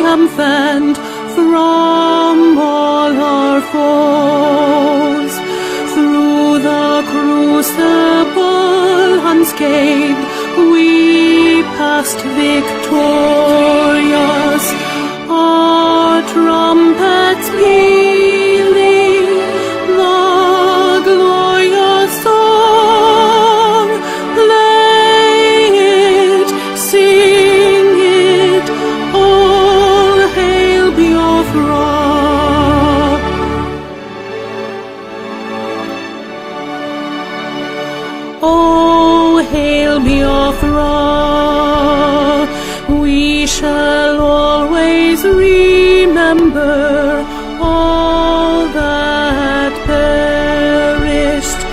triumphant from all our foes. Through the crucible unscathed we passed victorious, our trumpets pealing the glorious song. Play it, sing it, all hail Biafra. Oh, hail Biafra, we shall always remember all that perished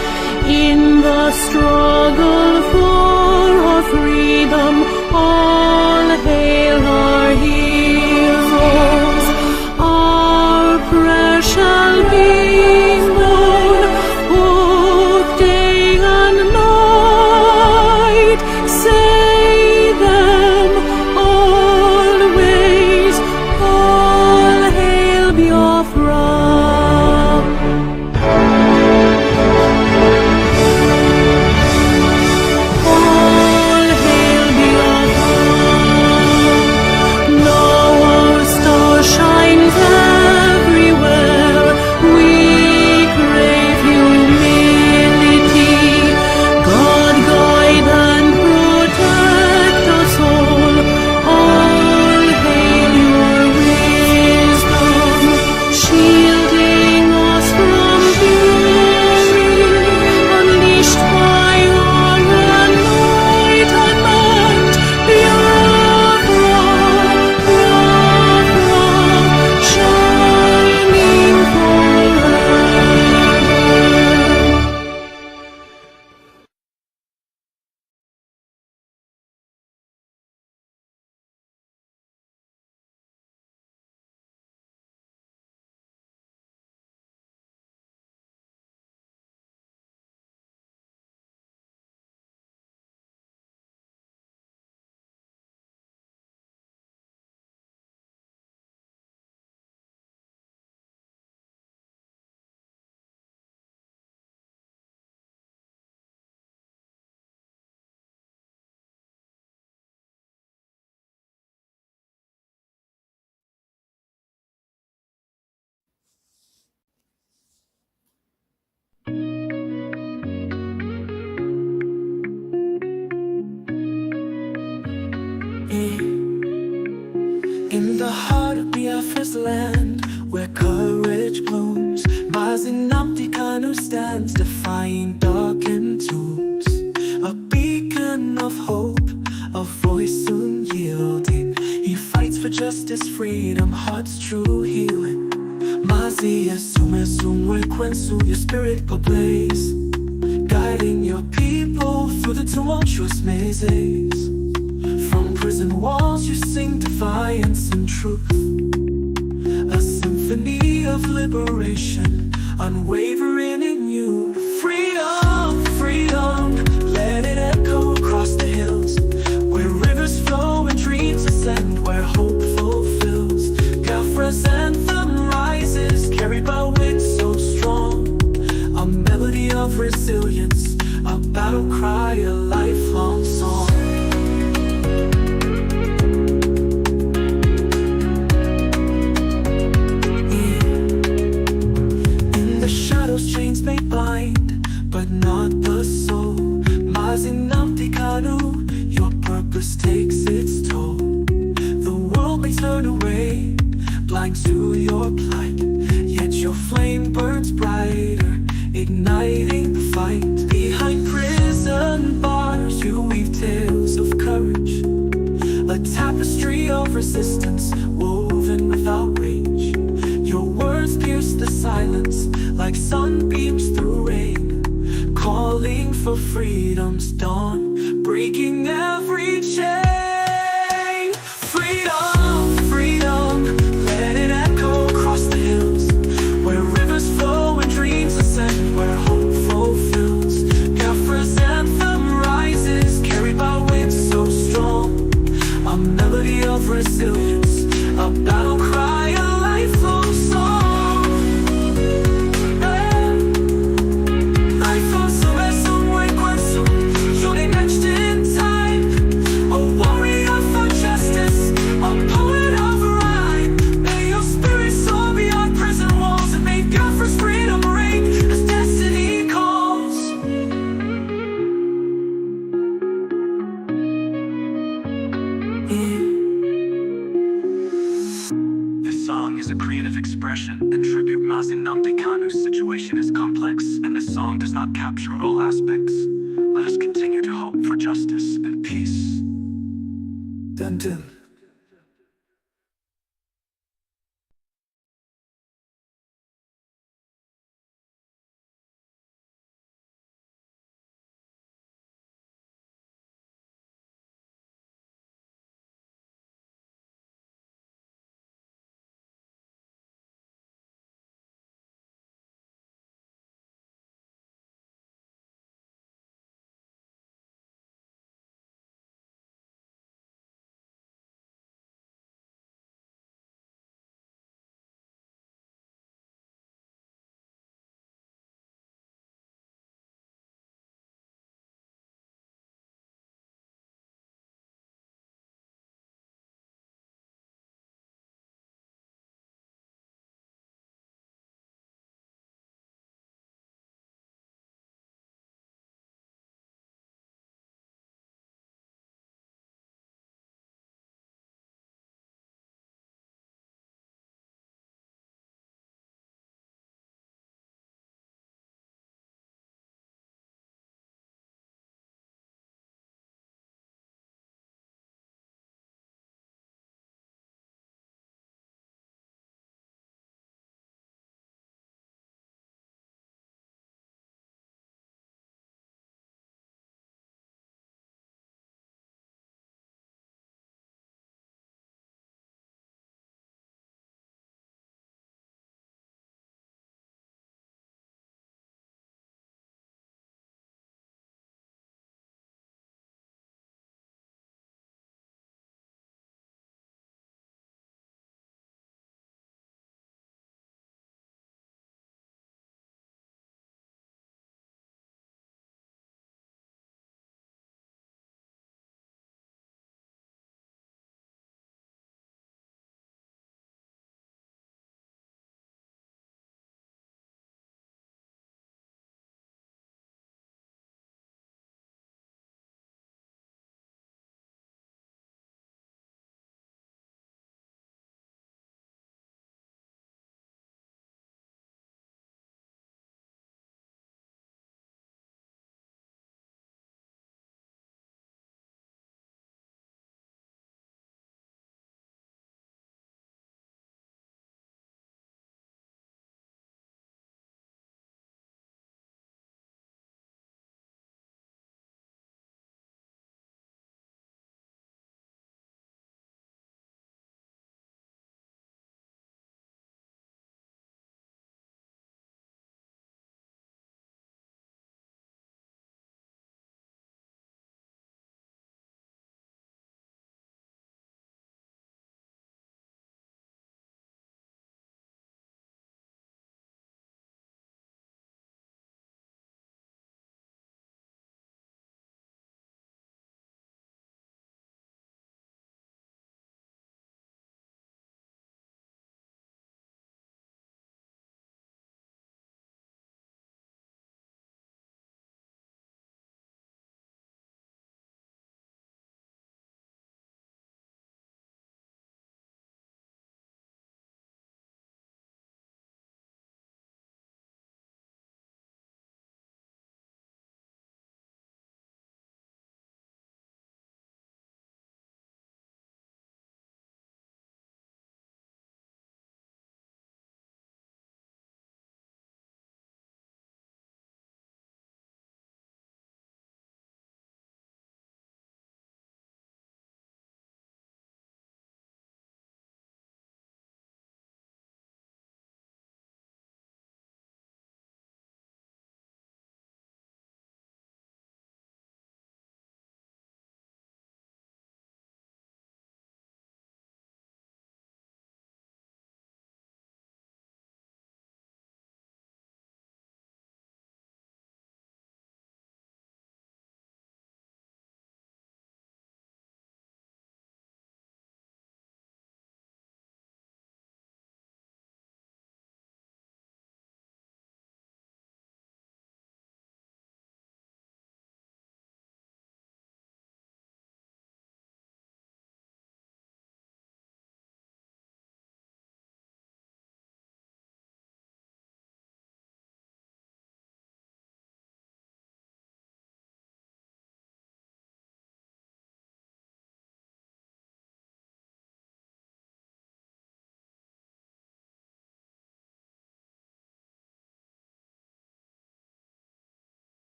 in the struggle for our freedom. All hail our heroes, our prayer shall be known both day and night. Say them always, all hail Biafra. All hail Biafra. Now our star shines everywhere. We crave humility. God guide and protect us all. All hail your wisdom, shielding us from fury, unleashed by your enlightenment. Biafra, Biafra, shining forever. In the heart of Biafra's land, where courage blooms, Mazinamti Kanu stands, defying darkened tombs. A beacon of hope, a voice soon yielding. He fights for justice, freedom, heart's true healing. Mazi asume sumwe kwensu, your spirit ablaze, guiding your people through the tumultuous mazes. From prison walls you sing defiance and truth, a symphony of liberation, unwavering in you. Freedom, freedom, let it echo across the hills, where rivers flow and dreams ascend, where hope fulfills. Biafra's anthem rises, carried by wind so strong, a melody of resilience, a battle cry, a lifelong song. Chains may bind, but not the soul. Mazinamti Kanu, your purpose takes its toll. The world may turn away, blind to your plight, yet your flame burns brighter, igniting the fight. Behind prison bars you weave tales of courage, a tapestry of resistance woven without rage. Your words pierce the silence like sunbeams through rain, calling for freedom's dawn, breaking every chain. Freedom, freedom, let it echo across the hills, where rivers flow and dreams ascend, where hope fulfills. Biafra's anthem rises, carried by winds so strong, a melody of resilience, a is a creative expression and tribute Mazinamdi Kanu's situation is complex and the song does not capture all aspects. Let us continue to hope for justice and peace. Dun dun.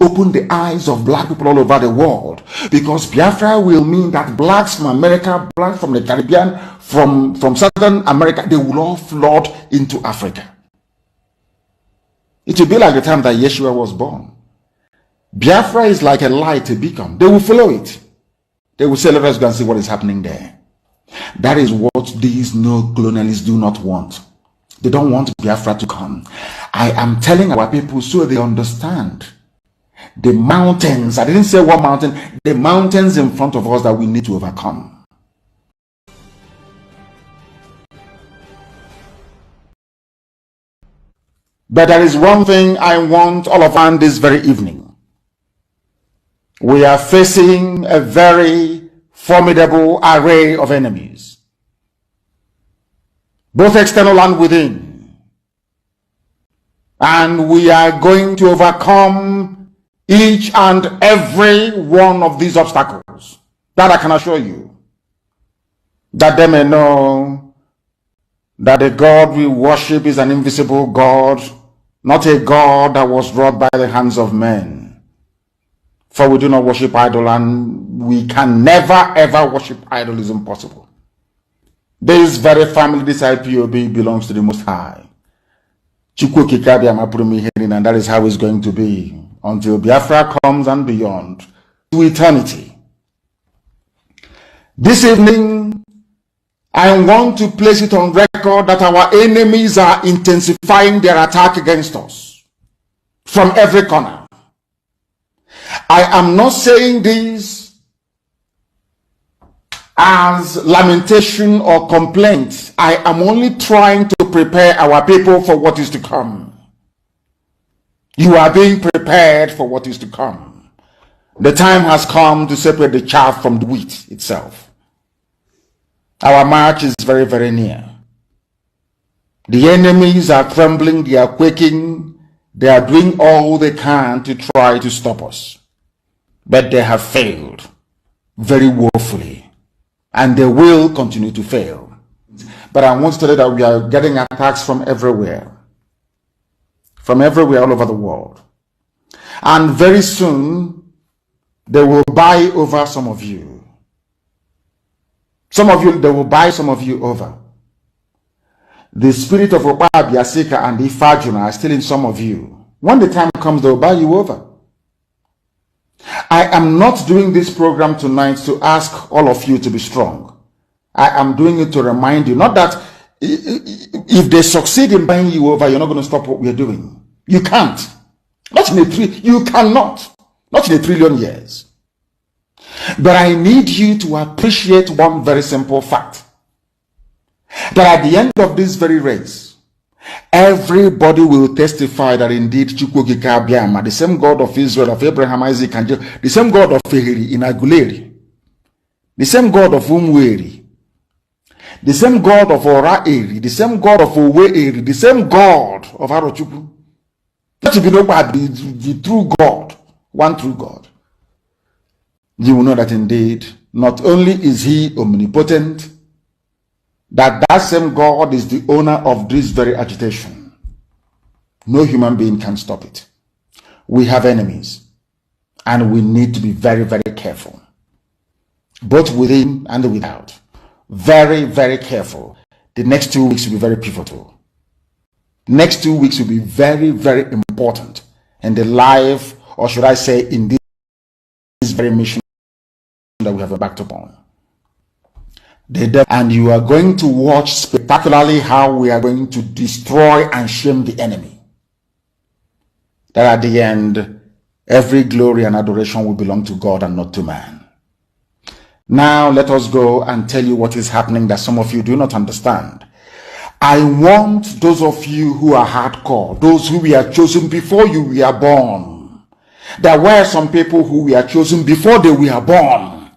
open the eyes of black people all over the world, because Biafra will mean that blacks from America, blacks from the Caribbean, from Southern America, they will all flood into Africa. It will be like the time that Yeshua was born. Biafra is like a light, a beacon. They will follow it. They will say, let us go and see what is happening there. That is what these neo-colonialists do not want. They don't want Biafra to come. I am telling our people so they understand. The mountains, I didn't say one mountain, the mountains in front of us that we need to overcome. But there is one thing I want all of us this very evening. We are facing a very formidable array of enemies, both external and within. And we are going to overcome each and every one of these obstacles. That I can assure you. That they may know that the God we worship is an invisible God, not a God that was wrought by the hands of men. For we do not worship idol, and we can never ever worship idol. Is impossible. This very family, this IPOB, belongs to the Most High. And that is how it's going to be until Biafra comes and beyond to eternity. This evening, I want to place it on record that our enemies are intensifying their attack against us from every corner. I am not saying this as lamentation or complaint. I am only trying to prepare our people for what is to come. You are being prepared for what is to come. The time has come to separate the chaff from the wheat itself. Our march is very, very near. The enemies are trembling, they are quaking, they are doing all they can to try to stop us. But they have failed very woefully, and they will continue to fail. But I want to tell you that we are getting attacks from everywhere all over the world. And very soon, they will buy over some of you. They will buy some of you over. The spirit of Biasika and Ifajuna are still in some of you. When the time comes, they will buy you over. I am not doing this program tonight to ask all of you to be strong. I am doing it to remind you, not that if they succeed in buying you over, you're not going to stop what we are doing. You can't. You cannot. Not in a trillion years. But I need you to appreciate one very simple fact. That at the end of this very race, everybody will testify that indeed Chukwukika Biama, the same God of Israel, of Abraham, Isaac, and Jacob, the same God of Fehiri in Aguleri, the same God of Umweri, the same God of Ora Eri, the same God of Owe Eri, the same God of Arochukwu. Not to be nobody, the true God, one true God. You will know that indeed, not only is he omnipotent, that same God is the owner of this very agitation. No human being can stop it. We have enemies, and we need to be very, very careful, both within and without. Very, very careful. The next 2 weeks will be very pivotal. Next 2 weeks will be very, very important in the life, or should I say, in this very mission that we have embarked upon. And you are going to watch spectacularly how we are going to destroy and shame the enemy. That at the end, every glory and adoration will belong to God and not to man. Now let us go and tell you what is happening that some of you do not understand. I want those of you who are hardcore, those who we are chosen before you were born. There were some people who were chosen before they were born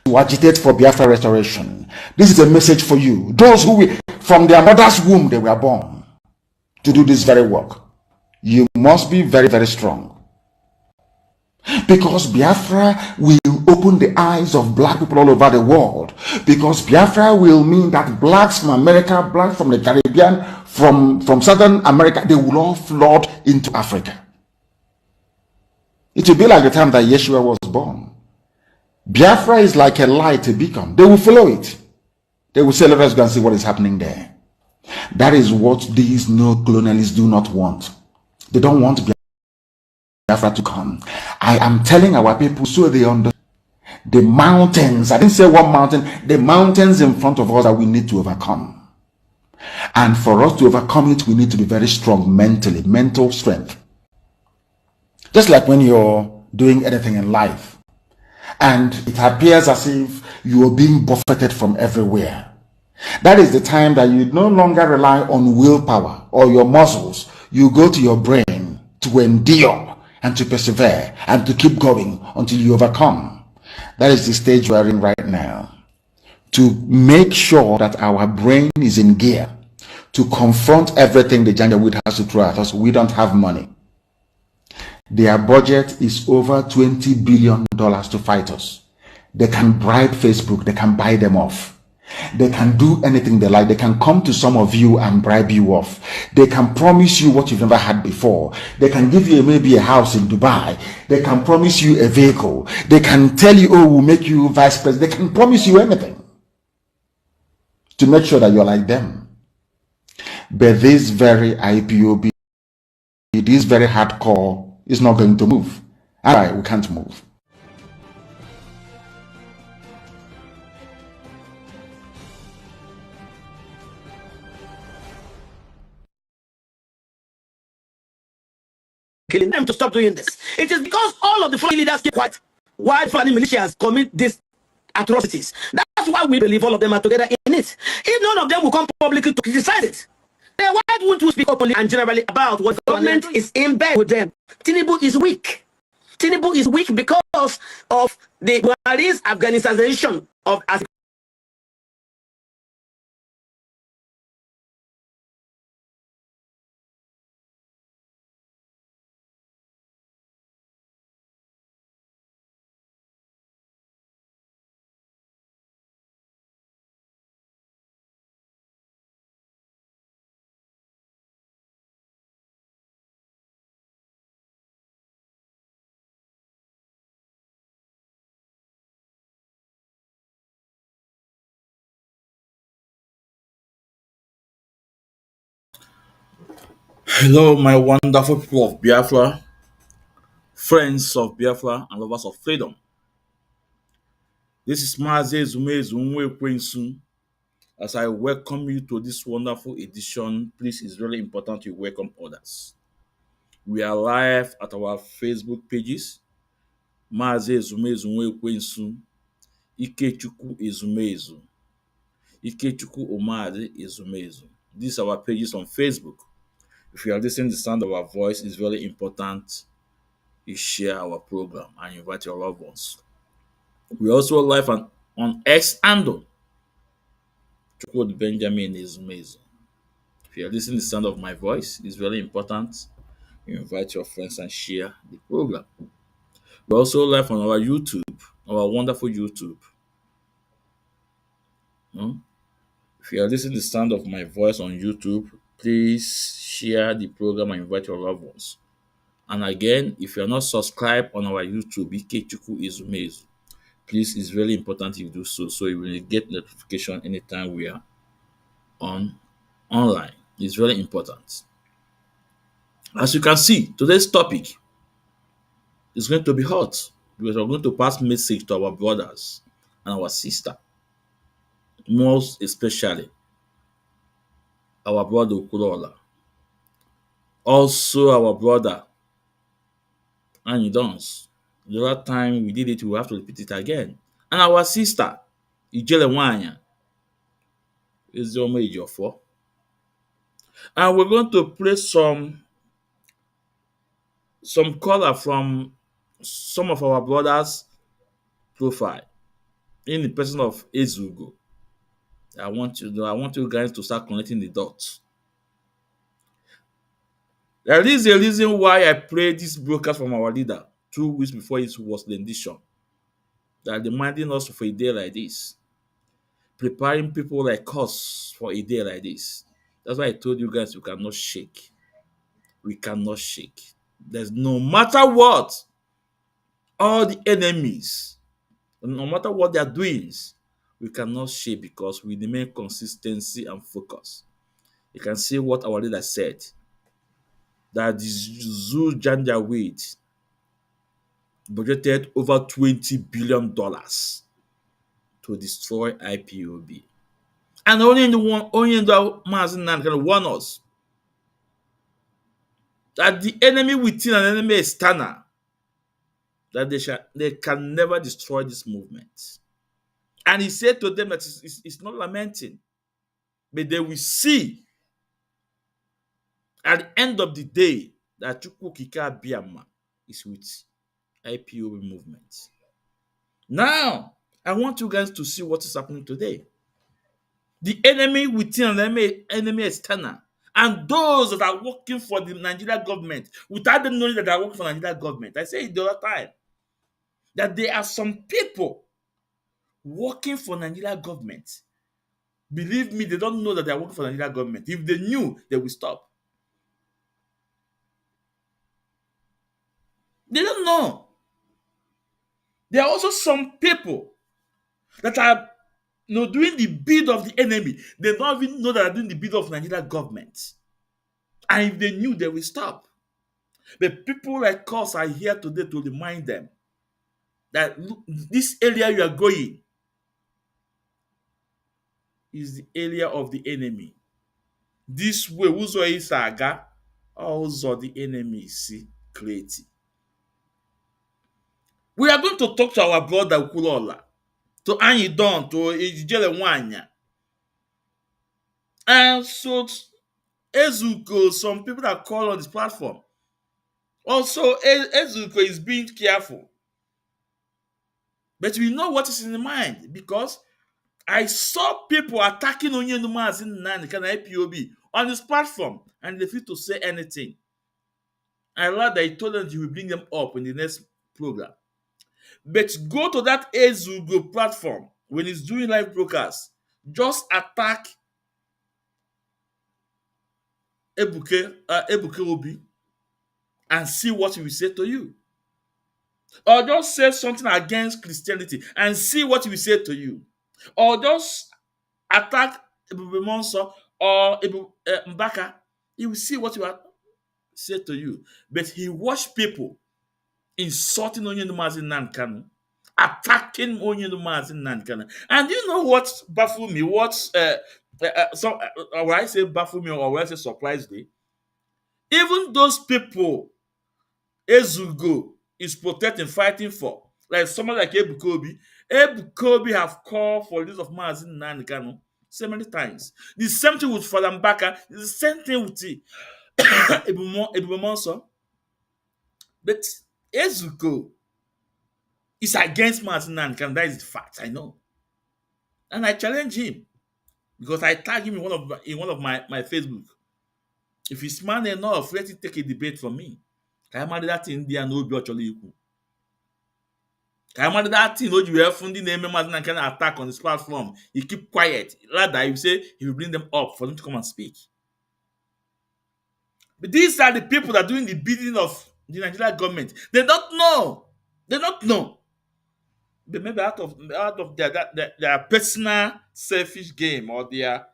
to agitate for Biafra restoration. This is a message for you. Those who from their mother's womb they were born to do this very work. You must be very, very strong. Because Biafra will open the eyes of black people all over the world. Because Biafra will mean that blacks from America, blacks from the Caribbean, from Southern America, they will all flood into Africa. It will be like the time that Yeshua was born. Biafra is like a light, a beacon. They will follow it. They will say, let us go and see what is happening there. That is what these neo-colonialists do not want. They don't want Biafra to come. I am telling our people so they understand. The mountains, I didn't say one mountain, the mountains in front of us that we need to overcome. And for us to overcome it, we need to be very strong mentally, mental strength. Just like when you're doing anything in life and it appears as if you are being buffeted from everywhere. That is the time that you no longer rely on willpower or your muscles. You go to your brain to endure and to persevere and to keep going until you overcome. That is the stage we are in right now. To make sure that our brain is in gear to confront everything the Janjaweed has to throw at us. We don't have money. Their budget is over $20 billion to fight us. They can bribe Facebook. They can buy them off. They can do anything they like. They can come to some of you and bribe you off. They can promise you what you've never had before. They can give you maybe a house in Dubai. They can promise you a vehicle. They can tell you, oh, we'll make you vice president. They can promise you anything to make sure that you're like them. But this very IPOB, this very hardcore is not going to move. All right, we can't move. Killing them to stop doing this. It is because all of the foreign leaders keep quiet while Fulani militias commit these atrocities. That's why we believe all of them are together in it. If none of them will come publicly to criticize it, then why won't we speak openly and generally about what government is in bed with them? Tinubu is weak. Tinubu is weak because of the Buhari's Afghanization of as Hello, my wonderful people of Biafra, friends of Biafra, and lovers of freedom. This is Maze Zumezu Nwekwensu. As I welcome you to this wonderful edition, please, it's really important you welcome others. We are live at our Facebook pages, Maze Zumezu Nwekwensu, Ikechukwu Ezumezu, Ikechukwu Omade Ezumezu. These are our pages on Facebook. If you are listening to the sound of our voice, it's very important you share our program and invite your loved ones. We also live on X handle. Chukwudi Benjamin Ezumezu. If you are listening to the sound of my voice, it's very important you invite your friends and share the program. We're also live on our YouTube, our wonderful YouTube. If you are listening to the sound of my voice on YouTube, please share the program and invite your loved ones. And again, if you're not subscribed on our YouTube, Ikechukwu Ezumezu, please, it's really important you do so you will get notification anytime we are online. It's very important. As you can see, today's topic is going to be hot because we're going to pass message to our brothers and our sister, most especially our brother Okwuluora, also our brother Annie Dons. The last time we did it, we have to repeat it again. And our sister, Ijele Wanya, is the major for. And we're going to play some color from some of our brothers' profile in the person of Ezugo. I want you guys to start connecting the dots. There is a reason why I played this broadcast from our leader 2 weeks before it was rendition. They are demanding us for a day like this, preparing people like us for a day like this. That's why I told you guys we cannot shake. We cannot shake. There's no matter what. all the enemies, no matter what they are doing, we cannot shake because we remain consistency and focus. You can see what our leader said that the Zoo Janjaweed budgeted over $20 billion to destroy IPOB. And only in the Mazin can warn us that the enemy within and enemy external, that they can never destroy this movement. And he said to them that it's not lamenting, but they will see at the end of the day that Chukwukika Biama is with IPOB movement. Now, I want you guys to see what is happening today. The enemy within and enemy external, and those that are working for the Nigerian government without them knowing that they are working for the Nigerian government. I say it the other time that there are some people working for Nigerian government. Believe me, they don't know that they are working for the Nigerian government. If they knew, they will stop. They don't know. There are also some people that are doing the bid of the enemy. They don't even know that they're doing the bid of Nigerian government. And if they knew, they will stop. But people like us are here today to remind them that look, this area you are going is the area of the enemy. This way, ụzọ isi aga, ụzọ the enemy si create. We are going to talk to our brother Okwuluora, to Anyidon, to Ejijele Nwanya. And so Ezuko, some people that call on this platform. Also, Ezuko is being careful. But we know what is in the mind because I saw people attacking Onyenuma in IPOB on this platform and they refused to say anything. I love that he told them he will bring them up in the next program. But go to that Ezugo platform when he's doing live broadcast. Just attack Ebuke Obi and see what he will say to you. Or just say something against Christianity and see what he will say to you. Or just attack Ebube Monso or Mbaka. He will see what he will say to you. But he watched people insulting Onyenuma in Nankano, attacking Onyenuma in Nankano. And you know what baffled me? Or I say baffled me, or I say surprised me? Even those people Ezugo is protecting, fighting for, like someone like Ebukobi. Ebukobi have called for this of Mazin Nankano so many times. The same thing with Falambaka, the same thing with the Ebumonso. But Ezugo is against Mazin Nankano. That is the fact, I know. And I challenge him because I tag him in one of my Facebook. If he's man enough, let him take a debate from me. Can I marry that India no be actually equal? Can I marry that thing? No, you have funding name Mazin Nankano attack on this platform. He keep quiet. Rather, you say he will bring them up for them to come and speak. But these are the people that are doing the bidding of the Nigerian government. They don't know. They don't know. But maybe out of their personal selfish game or their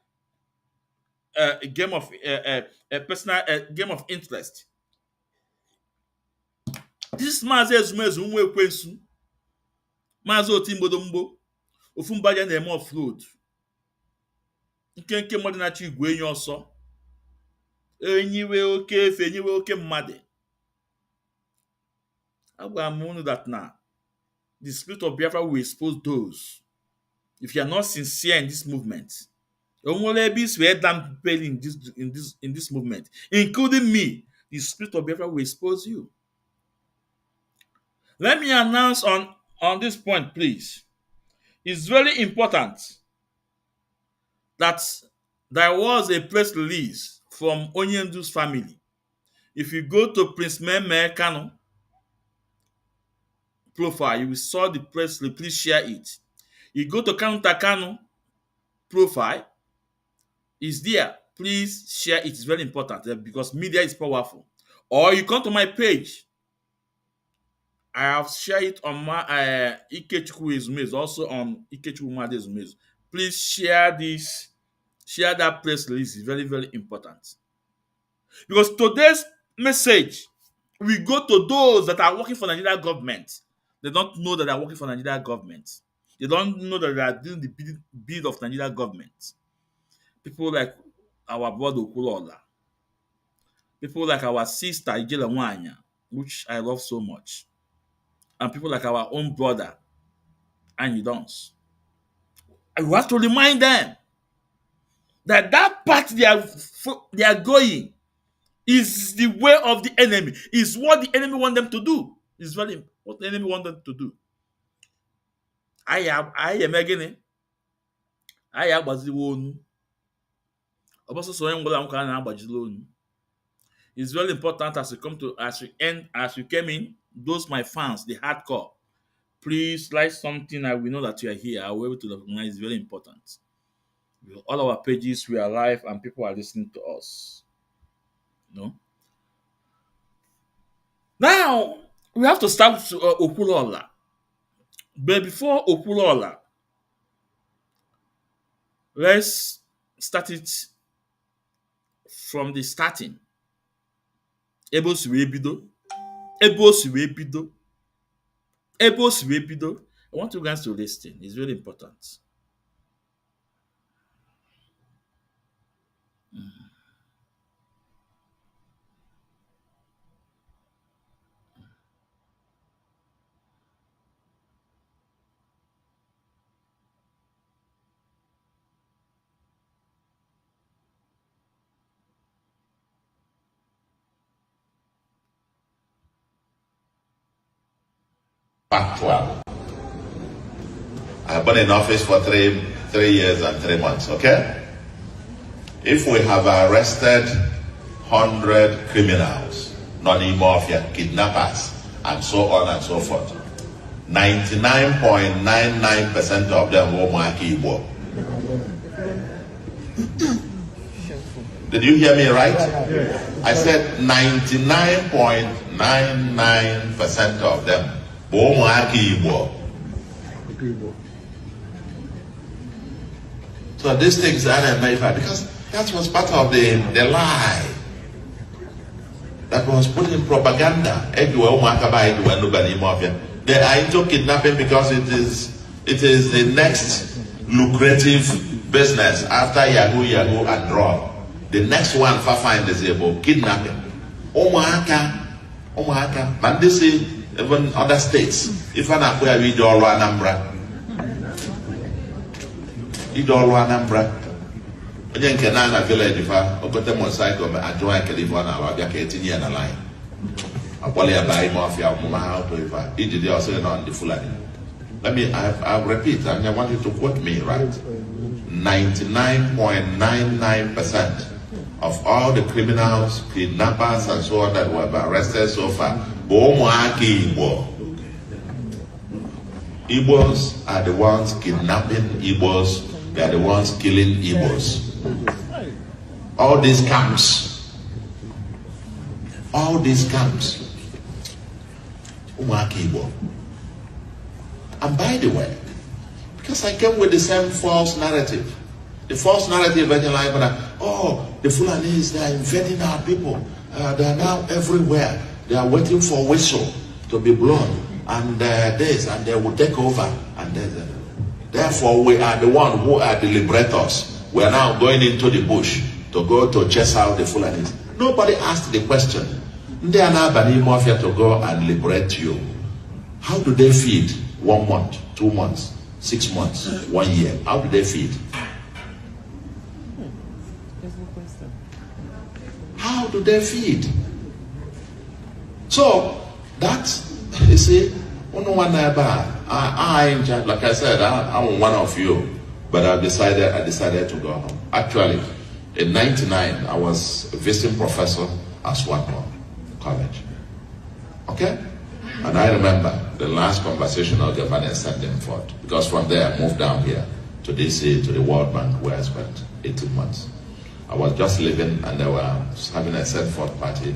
game of personal game of interest. This Maazị Ezumezu nwa ekwensu, Maazị Otimbodombo, ofu mbaja na-eme offroad. Nke mmadụ na-achọ igwe enyi ọsọ. Enyiwe oke efe, enyiwe oke mmadụ. I am that now. The spirit of Biafra will expose those. If you are not sincere in this movement, only be swear damn people in this movement, including me, the spirit of Biafra will expose you. Let me announce on this point, please. It's very important that there was a press release from Onyendu's family. If you go to Prince Meme Kano profile, you will saw the press release. Please share it. You go to Kano profile, is there. Please share it. It's very important because media is powerful. Or you come to my page. I have shared it on my Ikechukwu Ezumezu, also on Ikechukwu Made Ezumezu. Please share this, share that press release. It's very, very important. Because today's message, we go to those that are working for Nigeria government. They don't know that they are working for Nigeria government. They don't know that they are doing the bid of Nigeria government. People like our brother Okwuluora. People like our sister Ijele Nwanya, which I love so much. And people like our own brother, Anyi Dons. And we have to remind them that that path they are going is the way of the enemy, is what the enemy want them to do. Is what the enemy want them to do. I am again. I am Baziwonu. It's very important as you came in, those my fans, the hardcore. Please like something I will know that you are here. I will be able to recognize. It's very important. All our pages, we are live and people are listening to us. No. Now we have to start with Okwuluora. But before Okwuluora, let's start it from the starting. Ebo siwebido. I want you guys to listen. It's very important. Factual. I've been in office for three years and 3 months, okay? If we have arrested 100 criminals, non-mafia, kidnappers, and so on and so forth, 99.99% of them will mark Igbo. Did you hear me right? I said 99.99% of them will mark Igbo. So these things are made because that was part of the lie that was put in propaganda. They are into kidnapping because it is the next lucrative business after Yahoo and drug. The next one for find is about kidnapping. And this is even other states. If I'm not where we do all Anambra. Again, Kenana village, if I got them on site of a joint California, I'll get 18 years in a line. I'll probably buy mafia, Mama, if I did the also on the Fulani. I'll repeat, and I want you to quote me right. 99.99% of all the criminals, kidnappers, and so on that were arrested so far, Igbos are the ones kidnapping Igbos, they are the ones killing Igbos. All these camps. And by the way, because I came with the same false narrative. The false narrative that the Fulanis, they are invading our people. They are now everywhere. They are waiting for whistle to be blown. And this, and they will take over. And therefore, we are the ones who are the liberators. We are now going into the bush to go to chase out the Fulanis. Nobody asked the question. They are now banning mafia to go and liberate you. How do they feed 1 month, 2 months, 6 months, 1 year? How do they feed? How do they feed? So that, you see, like I said, I'm one of you, but I decided to go home. Actually, in '99, I was a visiting professor at Swarthmore College. Okay? And I remember the last conversation of the Governor sent them forth, because from there I moved down here to DC, to the World Bank, where I spent 18 months. I was just leaving and they were having a set forth party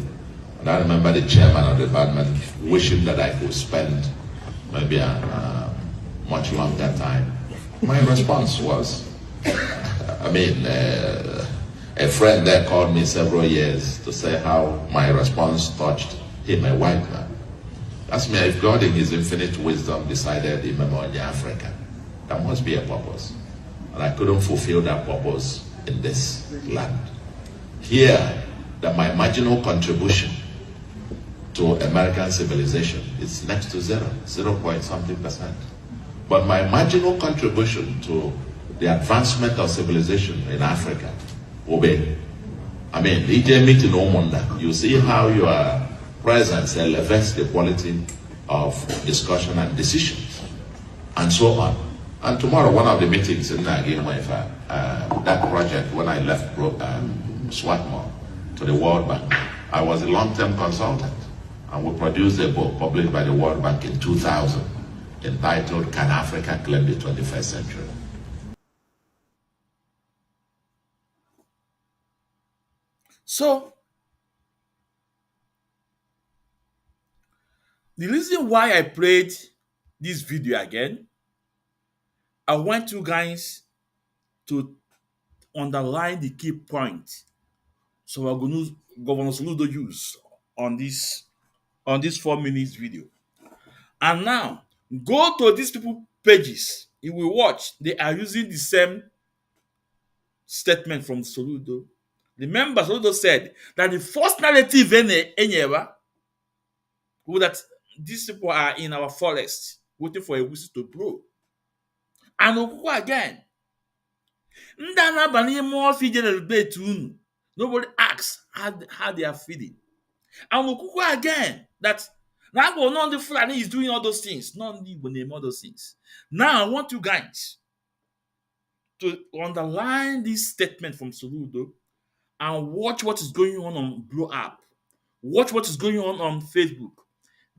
And I remember the chairman of the department wishing that I could spend maybe a much longer time. My response was, a friend there called me several years to say how my response touched him, a white man. Asked me if God in his infinite wisdom decided in Memoria Africa, there must be a purpose. And I couldn't fulfill that purpose in this land. Here, that my marginal contribution to American civilization is next to zero, 0.something%. But my marginal contribution to the advancement of civilization in Africa will be, EJ meeting Omunda, you see how your presence elevates the quality of discussion and decisions, and so on. And tomorrow, one of the meetings in Nigeria, that project, when I left Swarthmore to the World Bank, I was a long-term consultant, and we produced a book published by the World Bank in 2000 entitled Can Africa Claim the 21st Century? So, the reason why I played this video again, I want you guys to underline the key point. So we're going to Governor Soludo use on this 4 minutes video. And now go to these people pages. You will watch. They are using the same statement from Soludo. Remember, Soludo said that the first narrative that these people are in our forest waiting for a whistle to blow. And Okuko again. Nobody asks how they are feeling. And Okuko again that now not the Fulani is doing all those things. Not the name all those things. Now I want you guys to underline this statement from Soludo and watch what is going on Blow Up. Watch what is going on Facebook.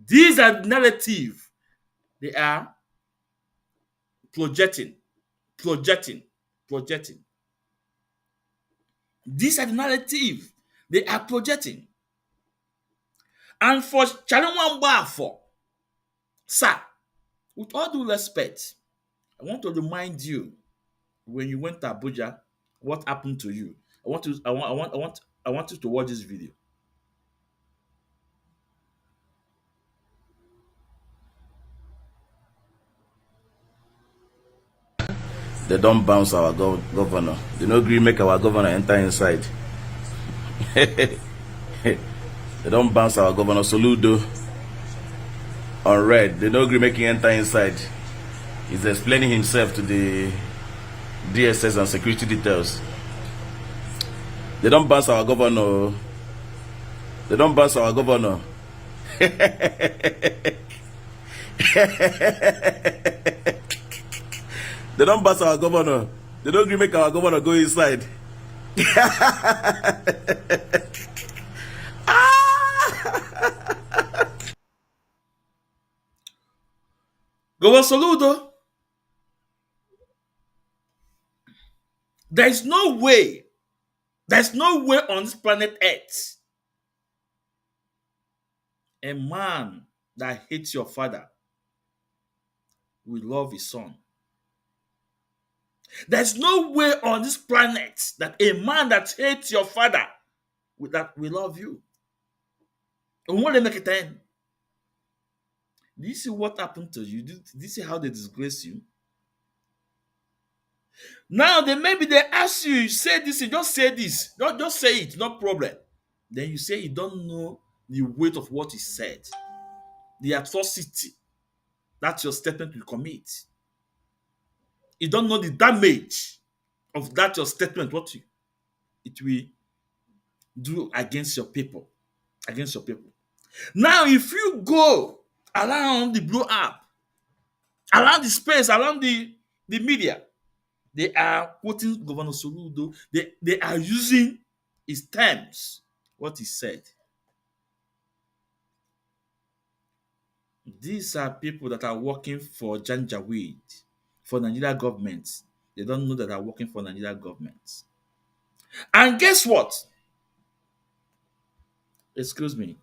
These are narrative. They are projecting. These are the narrative they are projecting. And for Chalanwamba for, sir, with all due respect, I want to remind you when you went to Abuja, what happened to you. I want you to watch this video. They don't bounce our governor. They no agree make our governor enter inside. They don't bounce our governor Soludo on red. They no agree make him enter inside. He's explaining himself to the DSS and security details. They don't bounce our governor. They don't bounce our governor. They don't bounce our governor. They don't agree make our governor go inside. Governor Soludo, there's no way on this planet Earth a man that hates your father will love his son. There's no way on this planet that a man that hates your father will love you. And what they make it end? Do you see what happened to you? Do you see how they disgrace you? Now maybe they ask you, say this, you just say this. Just say it, no problem. Then you say you don't know the weight of what is said. The atrocity that your statement will commit. You don't know the damage of that your statement, what it will do against your people. Now, if you go around the Blow Up, around the space, around the media, they are quoting Governor Soludo. They are using his terms, what he said. These are people that are working for Janjaweed, for Nigeria government. They don't know that they are working for Nigeria government. And guess what? Excuse me.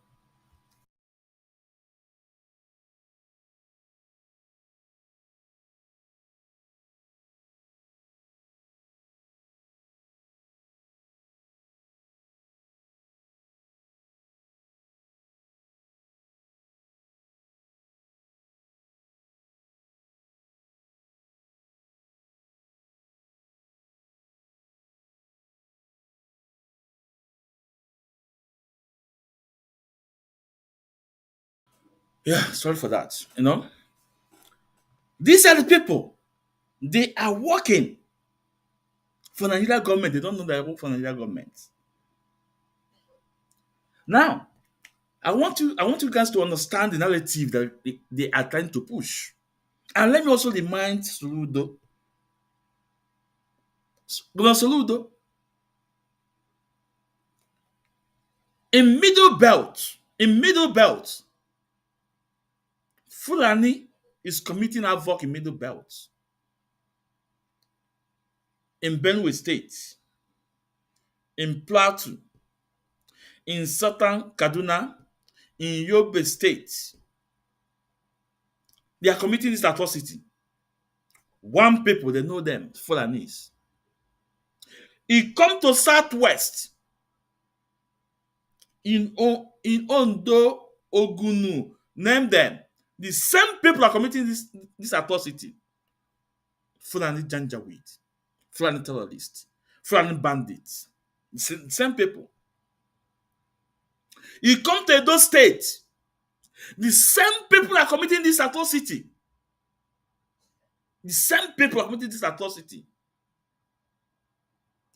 Yeah, sorry for that. You know, these are the people. They are working for Nigeria government. They don't know they work for Nigeria government. Now, I want you guys to understand the narrative that they are trying to push. And let me also remind Soludo. Soludo, in Middle Belt, Fulani is committing havoc in Middle Belt. In Benue State, in Plateau, in Southern Kaduna, in Yobe State, they are committing this atrocity. One people, they know them, Fulanis. He come to Southwest, in Ondo, Ogunu, name them. The same people are committing this atrocity. Fulani Janjaweed, Fulani terrorists, Fulani bandits. Same people. You come to those states, the same people are committing this atrocity. The same people are committing this atrocity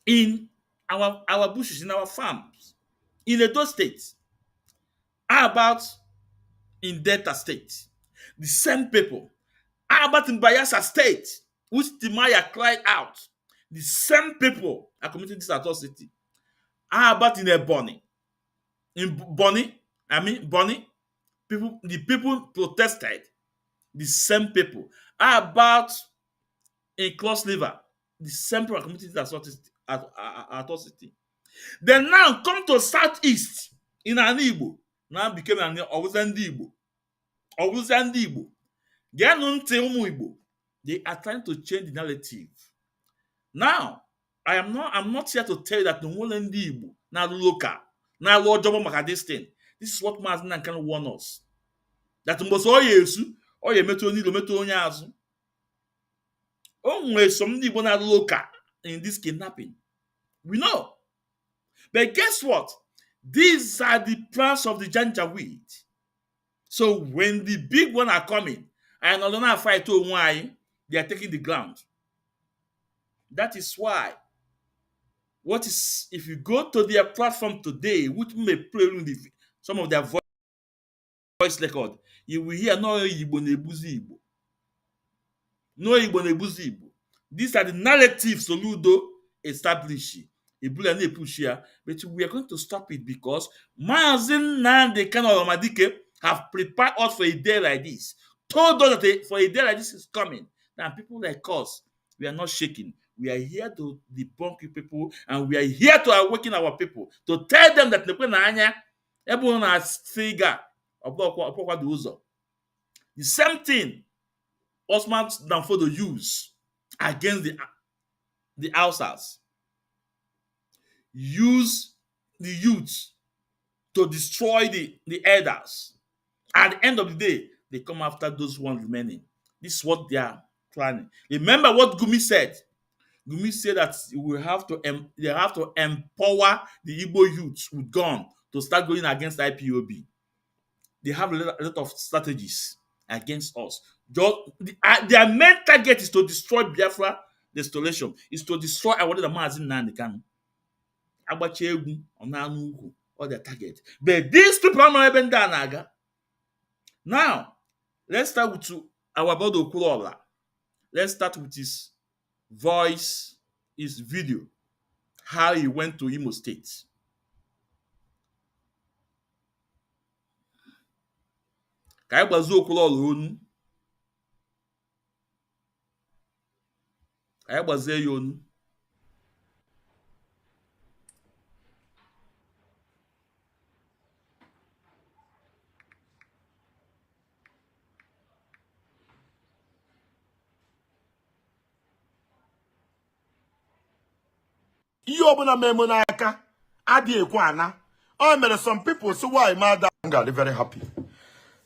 in our bushes, in our farms, in those states. How about in Delta State? The same people. How about in Bayelsa State, which Timaya cried out? The same people are committing this atrocity. How about in Ebonyi? In Bonny, the people protested. The same people. How about in Cross River? The same people are committing this atrocity. Then now come to Southeast in Anigbo. Now became an Owuzandi Igbo. They are trying to change the narrative. Now, I'm not here to tell you that the Ndi Igbo, now local, now Lord Jobo maka this thing. This is what Mazin can warn us. That must all yesu, or ye meto ni meto onye azu. Only some Igbo na local in this kidnapping. We know. But guess what? These are the plans of the Janjaweed. So when the big one are coming, and I don't know fight to why they are taking the ground. That is why. If you go to their platform today, which may play some of their voice record, you will hear no Igbo nebuzi Igbo. No Igbo nebuzi Igbo. These are the narratives Soludo established. But we are going to stop it because Mazin Nande Kanoramadike have prepared us for a day like this. Told us that for a day like this is coming. Now people like us, we are not shaking. We are here to debunk you people, and we are here to awaken our people, to tell them that everyone has figure the same thing Osman Danfodo use against the Hausas. Use the youth to destroy the elders. At the end of the day, they come after those ones remaining. This is what they are planning. Remember what Gumi said. Gumi said that they have to empower the Igbo youth with gun to start going against IPOB. They have a lot of strategies against us. Their main target is to destroy Biafra restoration, is to destroy our Mazin Nandikan. Or their target. But these people are not even done. Now, let's start with our brother Okwuluora. Let's start with his voice, his video, how he went to Imo State. Ka anyị gbazie Okwuluora onu. Ka anyị gbazie ya onu. ihe ọbụla meme n'aka adịghị ekwe ana. O mere some people so why mother I'm very happy.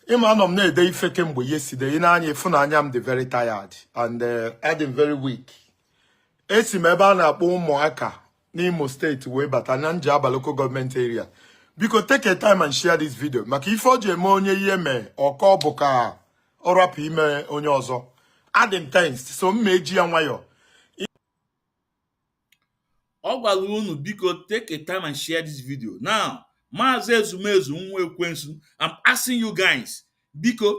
Anọ m na-ede ife kemgbe yesterday. Anya ifu na anya m dị very tired and I'm very weak. Esi m ebe a na-akpọ ụmụaka n'Imo State wee bata na Njaba local government area Biko take a time and share this video. Maka ife o ji eme onye ihe mee ọkọ bụ ka ọ rapụ ime onye ọzọ. Add thanks so mmeji ya nwayọ. Ọ gwara unu biko take a time and share this video. Now, Maazị Ezumezu Nwa Ekwensu, I'm asking you guys, biko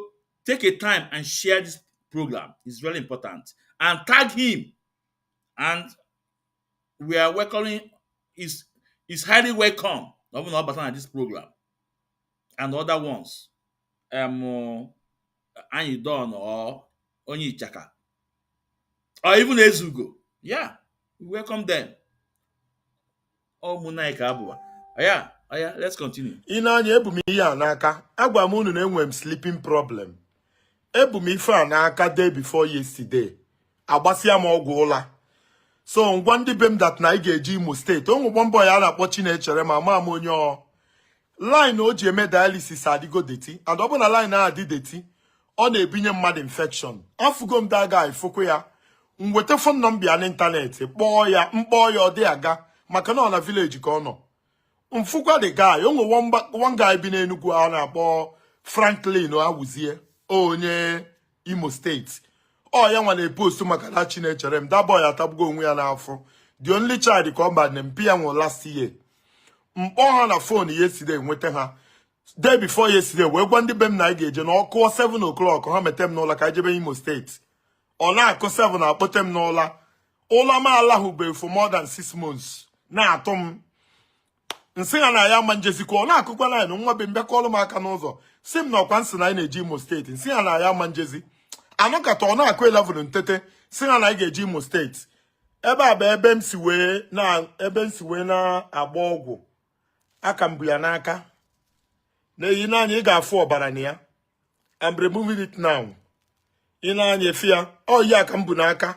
take a time and share this program. It's very important. And tag him. And we are welcoming, is highly welcome. Not about this program. And other ones. Anyi Don or Onyi Chaka. Or even Ezugo. Yeah. We welcome them. Oh, Munaika Abua. Yeah, let's continue. Inanya ebu mi ya n'aka. Agwa m unu na enwe m sleeping problem. Ebu m ife a n'aka day before yesterday. Agbasịa m ọgwụ ụla. So ngwa ndị be m that na ị ga-eji Imo State. O nwekwa mbọ ya na-akpọ Chinechere ma ama m onye ọ. Line o ji eme dialysis adịgo deti. And ọ bụ na line a adị deti, ọ na-ebinye mmadụ infection. Afụgo m daga ifokwe ya. Mwete phone number ya n'ịntanetị. Kpọọ ya, mkpọọ ya ọ dị aga. Maka na ọ na village ka ọ nọ. Mfukwa the guy, one guy bi n'Enugu a na-akpọ Franklin Awuzie, onye Imo State. Oh, ya nwa na-post maka na Chinechere m. That boy atabugo onwe ya n'afọ. The only child come back na mpi ya nwe last year. Mkpọ ha na phone yesterday nwete ha. Day before yesterday, wee gwa ndị be m na ị ga-eje na ọkụ 7 o'clock ha mete m n'ụla ka ejebe Imo State. Ọ na-akụ 7 akpọte m n'ụla. Ụla m alahụbe for more than 6 months. Na-atụ m. Nsị ya na ya ma njezikwa ọ na-akụkwa na nwa be mbịa kọlụ m aka n'ụzọ. Si m na ọkwa nsị na anyị na-eji Imo State. Nsị ya na ya ma njezi. Anọkata ọ na-akụ 11 ntete. Si ya na anyị ga-eji Imo State. Ebe a bụ ebe m si wee na-agba ọgwụ. Aka m bụ ya n'aka. N'eyi n'anya ị ga-afụ ọbara na ya. I'm removing it now. Ị na-anya efi ya. Ọ yi aka m bụ n'aka.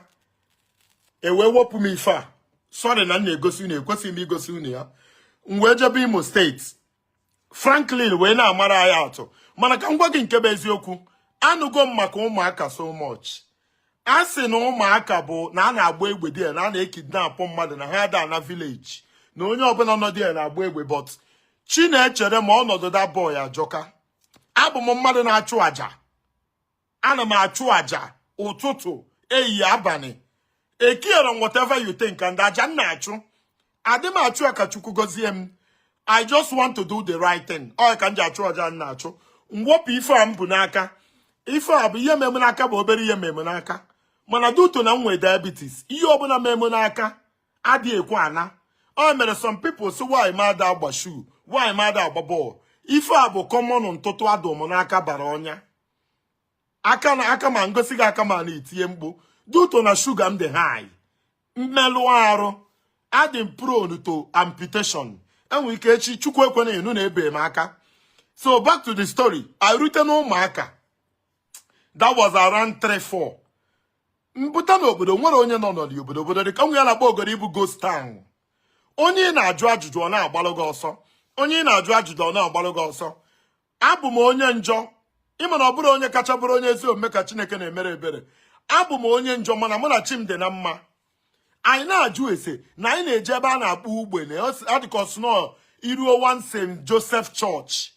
E wee wepụ m ife a. Sorry na na-egosi unu, ekwesịghị m igosi unu ya. Wee jebe Imo State. Franklin wee na-amara ya atụ. Mana ka ngwa gị nke bụ eziokwu, anụgo m maka ụmụaka so much. A sị na ụmụaka bụ na a na-agba egbe dị na a na-ekidnap mmadụ na ha ada na village. Na onye ọbụla nọ dị na-agba egbe, but Chinechere ma ọnọdụ da boy ajọka. Abụ m mmadụ na-achụ aja. Ana m achụ aja ụtụtụ, ehihie, abalị. Ekiere m whatever you think, and aja m na-achụ. Adị m achụ ya ka Chukwu gozie m. I just want to do the right thing. Ọ ka m ji achụ aja m na-achụ. Mwopụ ife a m bụ n'aka. Ife a bụ ihe mmemme n'aka bụ obere ihe mmemme n'aka. Mana duto na m nwee diabetes. Ihe ọbụla mmemme n'aka adị ekwe ana. Ọ mere some people say why ma ada agba shoe, why ma ada agba ball. Ife a bụ common ntụtụ adụ m n'aka bara ọnya. Aka ma ngosi gị aka ma na-etinye mgbu. Duto na sugar m dị high. Mmelụ arụ. Adị prone to amputation. Enwe ike echi Chukwu ekwena enu na ebe m aka. So back to the story. I rute n'ụmụaka. That was around 3-4. Mputa n'obodo nwere onye nọ n'ọdị obodo dị ka nwe ya na-akpọ ogoro ibu ghost town. Onye na-ajụ ajụjụ ọ na-agbalụ gị ọsọ. Onye na-ajụ ajụjụ ọ na-agbalụ gị ọsọ. Abụ m onye njọ. Ịma na ọ bụrụ onye kacha bụrụ onye ezi omume ka Chineke na-emere ebere. Abụ m onye njọ mana mụ na Chim dị na mma. Anyị na-ajụ ese na anyị na-eje ebe a na-akpọ ugbene. Adịka ọsụnọ iruo one St. Joseph Church.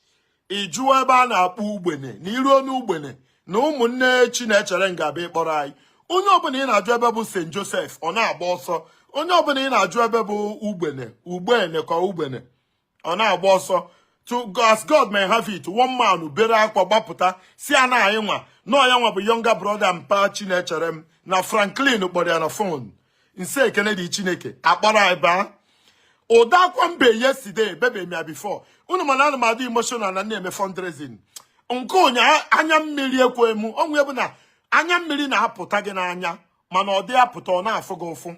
Ịjụọ ebe a na-akpọ ugbene na iruo n'ugbene na ụmụnne Chinechere ga-abịa ịkpọrọ anyị. Onye ọbụla ị na-ajụ ebe bụ St. Joseph ọ na-agba ọsọ. Onye ọbụla ị na-ajụ ebe bụ ugbene ka ugbene ọ na-agba ọsọ. To as God may have it, one man bere akwa gbapụta si ana anyị nwa nọ ya nwa bụ younger brother mpa Chinechere m na Franklin kpọrọ ya na phone. Nse ekene dị Chineke akpọrọ anyị baa. Ụda akwa mbe yesterday bebe mia before. Unu mana ana m adị emotional na na-eme fundraising. Nke onye anya mmiri ekwe mu onwe bụ na anya mmiri na-apụta gị n'anya mana ọ dị apụta ọ na-afụ gị ụfụ.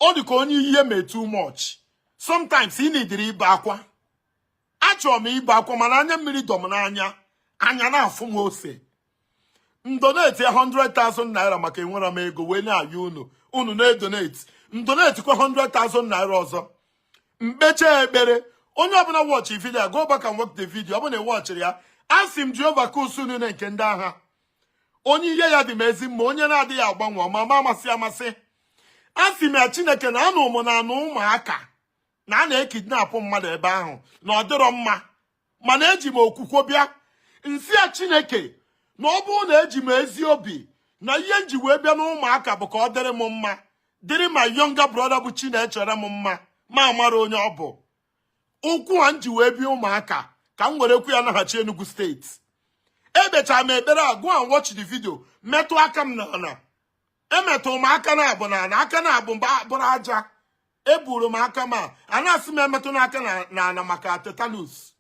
Ọ dị ka onye ihe mee too much. Sometimes ị na-ediri ibe akwa. Achọrọ m ibe akwa mana anya mmiri dọ m n'anya. Anya na-afụ m ose. Ndonate 100,000 naira maka enwere m ego wee na-ayọ unu na-edonate. Ndonate kwa 100,000 naira ọzọ. Mkpeche ekpere. Onye ọbụla watch video, go back and watch the video. Ọ bụ na watchiri ya. Asị m Jehova ka usu unu nke ndị agha. Onye ihe ya dị m ezi mma, onye na-adịghị agbanwe ma amasị amasị. Asị m ya Chineke na anụ m na anụ ụmụaka na a na-ekidnap mmadụ ebe ahụ na ọ dịrọ mma mana eji m okwukwo bịa nsị a Chineke na ọ bụrụ na eji m ezi obi na ihe nji wee bịa n'ụmụaka bụ ka ọ dịrị m mma dịrị ma younger brother bụ Chinechere m mma ma amara onye ọ bụ ụkwụ a nji wee bịa ụmụaka ka m werekwu ya naghachi Enugu steeti ebechara m ekpere a go and watch the video metụ aka m n'ala emetụ m aka na abụ n'ala aka na abụ bụrụ aja eburu m aka ma a na-asị m emetụ n'aka n'ala maka tetanus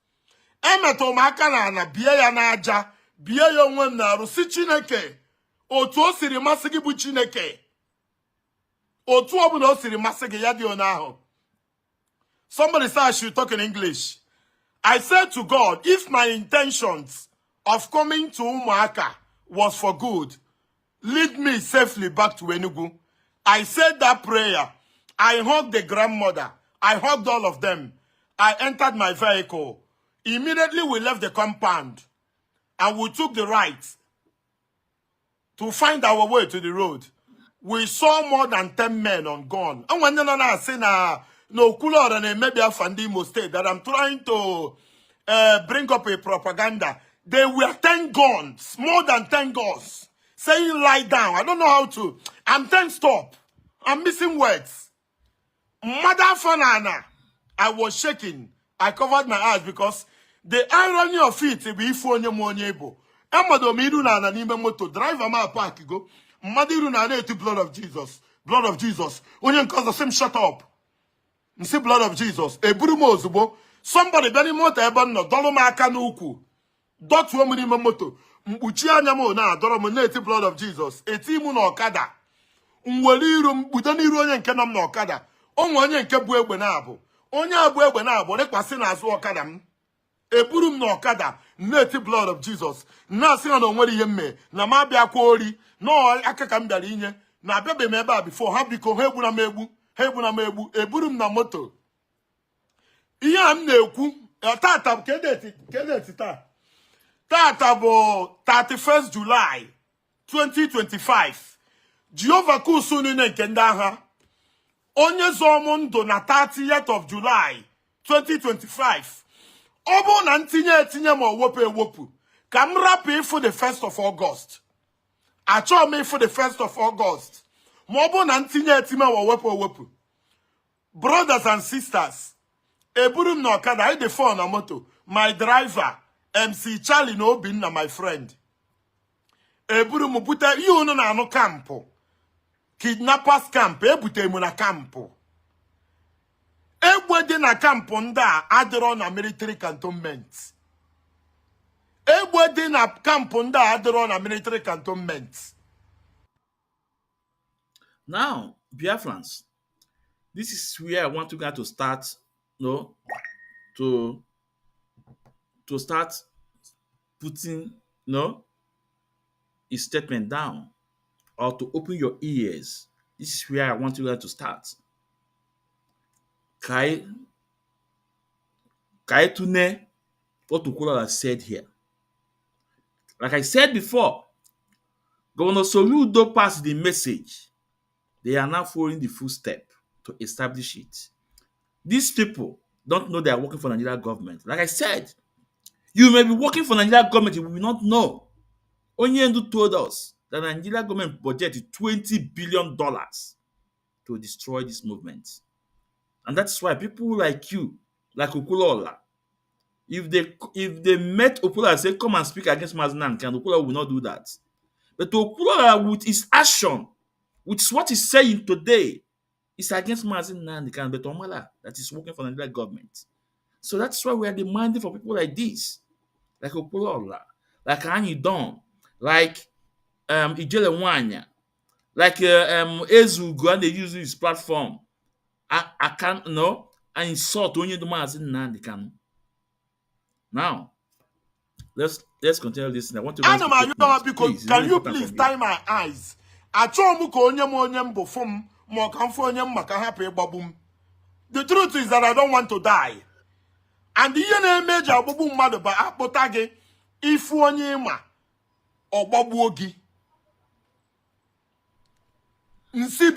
emetụ m aka n'ala bie ya n'aja bie ya onwe m na-arụ si Chineke otu o siri masị gị bụ Chineke otu ọbụla o siri masị gị ya dị onye ahụ. Somebody said I should talk in English. I said to God, if my intentions of coming to Umuaka was for good, lead me safely back to Enugu. I said that prayer. I hugged the grandmother. I hugged all of them. I entered my vehicle. Immediately we left the compound and we took the right to find our way to the road. We saw more than 10 men on gun. And when I say no Okwuluora and maybe from Imo State that I'm trying to bring up a propaganda. They were 10 guns, more than 10 guns, saying lie down. I don't know how to. I'm 10 stop. I'm missing words. Mother Fanana. I was shaking. I covered my eyes because the irony of it is if onye mo nyebo. Amado miru na na nime moto drive ama park go. Madiru na na blood of Jesus. Blood of Jesus. Onye cause the same shut up. Nsi blood of Jesus. Eburu mo ozugbo. Somebody beni moto ebe no dolo ma aka n'ukwu. Dot wo n'ime moto. Mkpuchi anya mo na adoro mo na blood of Jesus. Eti mu na okada. Nwere iru mkpudo n'iru onye nke nam na okada. Onwe onye nke bu egbe na abụ. Onye abu egbe na abụ rekwasị n'azụ okada m. Eburu m na okada na blood of Jesus. Na asị na onwere ihe mme na ma bịa kwa ori. No aka ka m bịara inye. Na abịabe m ebe a before ha biko ha egbu na m egbu. Eburu m na moto. Ihe a m na-ekwu tata bụ kedeti taa. Tata bụ 31st July 2025. Jehovah kusunu nke ndị agha. Onye zọọ m ndụ na 30th of July 2025. Ọ bụ na etinye ma ewepụ ka m rapụ ịfụ the 1st of August. Achọọ m ịfụ the 1st of August. Ma ọ bụ na etinye ma ewepụ. Brothers and sisters, eburu m na okada I dey phone na moto. My driver, MC Charlie na Obinna, my friend. Eburu m bute ihe unu na anụ kampụ. Kidnappers camp, ebute mu na kampụ. Egbe dị na kampụ ndị a adịrọ na military cantonment. Egbe dị na kampụ ndị a adịrọ na military cantonment. Now, Biafrans, this is where I want you guys to start, to start putting, a statement down or to open your ears. This is where I want you guys to start. Kai Tune, what Okwuluora said here. Like I said before, Governor Soludo passed the message. They are now following the full step to establish it. These people don't know they are working for the Nigerian government. Like I said, you may be working for the Nigerian government, you will not know. Onyendu told us that the Nigerian government budgeted $20 billion to destroy this movement. And that's why people like you, like Okwuluora, if they met Okwuluora and say, come and speak against Mazinan, Okwuluora will not do that. But Okwuluora, with his action, with what he's saying today, is against Mazinan, but Omala, that is working for the Nigerian government. So that's why we are demanding for people like this, like Okwuluora, like Anyi Don, like Ijele Wanya, like Ezugo, and they use his platform. I can't and insult only the Mazinan can. Now, let's continue this. I want to because can you please tie my eyes? Achọọ ka onye m bụ fom ma ka mfụ onye maka hapụ ịgbagbu. The truth is that I don't want to die. And ihe na-eme eji agbagbu mmadụ bụ akpụta gị ifu onye ịma ọgbagbuo gị. Nsi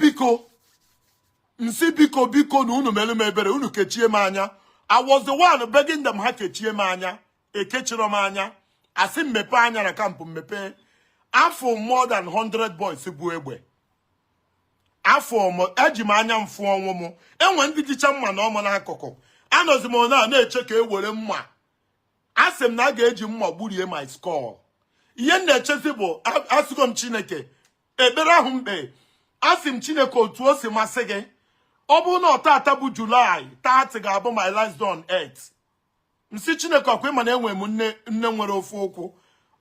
Nsi biko biko na unu melu m ebere, unu kechie m anya. I was the one begging them ha kechie m anya. Ekechiro m anya. Asi mmepe anya na kampu mmepe. Afọ more than 100 boys bu egbe. Afọ mo eji m anya mfu onwo mo. Enwe ndị jicha mma na ọmọ n'akụkụ. Anozi m na-eche ka e were mma. Asị m na a ga-eji mma gburie my skull. Ihe na-echezi bụ asịgo m Chineke ekpere ahụ mkpe. Asị m Chineke otu o si masị gị. Ọ bụrụ na ọtata bụ July 30 ga-abụ my last day on earth. Msi Chineke ọkwa ịma na enwe m nne nwere ofu ụkwụ.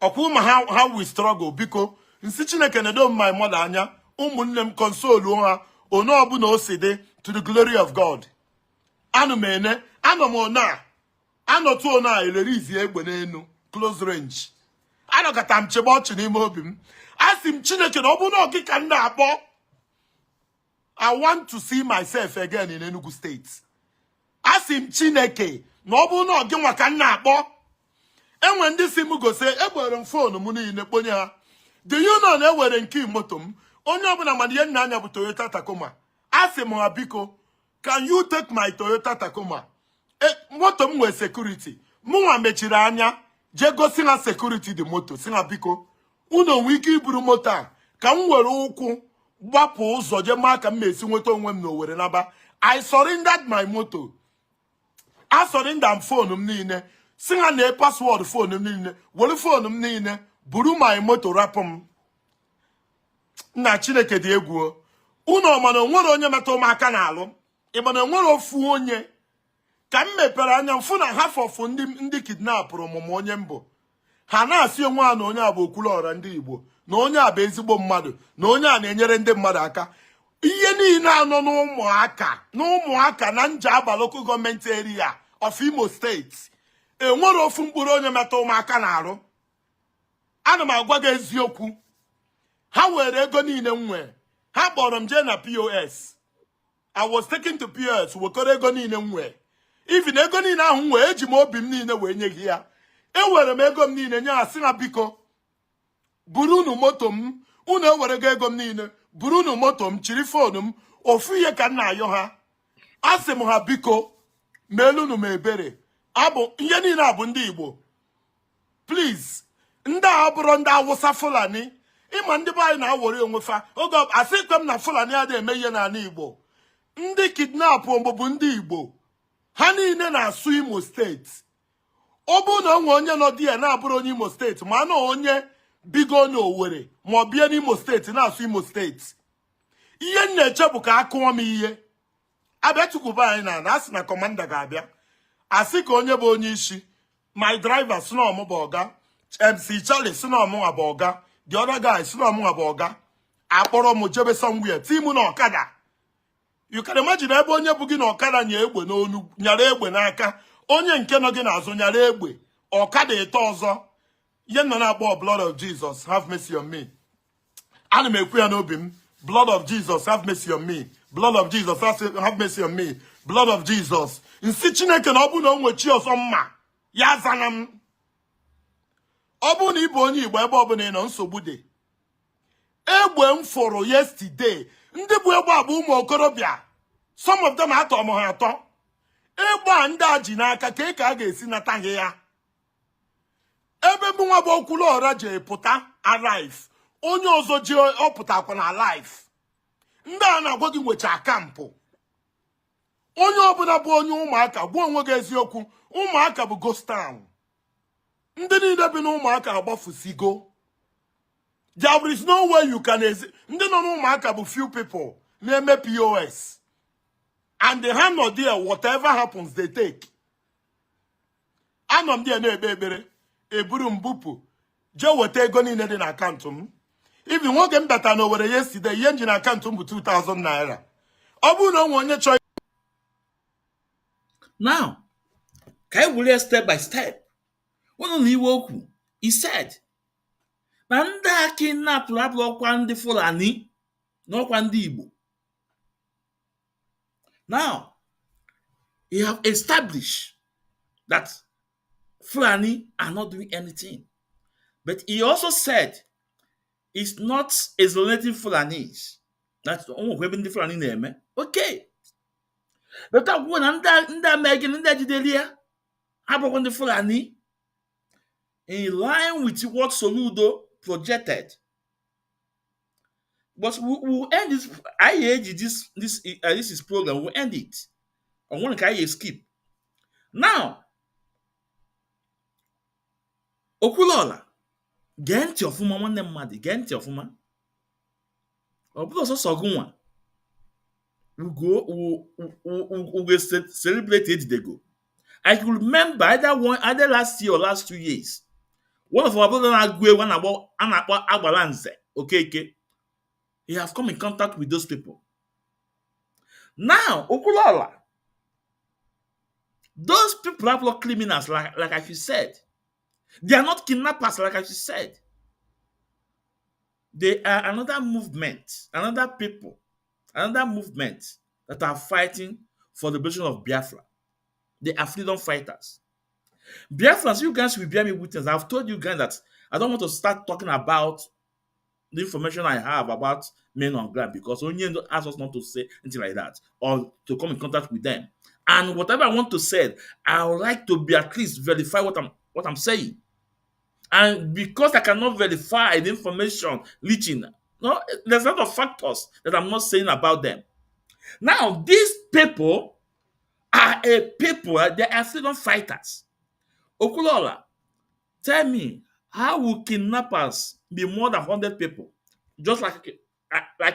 Ọkwa ma ha we struggle biko. Nsi Chineke na-edo m my mother anya. Ụmụnne m console ha. Ono ọbụna o si dị to the glory of God. Anụ m ene. Anọ m ona. Anọtụ ona elere izi egbe n'enu. Close range. Anọkata m chebe ọchị n'ime obi m. Asị m Chineke na ọ bụrụ na ọgị ka m na-akpọ. I want to see myself again in Enugu State. Asị m Chineke na ọ bụrụ na ọgị nwa ka m na-akpọ. Enwe ndị si m gose egbere m fonu m niile kponye ha. Do you know na ewere nke moto m? Onye ọbụla mana ihe nna anya bụ Toyota Tacoma. Asị m ha biko, can you take my Toyota Tacoma? Moto m nwee security. Mụnwa mechiri anya je gosi ha security dị moto. Si ha biko, unu onwe ike iburu moto a ka m were ụkwụ gbapụ ụzọ je maa ka m esi nweta onwe m n'Owerri naba. I surrendered my moto. I surrendered phone m niile. Si ha na password phone m niile. Were phone m niile buru my moto rapụ m. Nna Chineke dị egwu. Unu ọma na onwere onye metụ m aka n'alụ. Ịma na onwere ofu onye. Ka m mepere anya mfụ na half of ndị kidnapụrụ ọmụmụ onye mbụ. Ha na-asị onwe ha na onye a bụ Okwuluora ndị Igbo. Na onye a bụ ezigbo mmadụ. Na onye a na-enyere ndị mmadụ aka. Ihe niile anọ n'ụmụaka na Njaba local government area of Imo State. Enwere ofu mkpụrụ onye metụ ụmụaka n'arụ. Ana m agwa gị eziokwu. Ha were ego niile m nwee. Ha kpọrọ m jee na POS. I was taken to POS wekọrọ ego niile m nwee. Even ego niile ahụ m wee eji m obi m niile wee nye gị ya. Ewere m ego m niile nye ha sị ha biko buru unu moto m. Unu ewere ego m niile buru unu moto m chiri fonu m. Ofu ihe ka m na-ayọ ha. Asị m ha biko meelu unu m ebere. Abụ ihe niile abụ ndị Igbo. Please ndị a bụrụ ndị Awụsa Fulani. Ịma ndị be anyị na-awọrị onwe fa. Oge asịkwa m na Fulani adịghị eme ihe n'ala Igbo. Ndị kidnap bụ ndị Igbo. Ha niile na-asụ Imo steeti. Ọ bụrụ na onwe onye nọ di ya na-abụrụ onye Imo steeti ma na onye bigo n'Owerri ma ọ bịa n'Imo steeti na-asụ Imo steeti. Ihe m na-eche bụ ka akụọ m ihe. Abịatukwuba anyị na asị na kọmanda ga-abịa. Asị ka onye bụ onye isi. My driver si na ọmụ bụ ọga. MC Charlie si na ọmụ bụ ọga. The other guy si na ọmụ bụ ọga. Akpọrọ m jebe somewhere. Timu na ọkada. You can imagine ebe onye bụ gị na ọkada nye egbe n'onu nyara egbe n'aka. Onye nke nọ gị n'azụ nyara egbe. Ọkada eto ọzọ. Ihe nọ na-akpọ blood of Jesus have mercy on me. Ana m ekwu ya n'obi m. Blood of Jesus have mercy on me. Blood of Jesus have mercy on me. Blood of Jesus. Nsi Chineke na ọ bụ na o nwe chi ọsọ mma. Ya zana m. Ọ bụ na ị bụ onye Igbo ebe ọbụla ị nọ nsogbu dị. Egbe m fụrụ yesterday. Ndị bụ egbe a bụ ụmụ okorobịa. Some of them atọ m ha atọ. Egbe a ndị a ji n'aka ka a ga-esi nata gị ya. Ebe bụ nwa bụ Okwuluora ji pụta alive. Onye ọzọ ji ọpụtakwa na alive. Ndị a na-agwa gị nwecha akampụ. Onye ọbụla bụ onye ụmụaka gbuo onwe gị eziokwu. Ụmụaka bụ ghost town. Ndị niile bi na ụmụaka agbafusigo. There is no way you can ndị nọ n'ụmụaka bụ few people na-eme POS. And they have no there, whatever happens, they take. Anọ m dị na-ekpe ekpere. Eburu m bupụ. Jee weta ego niile dị na akaụntụ m. Ibi nwoke m bata n'Owerri yesterday, ihe nji na akaụntụ m bụ 2,000 naira. Ọ bụrụ na onwe onye chọrọ. Now, ka anyị were step by step. Ụnụ na iwe okwu, he said, na ndị a kidnapụrụ abụrụkwa ndị Fulani n'ọkwa ndị Igbo. Now, he have established that Fulani are not doing anything. But he also said it's not isolating Fulanis. That's the only way the Fulani name. Okay. But I go na nda Megan nda jidelia. Abo kon the Fulani. In line with what Soludo projected. But we will end this. I age this is program. We'll end it. I want to carry a skip. Now, Okwuluora, gee ntị ọfụma nwanne mmadụ, gee ntị ọfụma. Ọ bụrụ ọsọsọ gị nwa. We go celebrate Ejidego. I can remember either last year or last 2 years. One of our brothers na-agụ one about Agbalanze, okay. He have come in contact with those people. Now, Okwuluora, those people are not criminals, like I said. They are not kidnappers, like I said. They are another movement, another movement that are fighting for the liberation of Biafra. They are freedom fighters. Biafrans, you guys will bear me witness. I've told you guys that I don't want to start talking about the information I have about men on ground because Onyen asked us not to say anything like that or to come in contact with them. And whatever I want to say, I would like to be at least verify what I'm saying. And because I cannot verify the information reaching, no, there's a lot of factors that I'm not saying about them. Now, these people are they are freedom fighters. Okwuluora, tell me, how will kidnappers be more than 100 people? Just like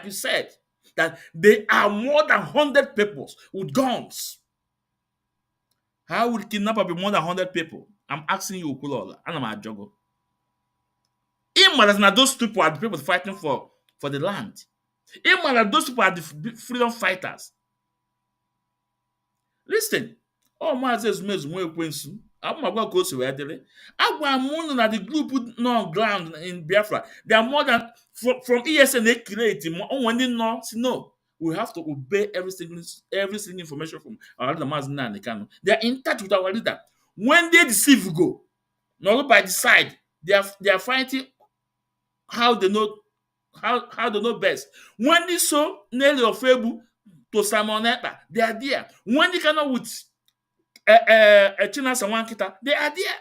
you said, that they are more than 100 people with guns. How would kidnapper be more than 100 people? I'm asking you, Okwuluora, and I'm a juggle. That those people are the people fighting for the land. That those people are the freedom fighters. Listen, all my says I'm about to go to where I'm the group no ground in Biafra. They are more than from ESN they create when they know. No, we have to obey every single information from our leader Mazina and the Kano. They are in touch with our leader. When they deceive go, not by the side, they are fighting how they know best. When they saw Nelly or Febu to Simonetta, they are there. When they cannot with China Sawankita, they are there.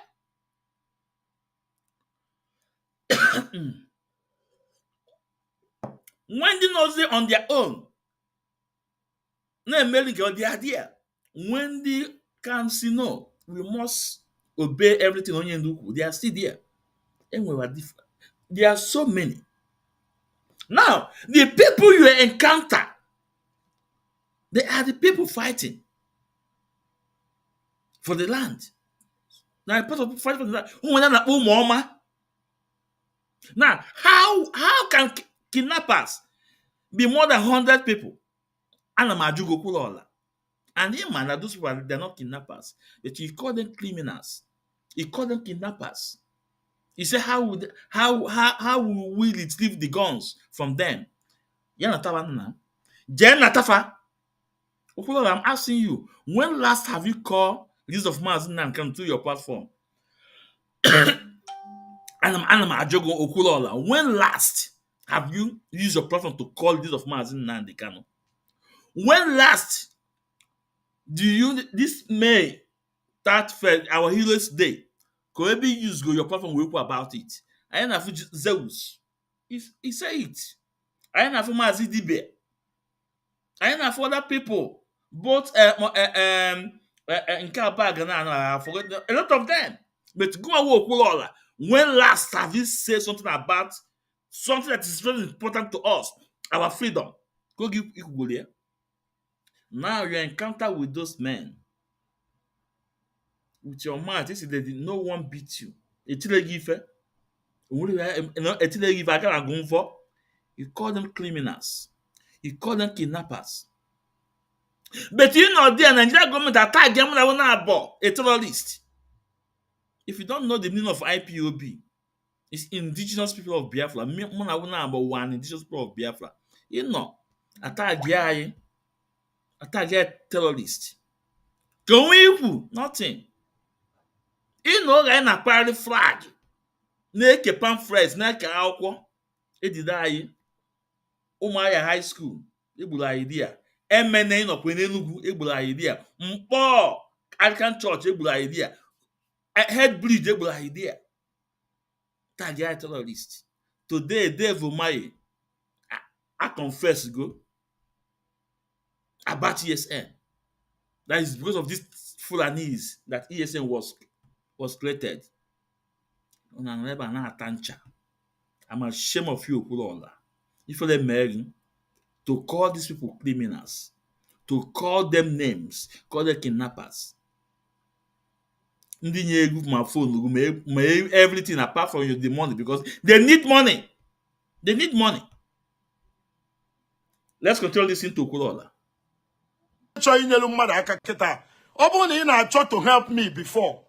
When they know they on their own, they are there. When they can see no, we must obey everything on Yenduku. They are still there. And we are different. There are so many. Now, the people you encounter, they are the people fighting for the land. Now, part of fighting for the land. Now, how can kidnappers be more than 100 people? And those people they're not kidnappers, but you call them criminals. You call them kidnappers. You say how will we retrieve the guns from them? I'm asking you, when last have you called list of Mazin and come to your platform? And I'm Okwuluora. When last have you used your platform to call list of Mazin and the Kano? When last do you this May 31st, our Heroes Day? Could maybe use your platform will about it? I ain't have Zeus. He said it. I ain't have Mazidibe. I ain't have other people. Both in Kalbag I forgot a lot of them. But go away, Okwuluora. When last have you said something about something that is very important to us, our freedom? Go give go there. Now you encounter with those men. With your mouth, this is no one beat you. You call them criminals. You call them kidnappers. But you know, the Nigerian government attack them a terrorist. If you don't know the meaning of IPOB, it's indigenous people of Biafra. One indigenous people of Biafra. You know, attack terrorist. Going nothing. You know, I na party flag. Na-eke pamphlets, na-eke akwụkwọ edide anyị ụmụahịa high school egburu anyị di ya MNN of Enugu egbula idea. Mpo Anglican Church egbula idea. Head bridge egbula idea. Target terrorist. Today, Devil Mai, I confess go about ESN. That is because of this Fulanese that ESN was created. I'm ashamed of you, Okwuluora. If you're marrying, to call these people criminals, to call them names, call them kidnappers. Ndị nye my phone, everything apart from the money because they need money. They need money. Let's continue listening to Okwuluora. Chọ inyelu mmadụ aka kịta. Ọ bụrụ na ị na-achọ to help me before.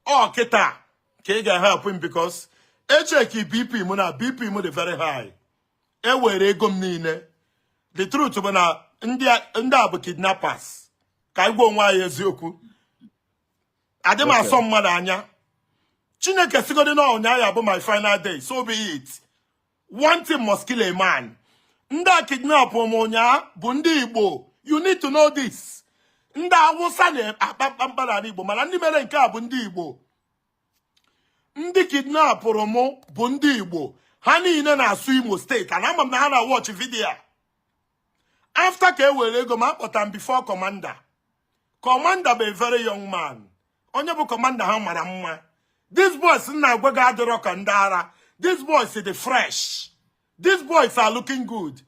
Ọ kịta ka ị ga-help him because echeki BP mụ na BP mụ dị very high. E were ego m niile. The truth bụ na ndị a bụ kidnappers. Ka anyị gwa onwe anyị eziokwu. Adị m asọ mmadụ anya. Chineke sigodi na ọnya ya bụ my final day. So be it. One thing must kill a man. Ndị a kidnap ụmụnya bụ ndị Igbo. You need to know this. Ndị Awụsa na-akpa mkpara n'Igbo mana ndị mere nke a bụ ndị Igbo. Ndị kidnapụrụ mụ bụ ndị Igbo. Ha niile na-asụ Imo State. And ama m na ha na watch video. After ka e were ego m akpọta m before commander. Commander bụ a very young man. Onye bụ commander ha mara mma. These boys na-agwa gị adịrọ ka ndị ara. These boys are fresh. These boys are looking good.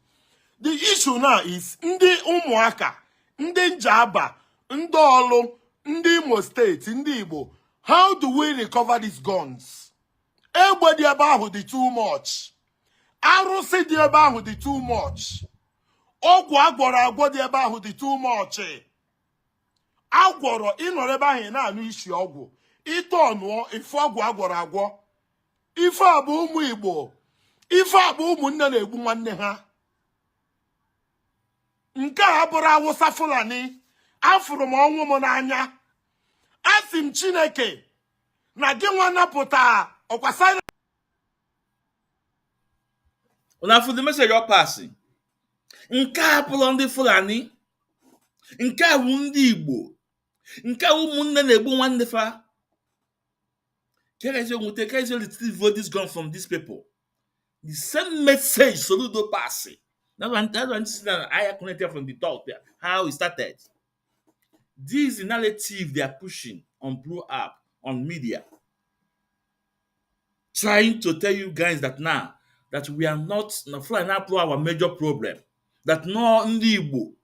The issue now is ndị ụmụaka, ndị Njaba, ndị Olu, ndị Imo State, ndị Igbo. How do we recover these guns? Egbe dị ebe ahụ dị too much. Arụsị dị ebe ahụ dị too much. Ọgwụ agwọrọ agwọ dị ebe ahụ dị too much. Agwọrọ ịnọrọ ebe ahụ na-anụ isi ọgwụ. Ite ọnụọ ife ọgwụ agwọrọ agwọ. Ife a bụ ụmụ Igbo. Ife a bụ ụmụnne na-egbu nwanne ha. Nke a bụrụ Awụsa Fulani. Afụrụ m ọnwụ m n'anya. Asị m Chineke na gị nwa napụta ọkwasa. Una for the message you're passing. Nke a bụrụ ndị Fulani. Nke a bụ ndị Igbo. Nke a ụmụnne na-egbu nwanne fa. Can I retrieve this gun from these people? The same message Soludo passing. That's one I connected from the top there. How it started. This is the narrative they are pushing on Blue App, on media. Trying to tell you guys that now that we are not flying up our major problem. That no ndị Igbo,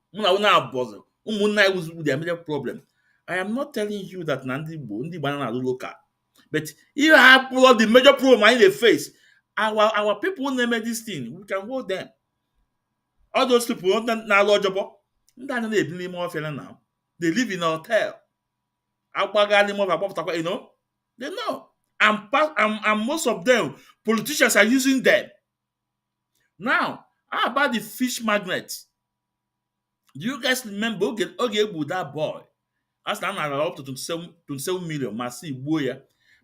their major problem. I am not telling you that ndị Igbo are local. But you have the major problem in the face. Our people who name this thing, we can hold them. All those people not knowledgeable. They live in a hotel. You know, they know. And most of them, politicians are using them. Now, how about the fish magnet? Do you guys remember with that boy? As now up to 27 million, massive boy.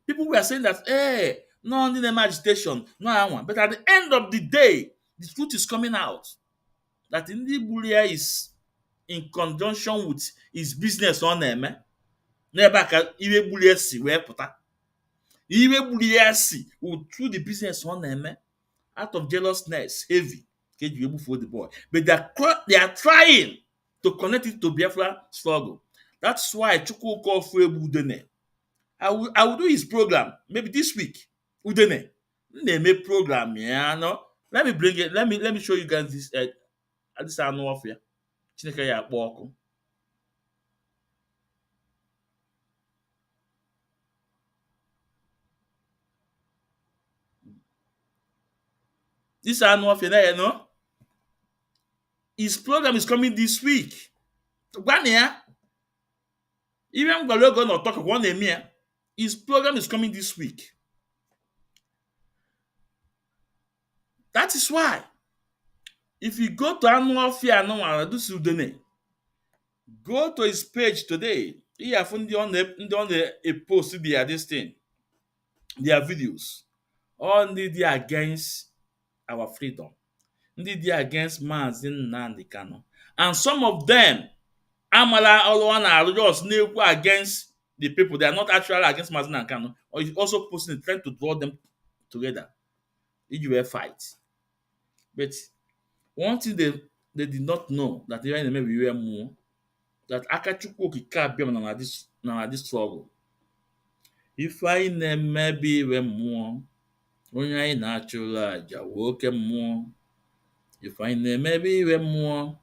People were saying that, hey, no need agitation, no I want. But at the end of the day, the truth is coming out that Ndi Bulia is in conjunction with his business on them. Never can Iwe Bulia see where puta. Iwe Bulia see who through the business on them out of jealousness, heavy. Can you able for the boy? But they are trying to connect it to Biafra struggle. That's why Chukwu call for Udene. I will do his program maybe this week. Udene. Name program, yeah, no. Let me bring it. Let me show you guys this. This I know of here. Chineke ya akpọ. This I know of here, you know. His program is coming this week. One year. Even the logo not talk one name. His program is coming this week. That is why, if you go to Annual Fair, go to his page today. He have on a post there, this thing, their videos. All they are against our freedom. ndị dị against Maazị Nnamdi Kanu, and some of them amala ọrụ a na-arụ just na-ekwu against the people. They are not actually against Maazị Nnamdi Kanu, or is also posting trying to draw them together iji wee fight. But one thing they did not know, that ihe na-eme bụ iwe mmụọ, that aka Chukwu okike abịa na this struggle. Ife anyị na-emebi iwe mmụọ, onye anyị na-achụrụ aja wee oke mmụọ. Ife anyị na-emebi iwe mmụọ,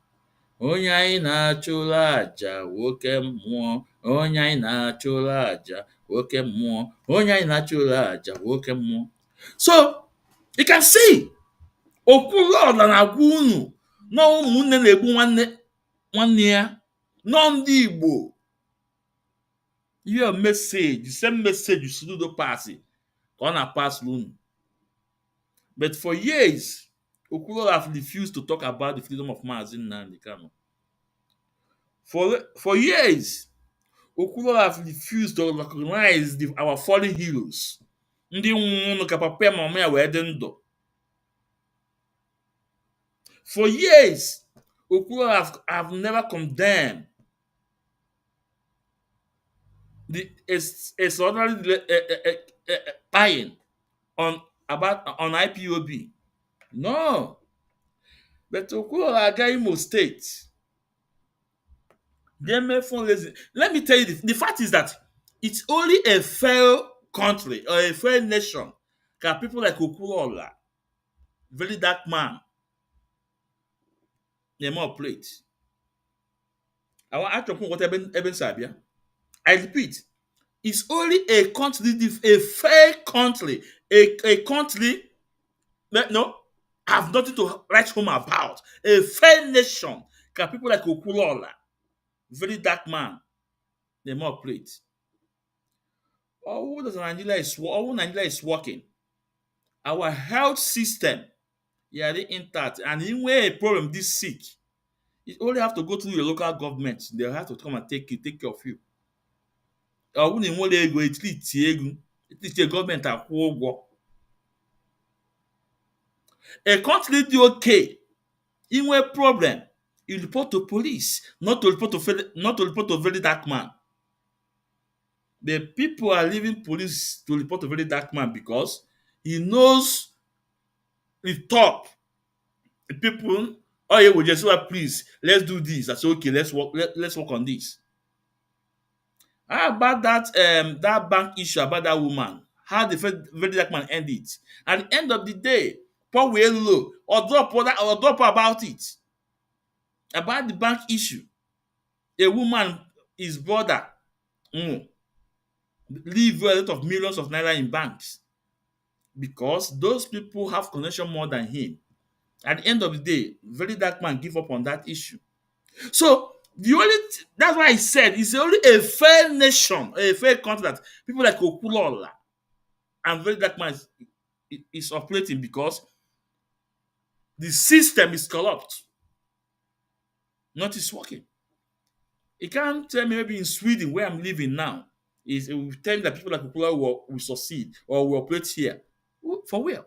onye anyị na-achụrụ aja wee oke mmụọ. Onye anyị na-achụrụ aja wee oke mmụọ. Onye anyị na-achụrụ aja wee oke mmụọ. So you can see, Okwuluora na-agwa unu na ụmụnne na-egbu nwanne ya, nọ ndị Igbo. Your message, the same message you should do pass it. Gonna pass unu. But for years, Okwuluora have refused to talk about the freedom of Maazị Nnamdi Kanu. For years, Okwuluora have refused to recognize our fallen heroes. Ndị nwụrụ ka papa mama ya wee dị ndụ. For years, Okwuluora have never condemned the extraordinary buying on IPOB. No. But Okwuluora aga Imo State. They may fundraising. Let me tell you, the fact is that it's only a fair country or a fair nation can people like Okwuluora, very dark man, name more plate. I want to what Eben Sabia. I repeat, it's only a country, a fair country, a country that no have nothing to write home about. A fair nation can people like Okwuluora, very dark man, name more plate. All Nigeria is working. Our health system, yeah, they intact, and in way a problem this sick, you only have to go to your local government. They have to come and take care of you. Or when you want to go, it's a government at war. A country do okay. In a problem, you report to police, not to report to very dark man. The people are leaving police to report to very dark man because he knows the top. The people, oh yeah, we just say, please, let's do this. I say, okay, let's work on this. How about that bank issue about that woman? How the very dark man end it? At the end of the day, Paul will low or drop about it. About the bank issue. A woman, his brother, leave a lot of millions of naira in banks because those people have connection more than him. At the end of the day, very dark man give up on that issue. So that's why I said it's only a fair nation, a fair country that people like Okwuluora and very dark man is operating because the system is corrupt. Not is working. You can't tell me maybe in Sweden where I'm living now is it will tell me that people like Okwuluora will succeed or will operate here. For where?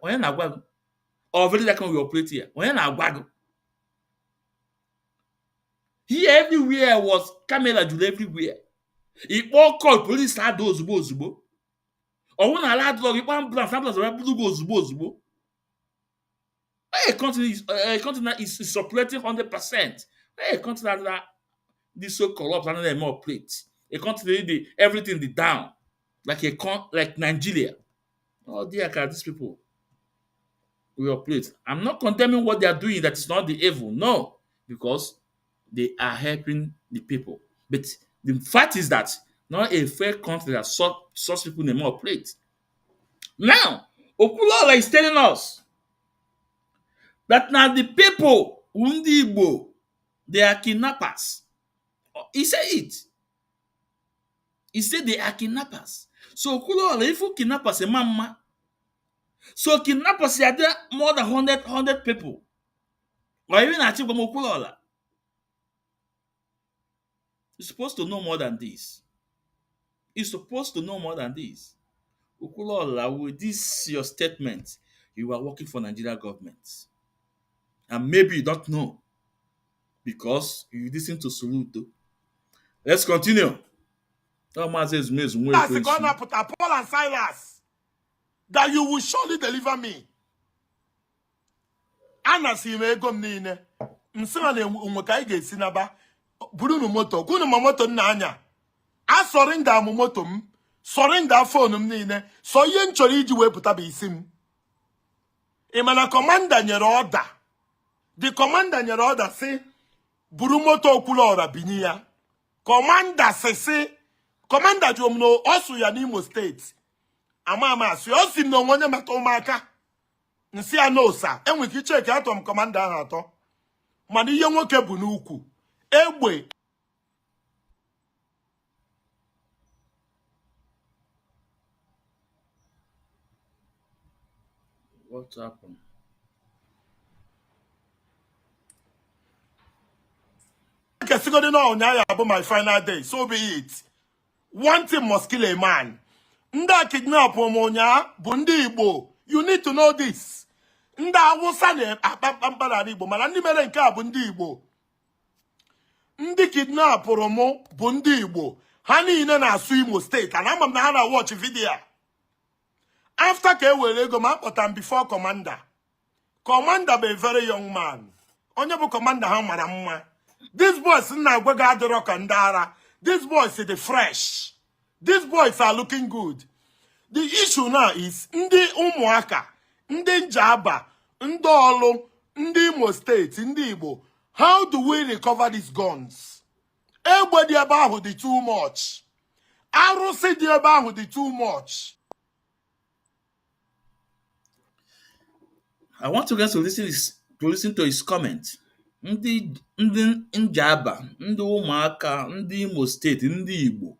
Or very dark man will operate here. Here everywhere was camera juru everywhere. Ikpo call police had those ozugbo. Or when I had dog, ambulance ozugbo. A continent is operating 100%. A continent that this so corrupt and then more plate. A continent everything the down like Nigeria. Oh dear God, these people will operate. I'm not condemning what they are doing. That is not the evil. No, because they are helping the people. But the fact is that not a fair country that such people in more plate. Now, Okwuluora is telling us that now the people, Undi Igbo, they are kidnappers. He said it. He said they are kidnappers. So Okwuluora, if you kidnappers a mama, so kidnappers are there more than 100 people. Or even achieve Okwuluora. You're supposed to know more than this. You're supposed to know more than this. Okwuluora, with this your statement, you are working for Nigeria government. And maybe you don't know because you listen to Soludo. Let's continue. Thomas says, Paul and Silas, that you will surely deliver me. Anasi me ego mnine. Nsima ne unweka ige sinaba. Burunu moto. Kunu mamoto nna anya. A surrender mu moto m. Surrender phone m niile. So ye nchori iji weputa be isi m. Imana commander nyere order. The commander nyere order say, buru moto Okwuluora binyi ya. Commander say, commander jomno osu ya n'Imo State. Ama asị osi m na onye mata ụmụaka. Nsi ya no sa. Enwe ki check atom commander ahụ atọ. Mana ihe nwoke bụ n'ukwu. Egbe. what happened? Kesigodi na onya ya bụ my final day. So be it. One thing must kill a man. Nda kidnap omonya bụ ndị Igbo. You need to know this. Nda Awụsa na akpakpambara Igbo mana ndị mere nke a bụ ndị Igbo. Ndị kidnap mụ bụ ndị Igbo. Ha niile na-asụ Imo State. And ama m na ha na watch video. After ka ewere ego ma akpọta m before commander. Commander be a very young man. Onye bụ commander ha mara mma. These boys na agwa ga adịrọ ka ndị ara. These boys are the fresh. These boys are looking good. The issue now is ndị ụmụaka, ndị Njaba, ndị Olu, ndị Imo State, ndị Igbo. How do we recover these guns? Egbe dị ebe ahụ dị too much. Arụsị dị ebe ahụ dị too much. I want you guys to listen to his comment. Ndị Njaba, ndị ụmụaka, ndị Imo State, ndị Igbo.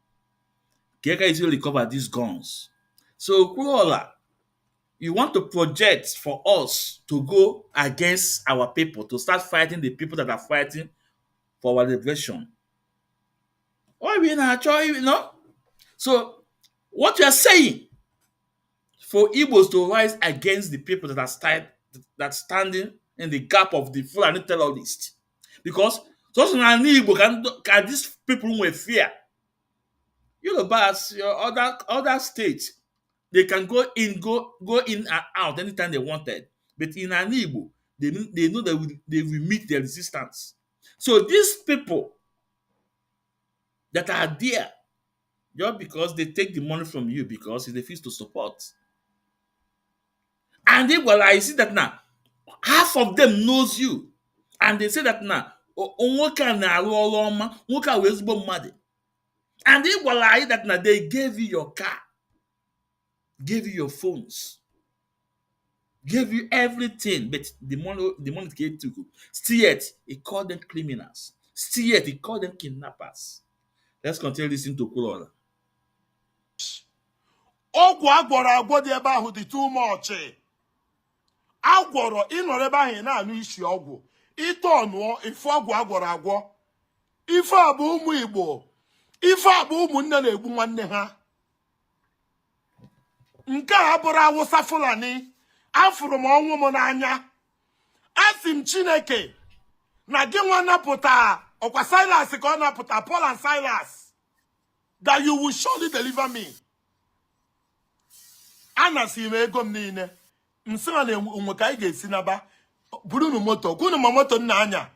Can you recover these guns? So Okwuluora, you want to project for us to go against our people, to start fighting the people that are fighting for our liberation. Why we not trying, you know? So what you are saying for Igbos to rise against the people that are standing in the gap of the Fulani terrorists, because those Igbo can these people with fear. Yorubas, your other states, they can go in and out anytime they wanted. But in an Igbo, they know that they will meet their resistance. So these people that are there, just because they take the money from you because they refuse to support. And I see that now, half of them knows you. And they say that now, and that now they gave you your car, gave you your phones, gave you everything, but the money came to you. Still yet, he called them criminals. Still yet, he called them kidnappers. Let's continue listening to Okwuluora. Ogwu agwọrọ agwọ dị ebe ahụ dị too much. Agwọrọ ịnọrọ ebe ahụ na-anụ isi ọgwụ. Ite ọnụọ ife ọgwụ agwọrọ agwọ. Ife a bụ ụmụ Igbo. Ife a bụ ụmụnne na-egbu nwanne ha. Nke a bụrụ Awụsa Fulani. Afụrụ m ọnwụ m n'anya. Asị m Chineke na gị nwa napụta ọkwa Silas ka ọ napụta Paul and Silas, that you will surely deliver me. Anasi m ego m niile. Nsima na unwe ka ị ga-esi naba. Burunu moto. Kunu ma moto nna anya.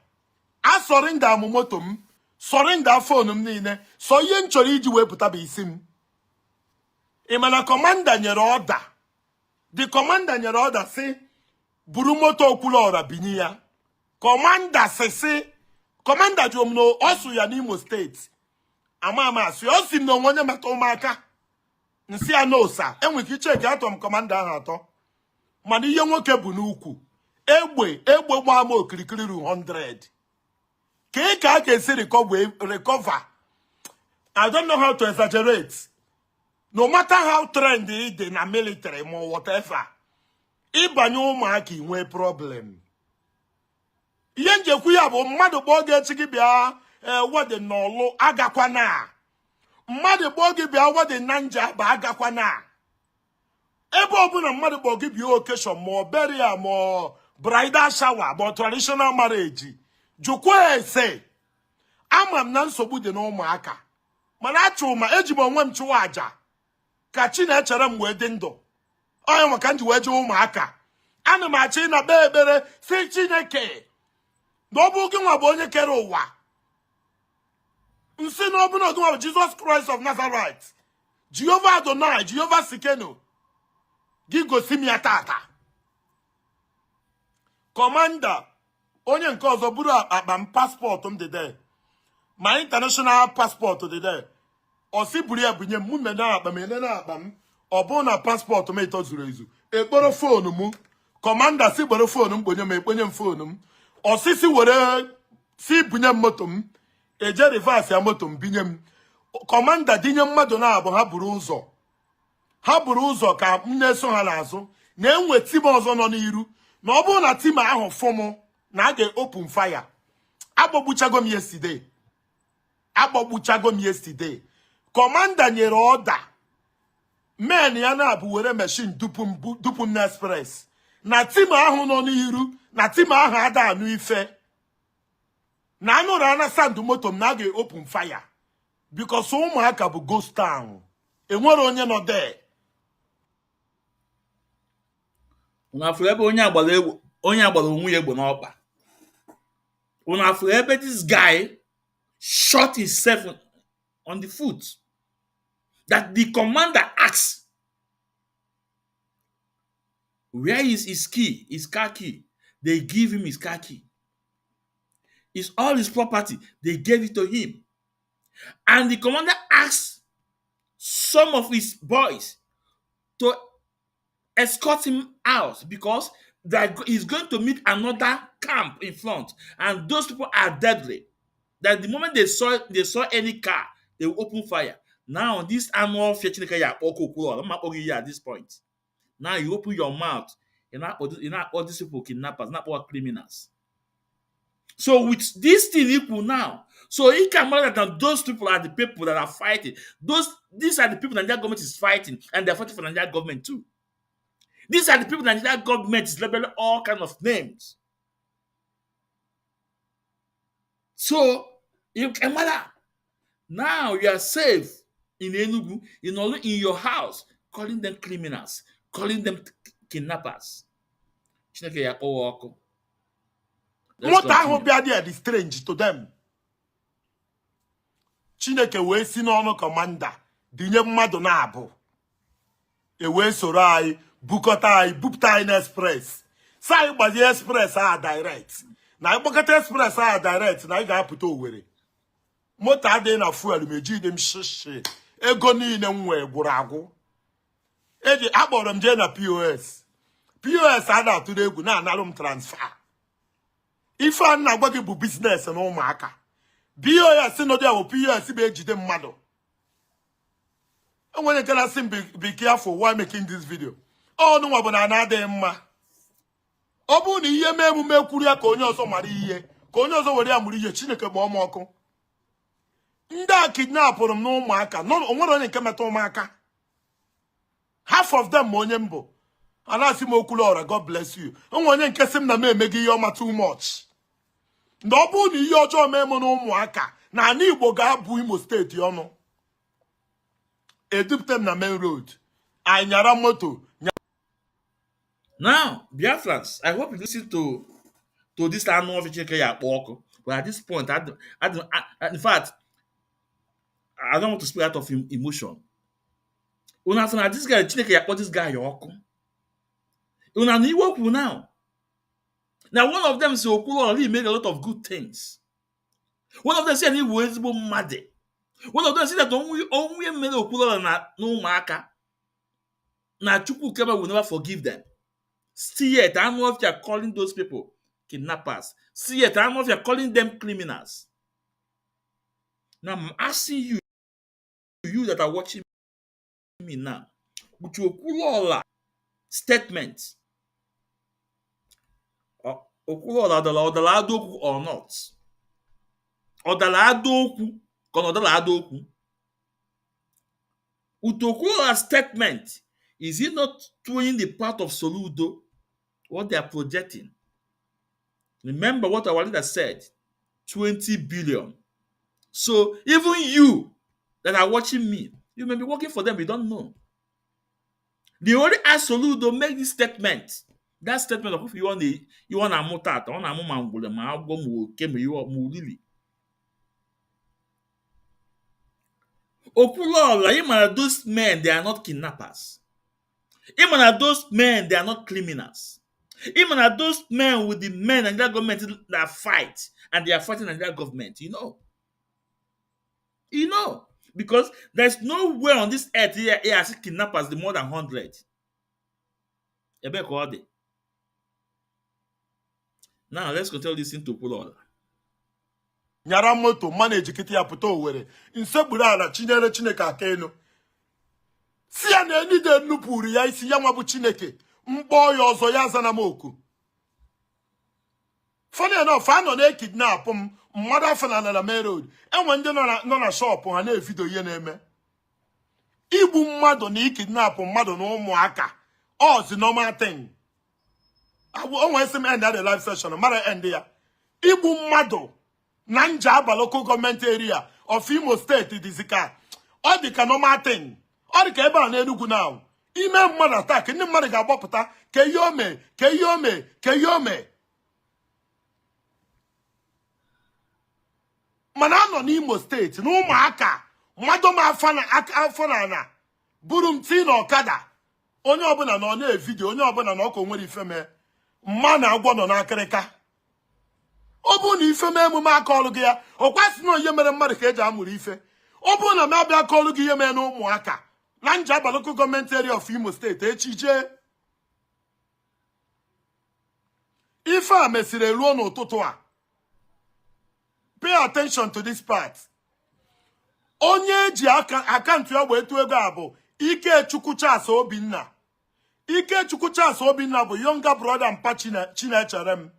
A surrender m moto m. Surrender phone m niile. So ihe nchọrọ iji wepụta bụ isi m. Imana commander nyere order. The commander nyere order say, buru moto Okwuluora binyi ya. Commander say, commander jomno osu ya n'Imo State. Ama asị osi m na onye mata ụmụaka. Nsi ya no sa. Enwe ki check atom commander ahụ atọ. Mana ihe nwoke bụ n'ukwu. Egbe gba m okirikiri ru 100. Ka a ga-esi recover. I don't know how to exaggerate. No matter how trendy it is na military or whatever, ịbanye ụmụaka inwe problem. Ihe njekwu ya bụ mmadụ kpọọ gị echi gị bịa wede n'ọlụ agakwana. Mmadụ kpọọ gị bịa wede na Njaba agakwana. Ebe ọbụla mmadụ kpọọ gị bịa occasion ma burial bridal shower but traditional marriage jụkwa ese ama m na nsogbu dị n'ụmụaka mana achụ ma eji m onwe m chụwa aja ka chi na-echere m wee dị ndụ onye maka m ji wee jee ụmụaka ana m achọ ị na-kpe ekpere si Chineke na ọ bụ gị nwa bụ onye kere ụwa nsị na ọ bụ na gị nwa bụ Jesus Christ of Nazareth Jehovah Adonai Jehovah Sikeno gị gosi m ya tata kọmanda onye nke ọzọ buru akpa m paspọtụ m dị de ma international paspọtụ dị de ọsị buru ya bunye m mụ mene akpa m enene akpa m ọ bụrụ na paspọtụ m etozuru ezu ekporo foonu m kọmanda si gboro foonu m kponye m ekponye m foonu m ọsịsị were si bunye m moto m eje rivers ya moto m binye m kọmanda dinye mmadụ na-abụ ha buru ụzọ ka m na-eso ha n'azụ na-enwe tim ọzọ nọ n'iru na ọ bụrụ na tim ahụ fụ m na a ga-open fire agbagbuchago m yesterday kọmanda nyere ọda men ya na-abụ were machine dupu m na express na tim ahụ nọ n'iru na tim ahụ ada anụ ife na anụrụ ana sandụ moto m na a ga-open fire because ụmụaka bụ ghost town enwere onye nọ there. Una afụ ebe onye agbara onwe ya egbo n'ọkpa. Una afụ ebe this guy shot himself on the foot. That the commander asked, where is his key, his car key? They give him his car key. It's all his property. They gave it to him. And the commander asked some of his boys to escort him out because he's going to meet another camp in front. And those people are deadly. That the moment they saw any car, they will open fire. Now, this annual Okwuluora at this point. Now you open your mouth. You're not all these people kidnappers, not all criminals. So with this thing equal now, so he can imagine that those people are the people that are fighting. These are the people that Nigerian government is fighting, and they're fighting for Nigerian government too. These are the people that Nigerian government is labeling all kinds of names. So you can imagine now you are safe in Enugu, in your house, calling them criminals, calling them kidnappers. What ahụ bịa there is strange to them. Chineke wee si n'ọnụ kọmanda dinye mmadụ na-abụ wee soro anyị bupụta anyị na express sa anyị gbazie express a direct na anyị kpọkọta express a direct na anyị ga-apụta Owerri moto adịghị na fuel mejide m shishi ego niile m wee gwụrụ agwụ akpọrọ m jee na POS a na-atụrụ egwu na-analụ m transfer ife a na-agwa gị bụ biznes na ụmụaka POS nọdụ ya bụ POS bụ ejide mmadụ enwere nke na-asị m be careful while making this video ọnụ nwa bụ na na-adịghị mma ọ bụrụ na ihe mee emume kwuru ya ka onye ọzọ mara ihe ka onye ọzọ were ya mụrụ ihe Chineke ma ọma ọkụ ndị a kidnapụrụ m n'ụmụaka onwere onye nke metụ ụmụaka half of them ma onye mbụ a na-asị m Okwuluora God bless you onwe onye nke sị m na m emeghị ihe ọma too much na ọ bụrụ na ihe ọjọọ mee m n'ụmụaka na ana Igbo ga-abụ Imo steeti ọnụ edupụta m na main road anyị nyara moto. Now, Biafrans, I hope you listen to this annual Chineke. But at this point, in fact, I don't want to speak out of emotion. When I say this guy, Chineke, this guy, now. Now, one of them said, Okwuluora, he made a lot of good things. One of them said he was mad. One of them said that only made Okwuluora no marker. Now, Chukwu Kema will never forgive them. See it, I don't know if you're calling those people kidnappers. See it, I don't know if you're calling them criminals. Now, I'm asking you that are watching me now, with your Okwuluora statement, Okwuluora Odaladoku or not? Odaladoku, Konodaladoku. With Okwuluora statement, is it not throwing the part of Soludo what they are projecting? Remember what our leader said, 20 billion. So even you that are watching me, you may be working for them, you don't know. The only absolute to make this statement. That statement of if you want to mutat, on a moment will really. Okwuluora, even those men, they are not kidnappers. Even those men, they are not criminals. Even those men with the men and that government that fight, and they are fighting under that government, you know. You know. Because there's nowhere on this earth here has kidnappers the more than 100. Now let's continue listening to Okwuluora. nyara moto manage kiti ya pụta Owerri nsegburu ala chinyere Chineke aka enu si ya na enide nnupụrụ ya isi ya nwa bụ Chineke mkpọ ya ọzọ ya zana m oku. Funny enough, I no kidnap mmadụ afọ na main road enwe ndị nọ na shop ha na-evidio ihe na-eme. Igbu mmadụ na ikidnap mmadụ na ụmụaka ozi normal thing. Onwe esi m end the live session mara end ya. Igbu mmadụ na Njaba local government area of Imo State dizika ọ dị ka normal thing. Ọ dị ka ebe a na Enugu now. Ime mmadụ attack ndị mmadụ ga-agbapụta ka ihe ome. Mana anọ n'Imo State na ụmụaka mmadụ ma afọ na ana buru m tii na ọkada onye ọbụla nọ na-evidio onye ọbụla na ọkụ nwere ifeme mma na agwọ nọ n'akịrịka. Ọ bụ na ifeme emume aka ọlụ gị ya ọ kwasị na onye mere mmadụ ka eji amụrụ ife. Ọ bụ na m abịa aka ọlụ gị ihe mee na ụmụaka na Njaba local government area of Imo State echi jee ife a mesịrị ruo n'ụtụtụ a. Pay attention to this part. Onye ji akaụntụ ya wee tụọ ego a bụ Ikechukwu Charles Obinna. Ikechukwu Charles Obinna bụ younger brother Mpa Chinecherem.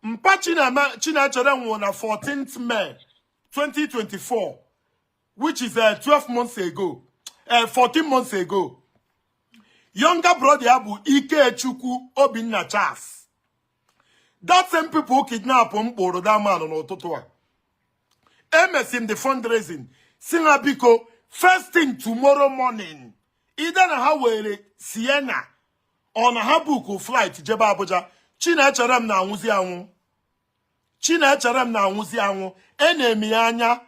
Mpa Chinecherem nwụrụ na 14th May 2024, which is 12 months ago. 14 months ago. Younger brother ya bụ Ikechukwu Obinna Charles. That same people kidnap mkpụrụ that man n'ụtụtụ a. MSM the fundraising. Singapiko, first thing tomorrow morning. Either na ha were Sienna or na ha book flight Jeba Abuja. Chinecherem na anwụzi anwụ. Chinecherem na anwụzi anwụ. Enemi anya.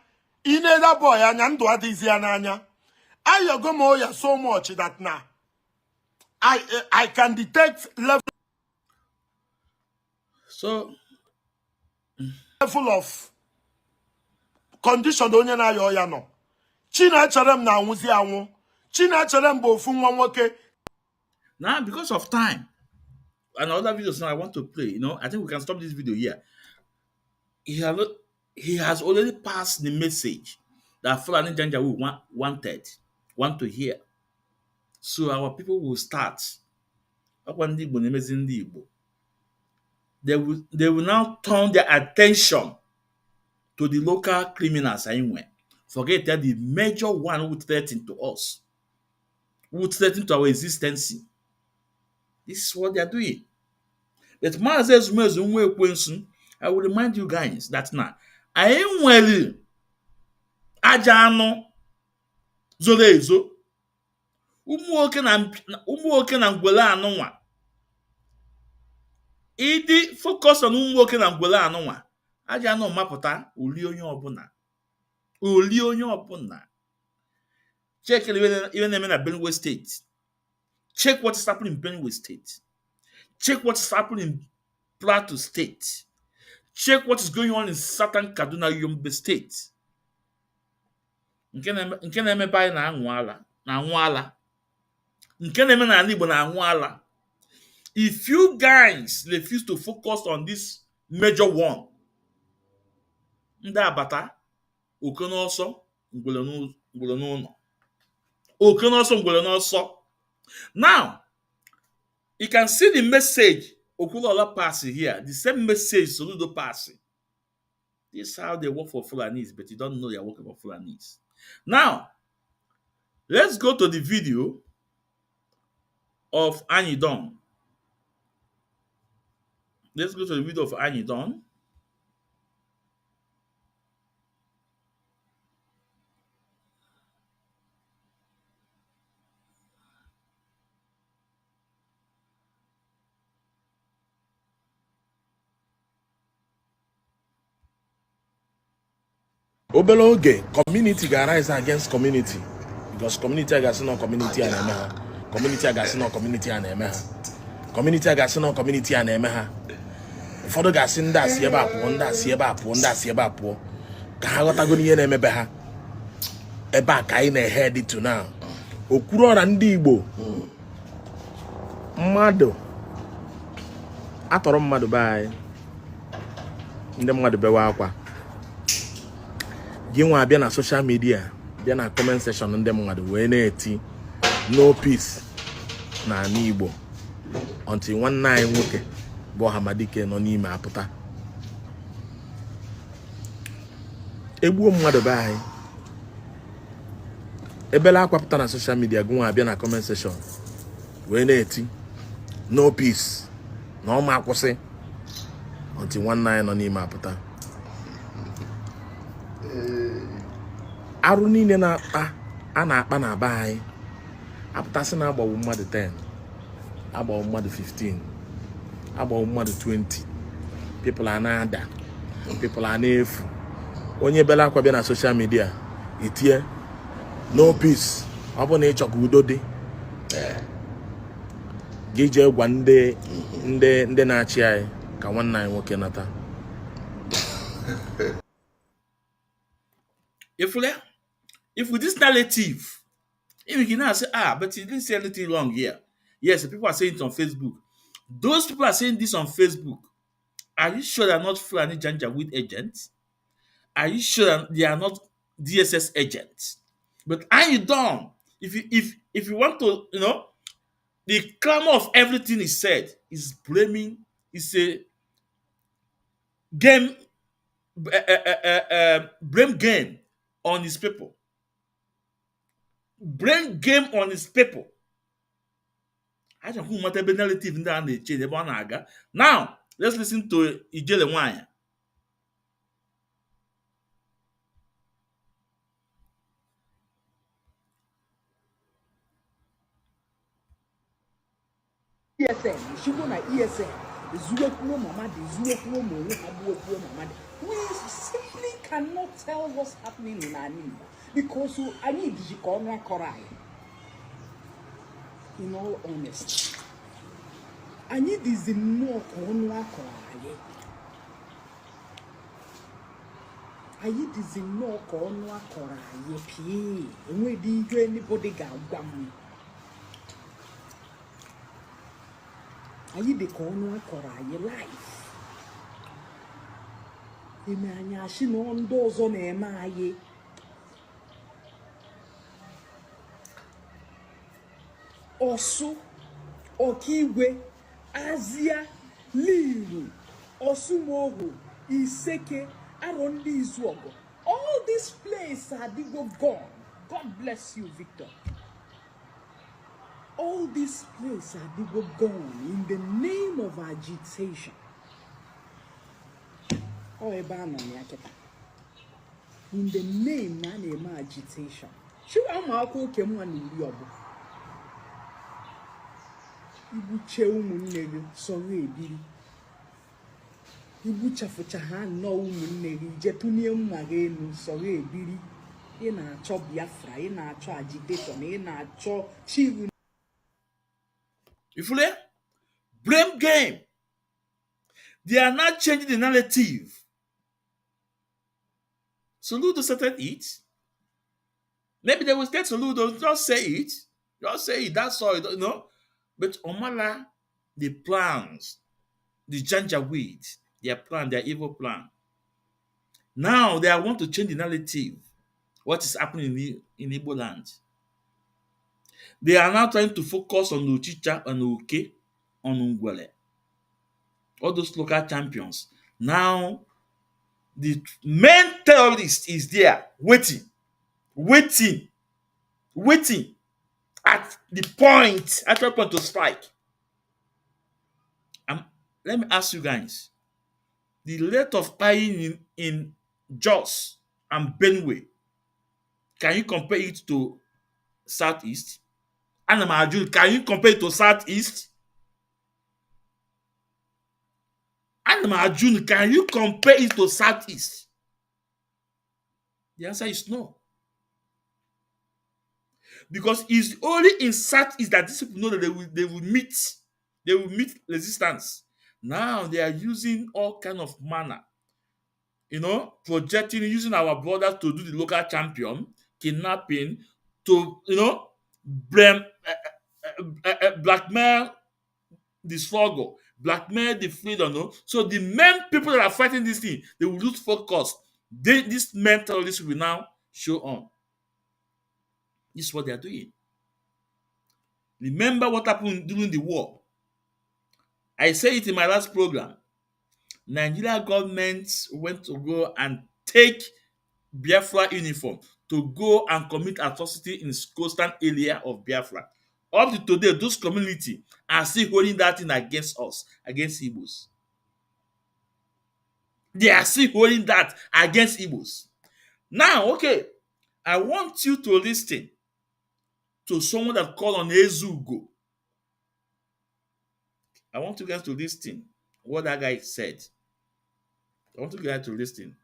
Ineda boy anya ndụ adịzi ya n'anya. Ayogomo ya so much that na I can detect level of condition onye na ayo ya no. Chinecherem na anwụzi anwụ. Chinecherem bụ ofu nwa nwoke. Now, because of time and other videos now I want to play, you know, I think we can stop this video here. He has already passed the message that Fulani Janjaweed want to hear. So our people will start. They will now turn their attention to the local criminals anyway. Forget that the major one who threaten to us, who threaten to our existence. This is what they are doing. But I will remind you guys that now I am well ajano zolezo umuoke na ngwele anụnwa. Idi focus on umuoke na ngwele anụnwa. Aja anọ mapụta uli onye ọbụla. Check even in Benue State. Check what is happening in Benue State. Check what is happening in Plateau State. Check what is going on in Southern Kaduna Yobe State. Nke na-eme bai na anwụala. Nke na-eme na Igbo na anwụala. If you guys refuse to focus on this major one, ndị abata oke n'ọsọ ngwele n'ụlọ. Oke n'ọsọ ngwele n'ọsọ. Now, you can see the message Okwuluora passing here. The same message Soludo passing. This is how they work for Fulanis, but you don't know they are working for Fulanis. Now, let's go to the video of Anyidon. Let's go to the video of Anyidon. obere oge community ga-arise against community because community a ga-asị na community a na-eme ha, community a ga-asị na community a na-eme ha, community a ga-asị na community a na-eme ha. Ụfọdụ ga-asị ndị a si ebe a pụọ, ndị a si ebe a pụọ, ndị a si ebe a pụọ, ka ha ghọtago n'ihe na-emebe ha. Ebe a ka anyị na-ehead to now. Okwuluora ndị Igbo, mmadụ atọrọ mmadụ be anyị, ndị mmadụ bewe akwa, gị nwa abịa na social media, bịa na comment section ndị mmadụ wee na-eti no peace na ala Igbo until nwanne anyị nwoke bụ Ọhamadike nọ n'ime apụta egbuo mmadụ be anyị. Ebele akwapụta na social media, gị nwa abịa na comment section wee na-eti no peace na ọma akwụsị until nwanne anyị nọ n'ime apụta. Arụ niile a na-akpa na be anyị apụtasị na agbawu mmadụ 10, agbawu mmadụ 15, agbawu mmadụ 20, people a na-ada, people a na-efu. Onye bela akwa bịa na social media itie no peace, ọ bụ na ịchọ ka udo dị, gị jee gwa ndị na-achị anyị ka nwanne anyị nwoke nata. If with this narrative, if you can now say, but he didn't say anything wrong here. Yes, the people are saying it on Facebook. Those people are saying this on Facebook. Are you sure they're not Fulani Janjaweed agents? Are you sure that they are not DSS agents? But are you dumb? If you want to, the clamor of everything he said is blaming, is a game, blame game on his people. Blame game on his people. I don't know what the narrative in the now, let's listen to Ijele Nwanya. ESN, Shugo na ESN, Zuekuo Mamadi, Zuekuo Mono, Abuekuo Mamadi. We simply cannot tell what's happening in Anima because I need Jikona Korai. In all honesty, I need this more Konwa Korai. I need this more Konwa Korai. P. And we did anybody go. Ayi de kono akora ye life. Ime anya shi no ndo zo na eme aye. Osu, Okigwe, Azia, Liru, Osumogo, Iseke, Arondi Izuogo. All these places are gone. God bless you, Victor. All these places are gone in the name of agitation. In the name of agitation. Ibu umunne gị sọrọ ebiri. Ibu chafucha ha nọ umunne gị jetunye mma gị enu sọrọ ebiri. Ị na-achọ Biafra, ị na-achọ agitation, ị na-achọ chiru. If you blame game, they are not changing the narrative. Soludo started it. Maybe they will get Soludo, just say it. Just say it, that's all, But Omala, the plans, the Janjaweed, their plan, their evil plan. Now they want to change the narrative. What is happening in Igbo land? They are now trying to focus on Uchicha and Uke, on Ungwele. All those local champions. Now, the main terrorist is there, waiting at the point, actual point to strike. Let me ask you guys, the rate of flying in Jos and Benue, can you compare it to Southeast? Can you compare it to Southeast? Can you compare it to Southeast? The answer is no. Because it's only in such is that these people know that they will meet resistance. Now they are using all kind of manner, projecting, using our brothers to do the local champion, kidnapping, to blame, blackmail the struggle, blackmail the freedom. No? So the main people that are fighting this thing, they will lose focus. These men terrorists will now show on. This is what they are doing. Remember what happened during the war. I said it in my last program. Nigeria government went to go and take Biafra uniform to go and commit atrocity in coastal area of Biafra. Up to today, those community are still holding that thing against us, against Igbos. They are still holding that against Igbos. Now, okay, I want you to listen to someone that called on Ezugo. I want you guys to listen what that guy said. I want you guys to listen.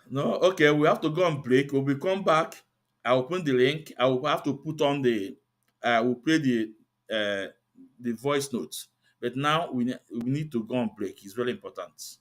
No, okay, we have to go on break. When we come back, I'll open the link. I will have to put on we'll play the voice notes. But now we need to go on break. It's really important.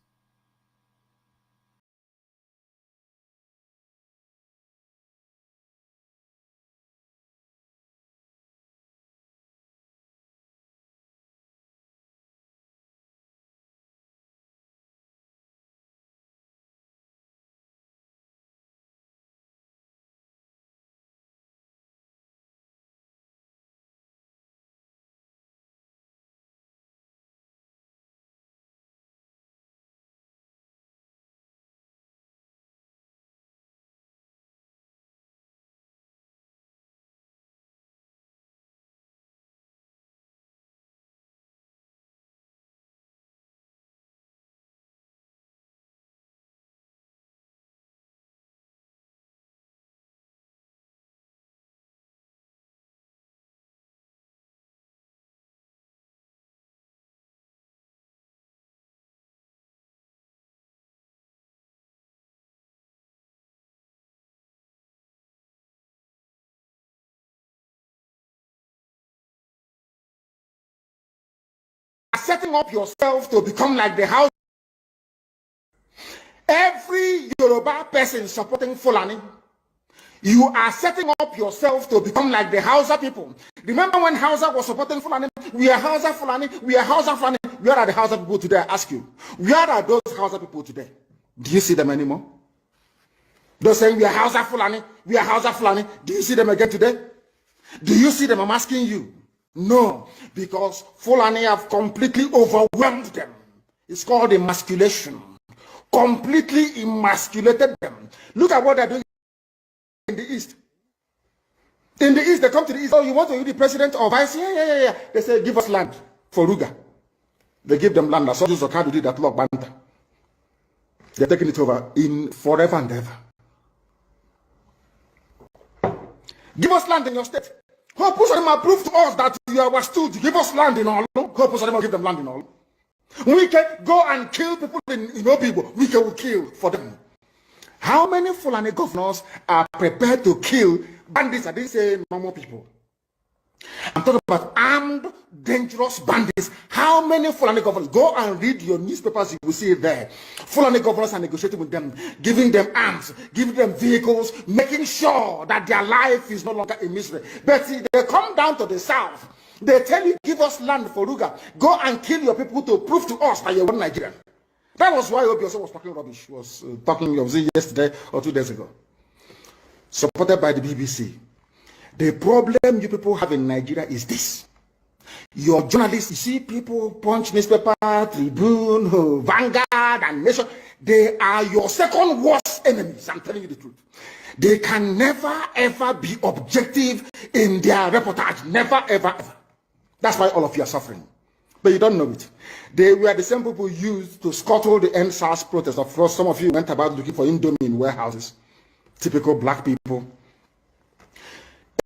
Setting up yourself to become like the house. Every Yoruba person supporting Fulani, you are setting up yourself to become like the Hausa people. Remember when Hausa was supporting Fulani? We are Hausa Fulani, we are Hausa Fulani. Where are the Hausa people today? I ask you. Where are those Hausa people today? Do you see them anymore? They're saying we are Hausa Fulani, we are Hausa Fulani. Do you see them again today? Do you see them? I'm asking you. No, because Fulani have completely overwhelmed them. It's called emasculation. Completely emasculated them. Look at what they're doing in the East. In the East, they come to the East. Oh, you want to be the president or vice? Yeah. They say, give us land for Ruga. They give them land. That's all those Okadu did that Lord Banta. They're taking it over in forever and ever. Give us land in your state. Hope Usadima prove to us that you are stood. Give us land in all. Hope Usadima give them land in all. We can go and kill people in people. We can kill for them. How many Fulani governors are prepared to kill bandits? I didn't say normal people. I'm talking about armed, dangerous bandits. How many Fulani governors? Go and read your newspapers, you will see it there. Fulani governors are negotiating with them, giving them arms, giving them vehicles, making sure that their life is no longer in misery. But see, they come down to the south. They tell you, give us land for Ruga. Go and kill your people to prove to us that you're one Nigerian. That was why Obioso was talking rubbish. Was talking yesterday or 2 days ago. Supported by the BBC. The problem you people have in Nigeria is this. Your journalists, you see people, Punch newspaper, Tribune, Vanguard, and Nation, they are your second worst enemies. I'm telling you the truth. They can never ever be objective in their reportage. Never ever ever. That's why all of you are suffering. But you don't know it. They were the same people used to scuttle the NSAS protest. Of course, some of you went about looking for Indomie in warehouses. Typical black people.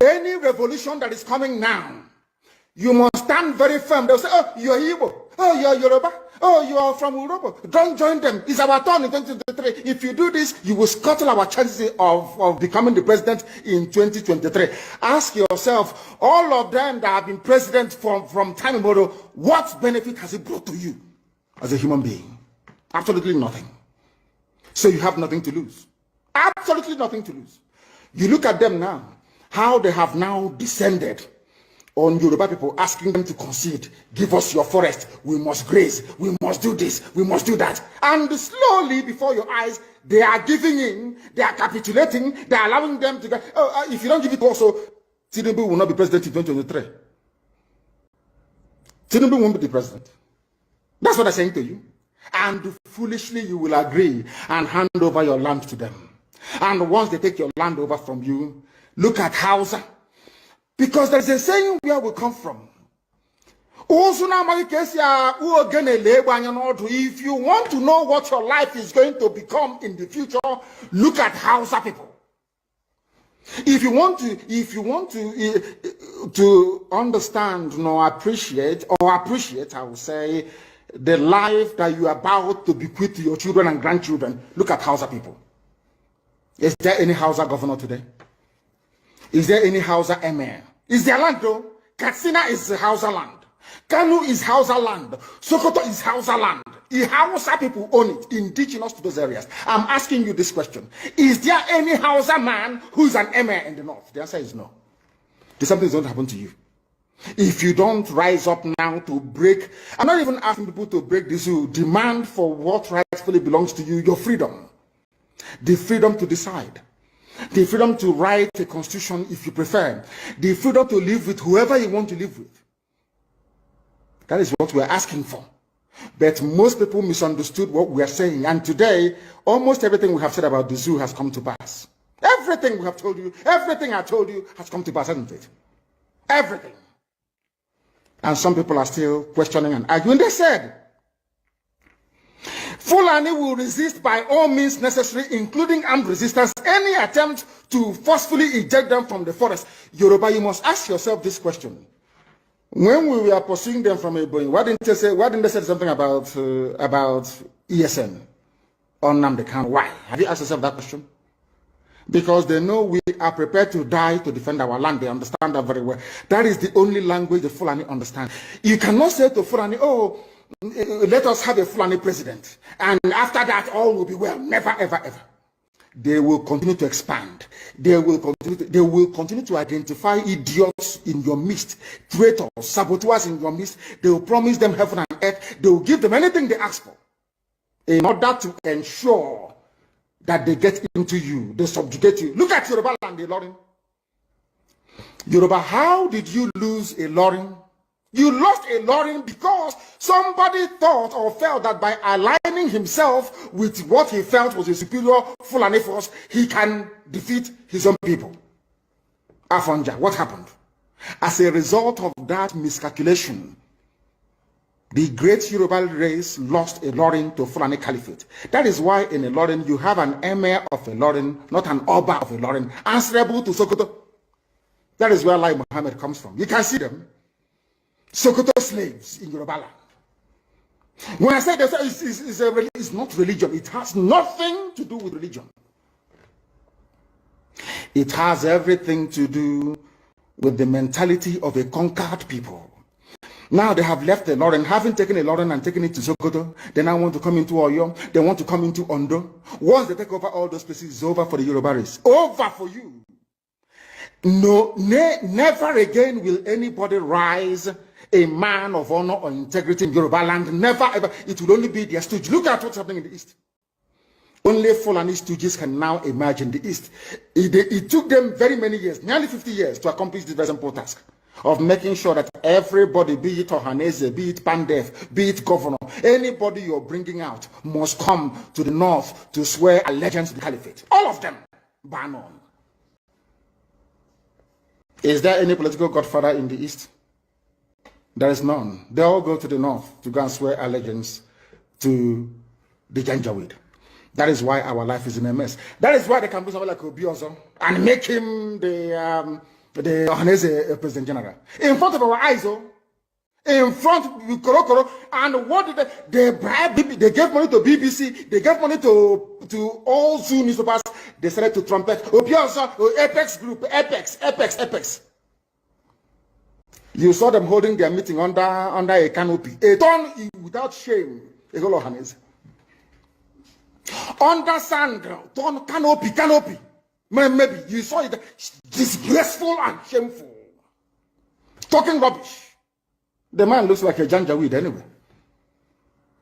Any revolution that is coming now, You must stand very firm. They'll say, oh, you're Igbo. Oh, you're Yoruba. Oh, you are from Europe. Don't join them. It's our turn in 2023. If you do this, you will scuttle our chances of becoming the president in 2023. Ask yourself, all of them that have been president from time immemorial, what benefit has it brought to you as a human being? Absolutely nothing. So you have nothing to lose. Absolutely nothing to lose. You look at them now, how they have now descended on Yoruba people, asking them to concede, give us your forest, we must graze, we must do this, we must do that. And slowly before your eyes, they are giving in, they are capitulating, they are allowing them to go, if you don't give it also, Tinubu will not be president in 2023. Tinubu won't be the president. That's what I'm saying to you. And foolishly you will agree and hand over your land to them. And once they take your land over from you, look at Hausa. Because there's a saying where we come from. If you want to know what your life is going to become in the future, look at Hausa people. If you want to understand or appreciate, I would say, the life that you are about to bequeath to your children and grandchildren, look at Hausa people. Is there any Hausa governor today? Is there any Hausa emir? Is there land though? Katsina is Hausa land. Kanu is Hausa land. Sokoto is Hausa land. The Hausa people own it, indigenous to those areas. I'm asking you this question. Is there any Hausa man who is an emir in the north? The answer is no. Something's going to happen to you. If you don't rise up now to break, I'm not even asking people to break this rule. Demand for what rightfully belongs to you, your freedom. The freedom to decide. The freedom to write a constitution if you prefer. The freedom to live with whoever you want to live with. That is what we're asking for. But most people misunderstood what we are saying. And today, almost everything we have said about the zoo has come to pass. Everything we have told you, everything I told you has come to pass, hasn't it? Everything. And some people are still questioning and arguing. They said, Fulani will resist by all means necessary, including armed resistance, any attempt to forcefully eject them from the forest. Yoruba, you must ask yourself this question. When we were pursuing them from Ebonyi, why didn't they say something about ESN on Nnamdi Kanu? Why? Have you asked yourself that question? Because they know we are prepared to die to defend our land. They understand that very well. That is the only language the Fulani understand. You cannot say to Fulani, oh, let us have a Fulani president, and after that all will be well. Never, ever, ever. They will continue to expand. They will continue to identify idiots in your midst, traitors, saboteurs in your midst. They will promise them heaven and earth. They will give them anything they ask for in order to ensure that they get into you, they subjugate you. Look at Yoruba land, the Ilorin. Yoruba, how did you lose a Ilorin? You lost a Ilorin because somebody thought or felt that by aligning himself with what he felt was a superior Fulani force, he can defeat his own people. Afonja, what happened? As a result of that miscalculation, the great Yoruba race lost a Ilorin to Fulani Caliphate. That is why in Ilorin you have an emir of Ilorin, not an Oba of Ilorin, answerable to Sokoto. That is where Lai Muhammad comes from. You can see them. Sokoto slaves in Yoruba land. When I say that it's not religion, it has nothing to do with religion. It has everything to do with the mentality of a conquered people. Now they have left the Ilorin, having taken a Ilorin and taken it to Sokoto. They now want to come into Oyo. They want to come into Ondo. Once they take over all those places, it's over for the Yoruba race. Over for you. No, never again will anybody rise a man of honor or integrity in Yoruba land. Never ever. It will only be their stooge. Look at what's happening in the East. Only Fulani stooges can now emerge in the East. It took them very many years, nearly 50 years, to accomplish this very simple task of making sure that everybody, be it Ohanese, be it Pandef, be it governor, anybody you're bringing out must come to the north to swear allegiance to the caliphate. All of them, ban on. Is there any political godfather in the East? There is none. They all go to the north to go and swear allegiance to the Janjaweed. That is why our life is in a mess. That is why they can put someone like Obiozo and make him the the Ohanese President General. In front of our eyes, oh. In front of Koro. And what did they bribe? They gave money to BBC, they gave money to all Zoo newspapers. They started to trumpet. Apex Group, Apex. You saw them holding their meeting under a canopy. A turn without shame. Under sand, turn canopy. Maybe you saw it disgraceful and shameful. Talking rubbish. The man looks like a janjaweed anyway.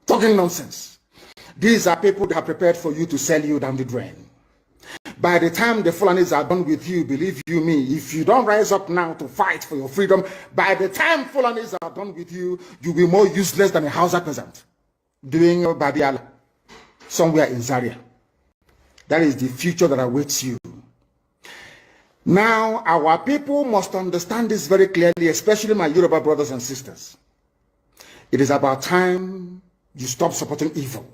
Talking nonsense. These are people that are prepared for you to sell you down the drain. By the time the Fulanis are done with you, believe you me, if you don't rise up now to fight for your freedom, by the time Fulanis are done with you, you'll be more useless than a Hausa peasant doing Badiala somewhere in Zaria. That is the future that awaits you. Now, our people must understand this very clearly, especially my Yoruba brothers and sisters. It is about time you stop supporting evil.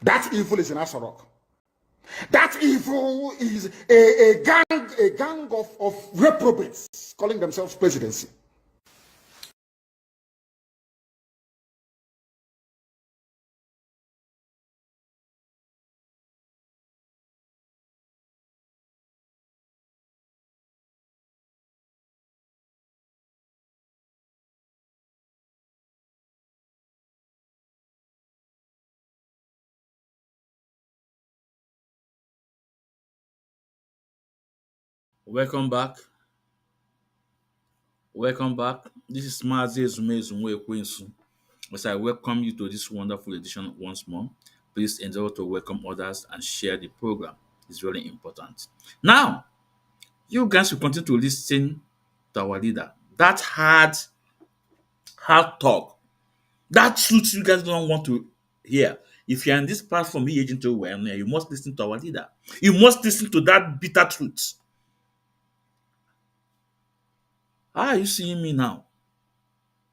That evil is in Asorok. That evil is a gang of reprobates calling themselves presidency. Welcome back. This is Mazi Ezumezunwe Ekwensu. As I welcome you to this wonderful edition once more, please endeavor to welcome others and share the program. It's really important. Now, you guys will continue to listen to our leader. That hard talk. That truth you guys don't want to hear. If you're in this platform, you must listen to our leader. You must listen to that bitter truth. How are you seeing me now?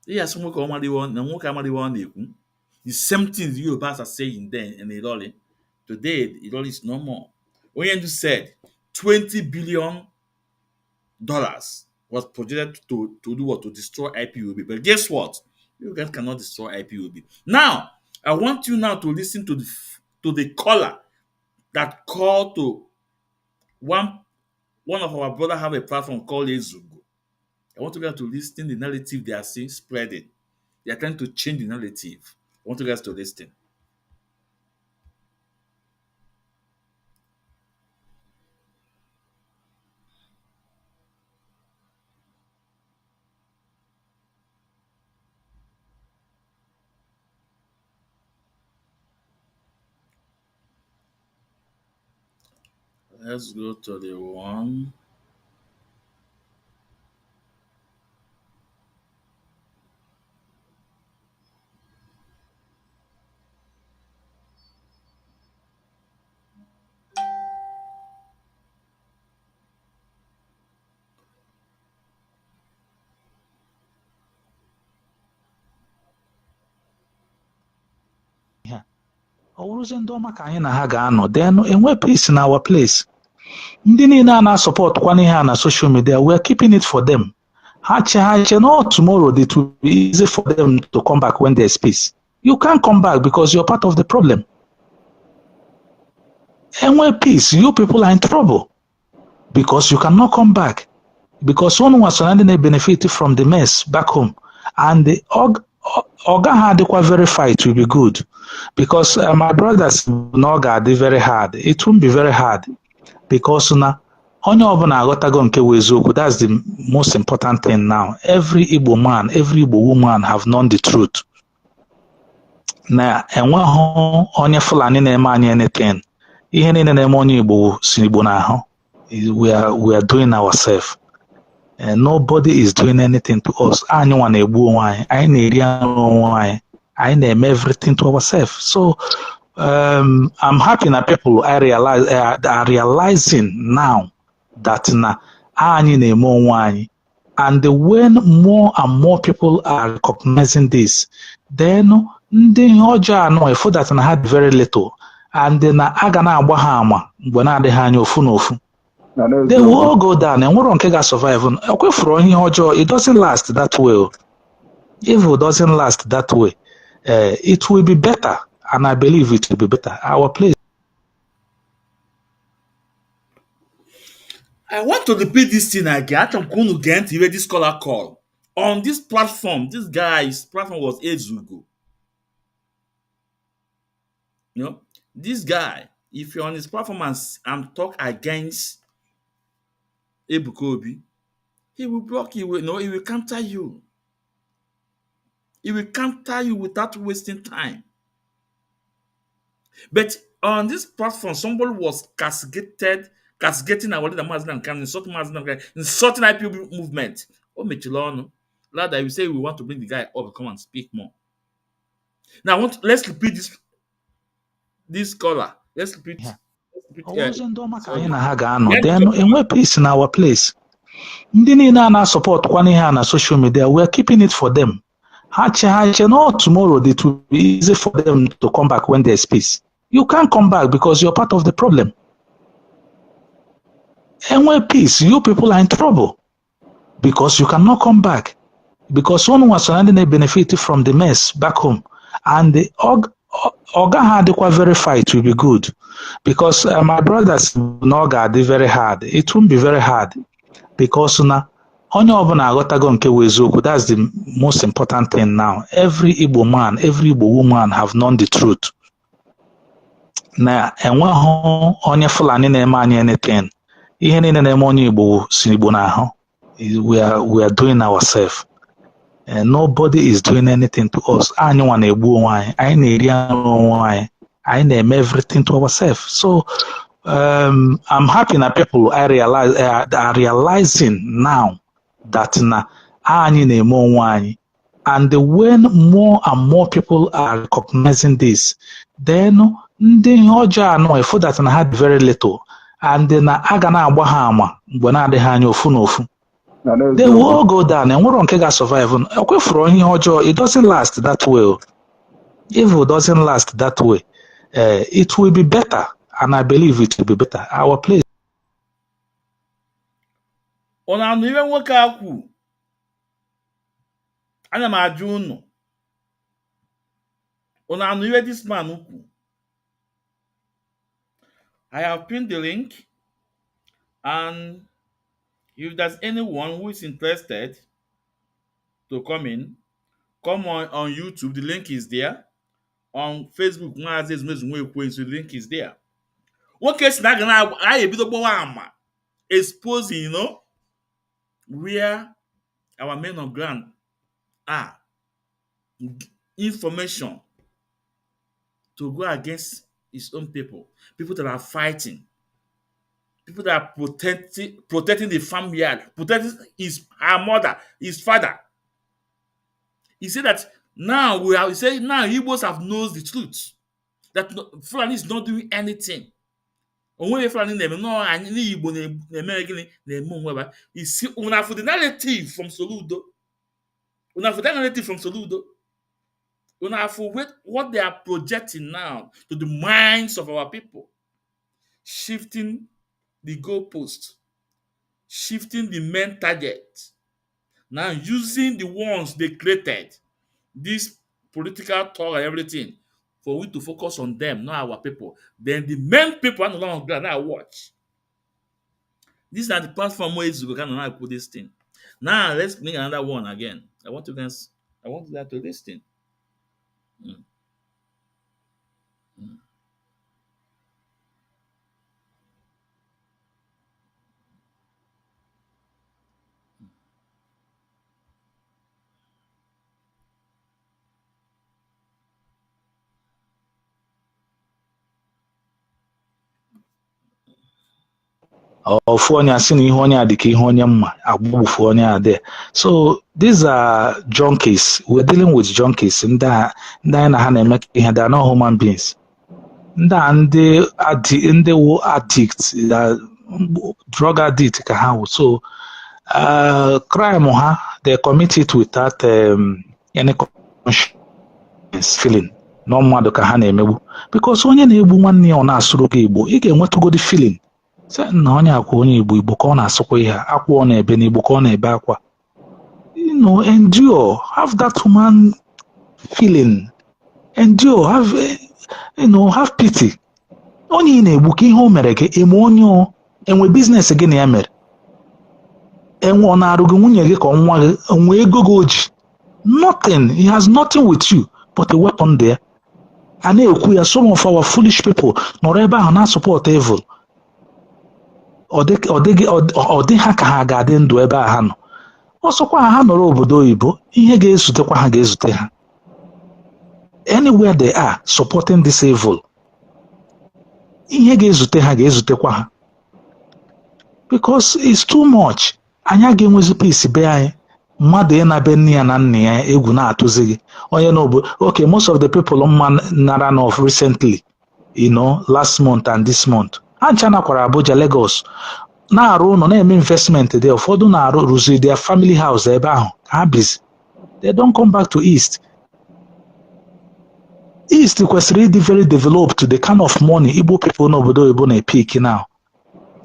The same thing you guys are saying then in Iroli. Today, Iroli is no more. Oyendu said $20 billion was projected to do what? To destroy IPOB. But guess what? You guys cannot destroy IPOB. Now, I want you now to listen to the caller that called to one of our brothers have a platform called Ezugo. I want you guys to listen to the narrative they are seeing spreading. They are trying to change the narrative. I want you guys to listen. Let's go to the one. Ọ bụrụzie ndị ọma ka anyị na ha ga-anọ then enwe peace na our place. Ndị niile a na-asọpọtkwana ihe a na social media, we are keeping it for them. Ha che no tomorrow it will be easy for them to come back when there's peace. You can't come back because you're part of the problem. Enwe peace, you people are in trouble because you cannot come back. Because one was surrounding benefit from the mess back home. And the Oga had very fight will be good. Because my brothers Noga did very hard. It won't be very hard. Because now onye ọbụla aghọtago nke wụ eziokwu. That's the most important thing now. Every Igbo man, every Igbo woman have known the truth. Na enweghị onye Fulani na-eme anyị anything. Ihe niile na-eme onye Igbo si Igbo n'ahụ. We are doing ourselves. And nobody is doing anything to us. Anyị nwa na-egbu onwe anyị. Anyị na-eri anụ onwe anyị. I name everything to ourselves. So I'm happy that people are realizing now that and when more and more people are recognizing this, then the for that had very little, and then agana abahama when I the hanyo funofu. They will all go down and one can survive. Okay, for it doesn't last that way. If it doesn't last that way, it will be better, and I believe it will be better. Our place. I want to repeat this thing again. I'm going to get to this caller call. On this platform, this guy's platform was Ezugo. You know, this guy, if you're on his platform and talk against Ebukobi, he will block you. No, he will counter you. He will counter you without wasting time. But on this platform, somebody was castigating our leader Mazda and insulting IPOB movement. Oh, Mechilano. Rather, you say we want to bring the guy up to come and speak more. Now, let's repeat this caller. Let's repeat. Yeah. Let's Then in peace in our place. Ndị niile na support kwa ihe na social media, we are keeping it for them. No, tomorrow it will be easy for them to come back when there's peace. You can't come back because you're part of the problem. And when peace, you people are in trouble because you cannot come back. Because one was surrounding benefit from the mess back home, and the Oga had to verify it will be good. Because my brothers Oga did very hard. It won't be very hard because now. That's the most important thing now. Every Igbo man, every Igbo woman have known the truth. Now, and when onye Fulani na-eme anything, ihe niile na-eme onye Igbo si Igbo na-ahụ. We are doing ourselves. And nobody is doing anything to us. Anyị nwa na-egbu onwe anyị, anyị na-eri onwe anyị, anyị na-eme everything to ourselves. So, I'm happy that people are realizing now that na anyị na-eme onwe anyị, and when more and more people are recognizing this, then ndị ọjọọ anọ ifo that na had very little, and na aga na-agba ha ama mgbe na-adịghị anya ofu na ofu. They will all go down and one can survive. Okay, for any ọjọọ, it doesn't last that way. If it doesn't last that way, it will be better, and I believe it will be better. Our place. Ona anụ iwe nwoke akwu. Ana m ajụ unu. Ona anụ iwe this man ukwu. I have pinned the link, and if there's anyone who is interested to come in, come on YouTube. The link is there. On Facebook, the link is there. What case na gonna I ebido gbawa ama exposing, where our men on ground are, information to go against his own people that are fighting, people that are protecting the farmyard, protecting her mother, his father. He said that now Igbos have known the truth, that Fulani is not doing anything. Onwe Fulani name no any Igbo na-eme gini na-eme onwe ba. You see, una for the narrative from Soludo. Una for that narrative from Soludo. Una for what they are projecting now to the minds of our people, shifting the goalpost, shifting the main target. Now using the ones they created, this political talk and everything, for we to focus on them, not our people. Then the main people are no longer now watch. These are the platform ways we can now put this thing. Now let's make another one again. I want you guys to listen. Ofu onye asị na ihe onye a dị ka ihe onye mma agbụgbufu onye a there. So these are junkies. We're dealing with junkies. Ndị anyị na ha na-eme ihe, they are not human beings. Ndị wo addict, drug addict ka ha wụ. So crime ha, they commit it without any conscience feeling. No mmadụ ka ha na-emegbu. Because onye na-egbu nwanne ya ọ na-asụrụ gị Igbo, ị ga-enwetụgodi feeling. sị na onye akwa onye Igbo ka ọ na-asụkwa ihe akwa ọ na-ebe n'Igbo ka ọ na-ebe akwa. Endure, have that human feeling, endure, have pity. Onye ị na-egbu ka ihe o mere gị eme onye enwe biznes gị na ya mere, enwe ọ na-arụ gị nwunye gị ka nwa gị, enwe ego gị o ji, nothing, he has nothing with you but a weapon there. A na-ekwu ya, some of our foolish people nọrọ ebe ahụ na-support evil. Ọ dị ha ka ha ga-adị ndụ ebe a ha nọ. Ọsọkwa ha nọrọ obodo oyibo, ihe ga-ezutekwa ha ga-ezute ha. Anywhere they are supporting this evil, ihe ga-ezute ha ga-ezutekwa ha. Because it's too much. Anyị ga-enwezi peace be anyị. Mmadụ ị na-be nne ya na nna ya egwu na-atụzi gị. Onye n'obodo, okay, most of the people nara of recently, last month and this month. Ancha nakwara Abuja, Lagos, na-arụ ụlọ na-eme investment dị. Ụfọdụ na-arụ rụzi their family house ebe ahụ ha busy. They don't come back to East. East kwesịrị ịdị very developed, the kind of money Igbo people n'obodo Igbo na-epick now.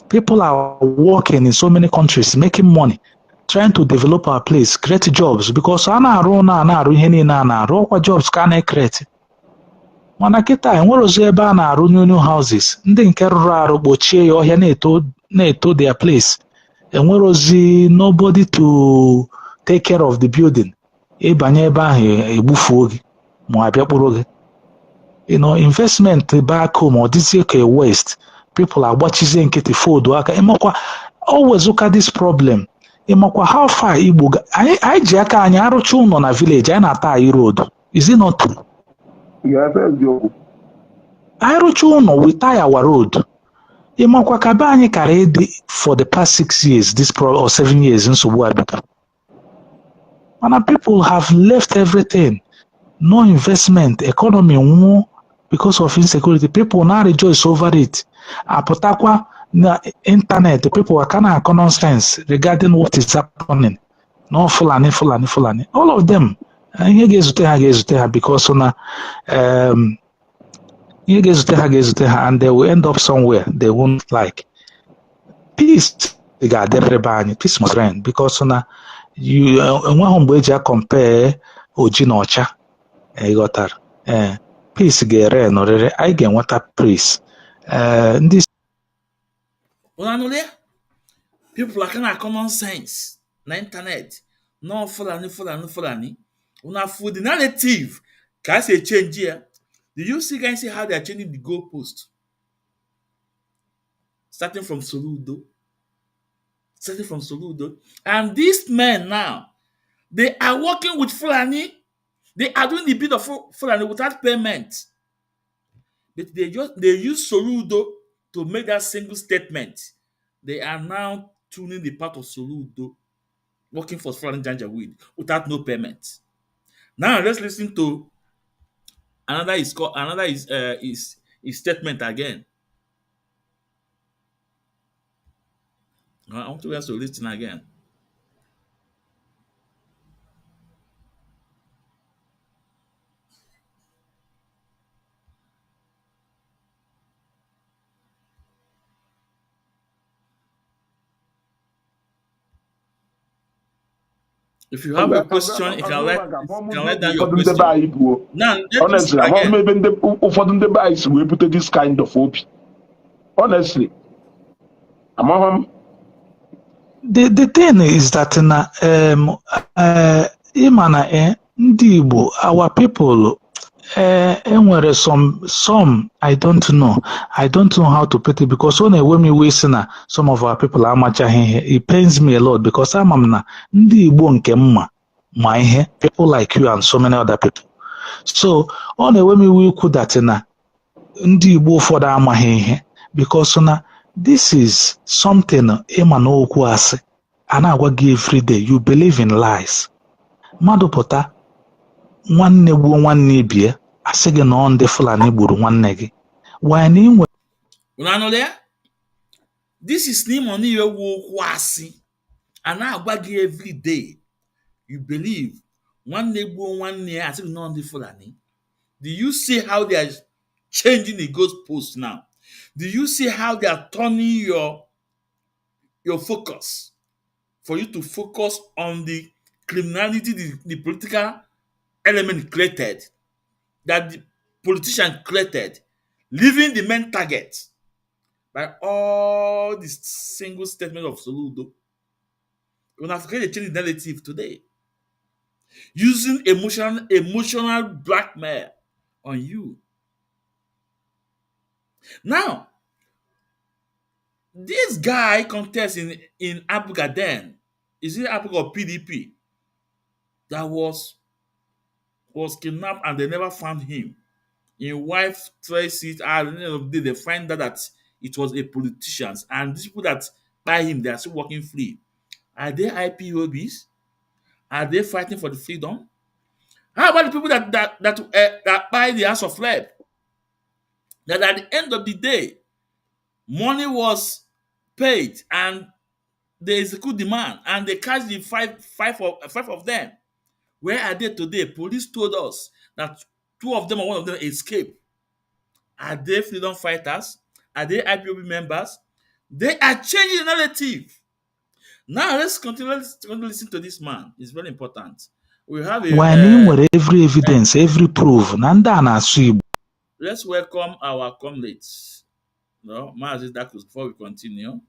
People are working in so many countries, making money, trying to develop our place, create jobs, because a na-arụ ihe niile a na-arụ ọkwa jobs ka a na-ekreti. Mana kịta enwere ozi ebe a na-arụ new houses, ndị nke rụrụ arụ gbochie ya ọhịa na-eto their place. Enwere ozi nobody to take care of the building. Ịbanye ebe ahụ egbufuo gị ma abịa kpụrụ gị. Investment back home or this year west, people are watching nkịtị fold aka. Ịmakwa always look at this problem. Ịmakwa how far Igbo anyị ji aka anyị arụcha ụlọ na village anyị na-ata anyị road. Is it not true? Anyị rụcha ụlọ we tie our road. Ịmakwa ka be anyị kara ịdị for the past 6 years or 7 years nsogbu abịa. Mana people have left everything. No investment, economy nwụọ because of insecurity. People now rejoice over it. Apụtakwa na internet, people are kind of nonsense regarding what is happening. No Fulani. All of them. Ihe ga-ezute ha because na ihe ga-ezute ha and they will end up somewhere they won't like. Peace ga-adịrịrị ebe anyị. Peace must reign because na enweghị mgbe eji compare oji na ọcha. Ịghọtara? Peace ga-ere nọrịrị, anyị ga-enweta peace. Ndị people are kind of common sense na internet. No Fulani. Una for the narrative can I say change here. Do you see guys see how they are changing the goalpost? Starting from Soludo. And these men now, they are working with Fulani. They are doing the bid of Fulani without payment. But they use Soludo to make that single statement. They are now tuning the part of Soludo, working for Fulani Janjaweed without no payment. Now let's listen to another statement again. I want you guys to listen again. If you have a question, you can let down your question. Now, honestly, ụfọdụ ndị be anyị si wee bute this kind of obi. Honestly, the thing is that na ịma na ndị Igbo, our people, enwere some I don't know how to put it because ọ na-ewe m iwe isi na some of our people amachaghị ihe. It pains me a lot because ama m na ndị Igbo nke mma ma ihe, people like you and so many other people. So ọ na-ewe m iwe ikwu that na ndị Igbo ụfọdụ amaghị ihe because na this is something ịma na okwu asị a na-agwa gị every day, you believe in lies. Mmadụ pụta nwanne gbuo nwanne ibie asị gị na ọ ndị Fulani gburu nwanne gị. This is n'ime ọ n'ihe wu okwu asị a na-agwa gị every day, you believe nwanne gbuo nwanne ya asị gị na ọ ndị Fulani. Do you see how they are changing the goalpost now? Do you see how they are turning your focus for you to focus on the criminality the political element created, that the politician created, leaving the main target by all this single statement of Soludo? When I've created a change the narrative today, using emotional blackmail on you. Now, this guy contests in Abugaden, is it Abuga or PDP, that was kidnapped and they never found him. His wife trace it, and at the end of the day, they find out that it was a politician. And these people that buy him, they are still working free. Are they IPOBs? Are they fighting for the freedom? How about the people that buy the House of Leb? That at the end of the day, money was paid and they execute the man and they catch the five of them. Where are they today? Police told us that 2 of them or 1 of them escaped. Are they freedom fighters? Are they IPOB members? They are changing the narrative. Now let's continue to listen to this man. It's very important. We have when ị nwere every evidence, every proof na ndị a na-asụ Igbo. Let's welcome our comrades. No, Mazi Dakus, before we continue.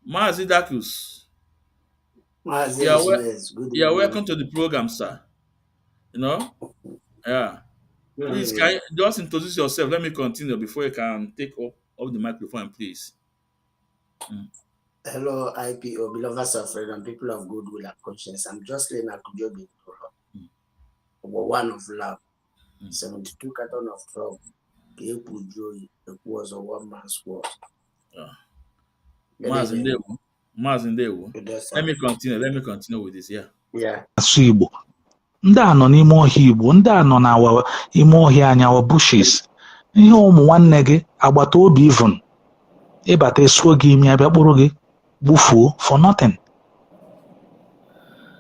Mazi Dakus. You're welcome to the program, sir. You know? Yeah. Please, can you just introduce yourself? Let me continue before you can take up the microphone, please. Hello, IPO, beloved of freedom, people of goodwill and conscience. I'm just laying a good one of love, 72 carton of trouble. It was a one man's work. Mazindewo. Let me continue with this. Yeah. Asụ Igbo. Ndị a nọ n'ime ọhịa Igbo, ndị a nọ n'ime ọhịa anya bushes. Ihe ụmụ nwanne gị agbata obi even. Ịbata esuo gị imi abịa kpụrụ gị gbufuo for nothing.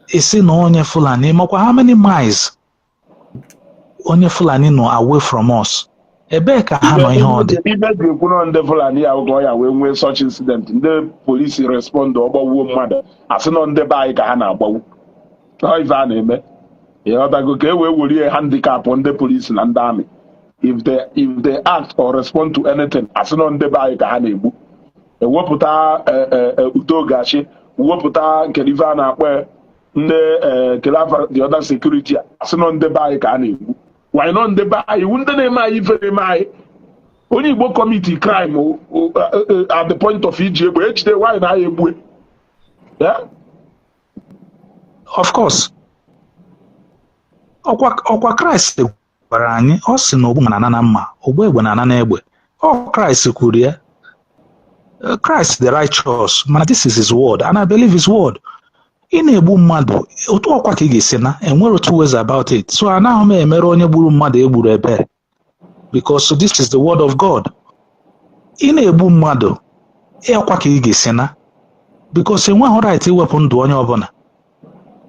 Isi na onye Fulani makwa how many miles onye Fulani nọ away from us. Ebee ka ha nọ ihe ọ dị? Ibe ga-ekwu na ndị Fulani ya ụgọ ya wee nwee such incident, ndị polisi respond ọgbawuo mmadụ asị na ndị be anyị ka ha na-agbawu. Ife a na-eme ịghọtago ka e wee were handicap ndị polisi na ndị amị. If they act or respond to anything, asị na ndị be anyị ka ha na-egbu. Ewepụta utogachi, wepụta nke ife a na-akpọ ndị kelafa the other security, asị na ndị be anyị ka ha na-egbu. Why not ndị be anyị iwu ndị na-eme anyị ife na-eme anyị? Onye Igbo committee crime at the point of iji egbe ejide nwaanyị na anyị egbue. Of course. Ọkwa Kraịst gwara anyị ọ sị na ogbu na na mma, ogbu egbe na na egbe. Ọ Kraịst kwuru ya. Christ the righteous, mana this is his word and I believe his word. Ị na-egbu mmadụ otu ọkwa ka ị ga-esi na enwere two ways about it. So anaghị m emere onye gburu mmadụ egburu ebere, because this is the word of God. Ị na-egbu mmadụ ọkwa ka ị ga-esi na, because enweghị right iwepụ ndụ onye ọbụla.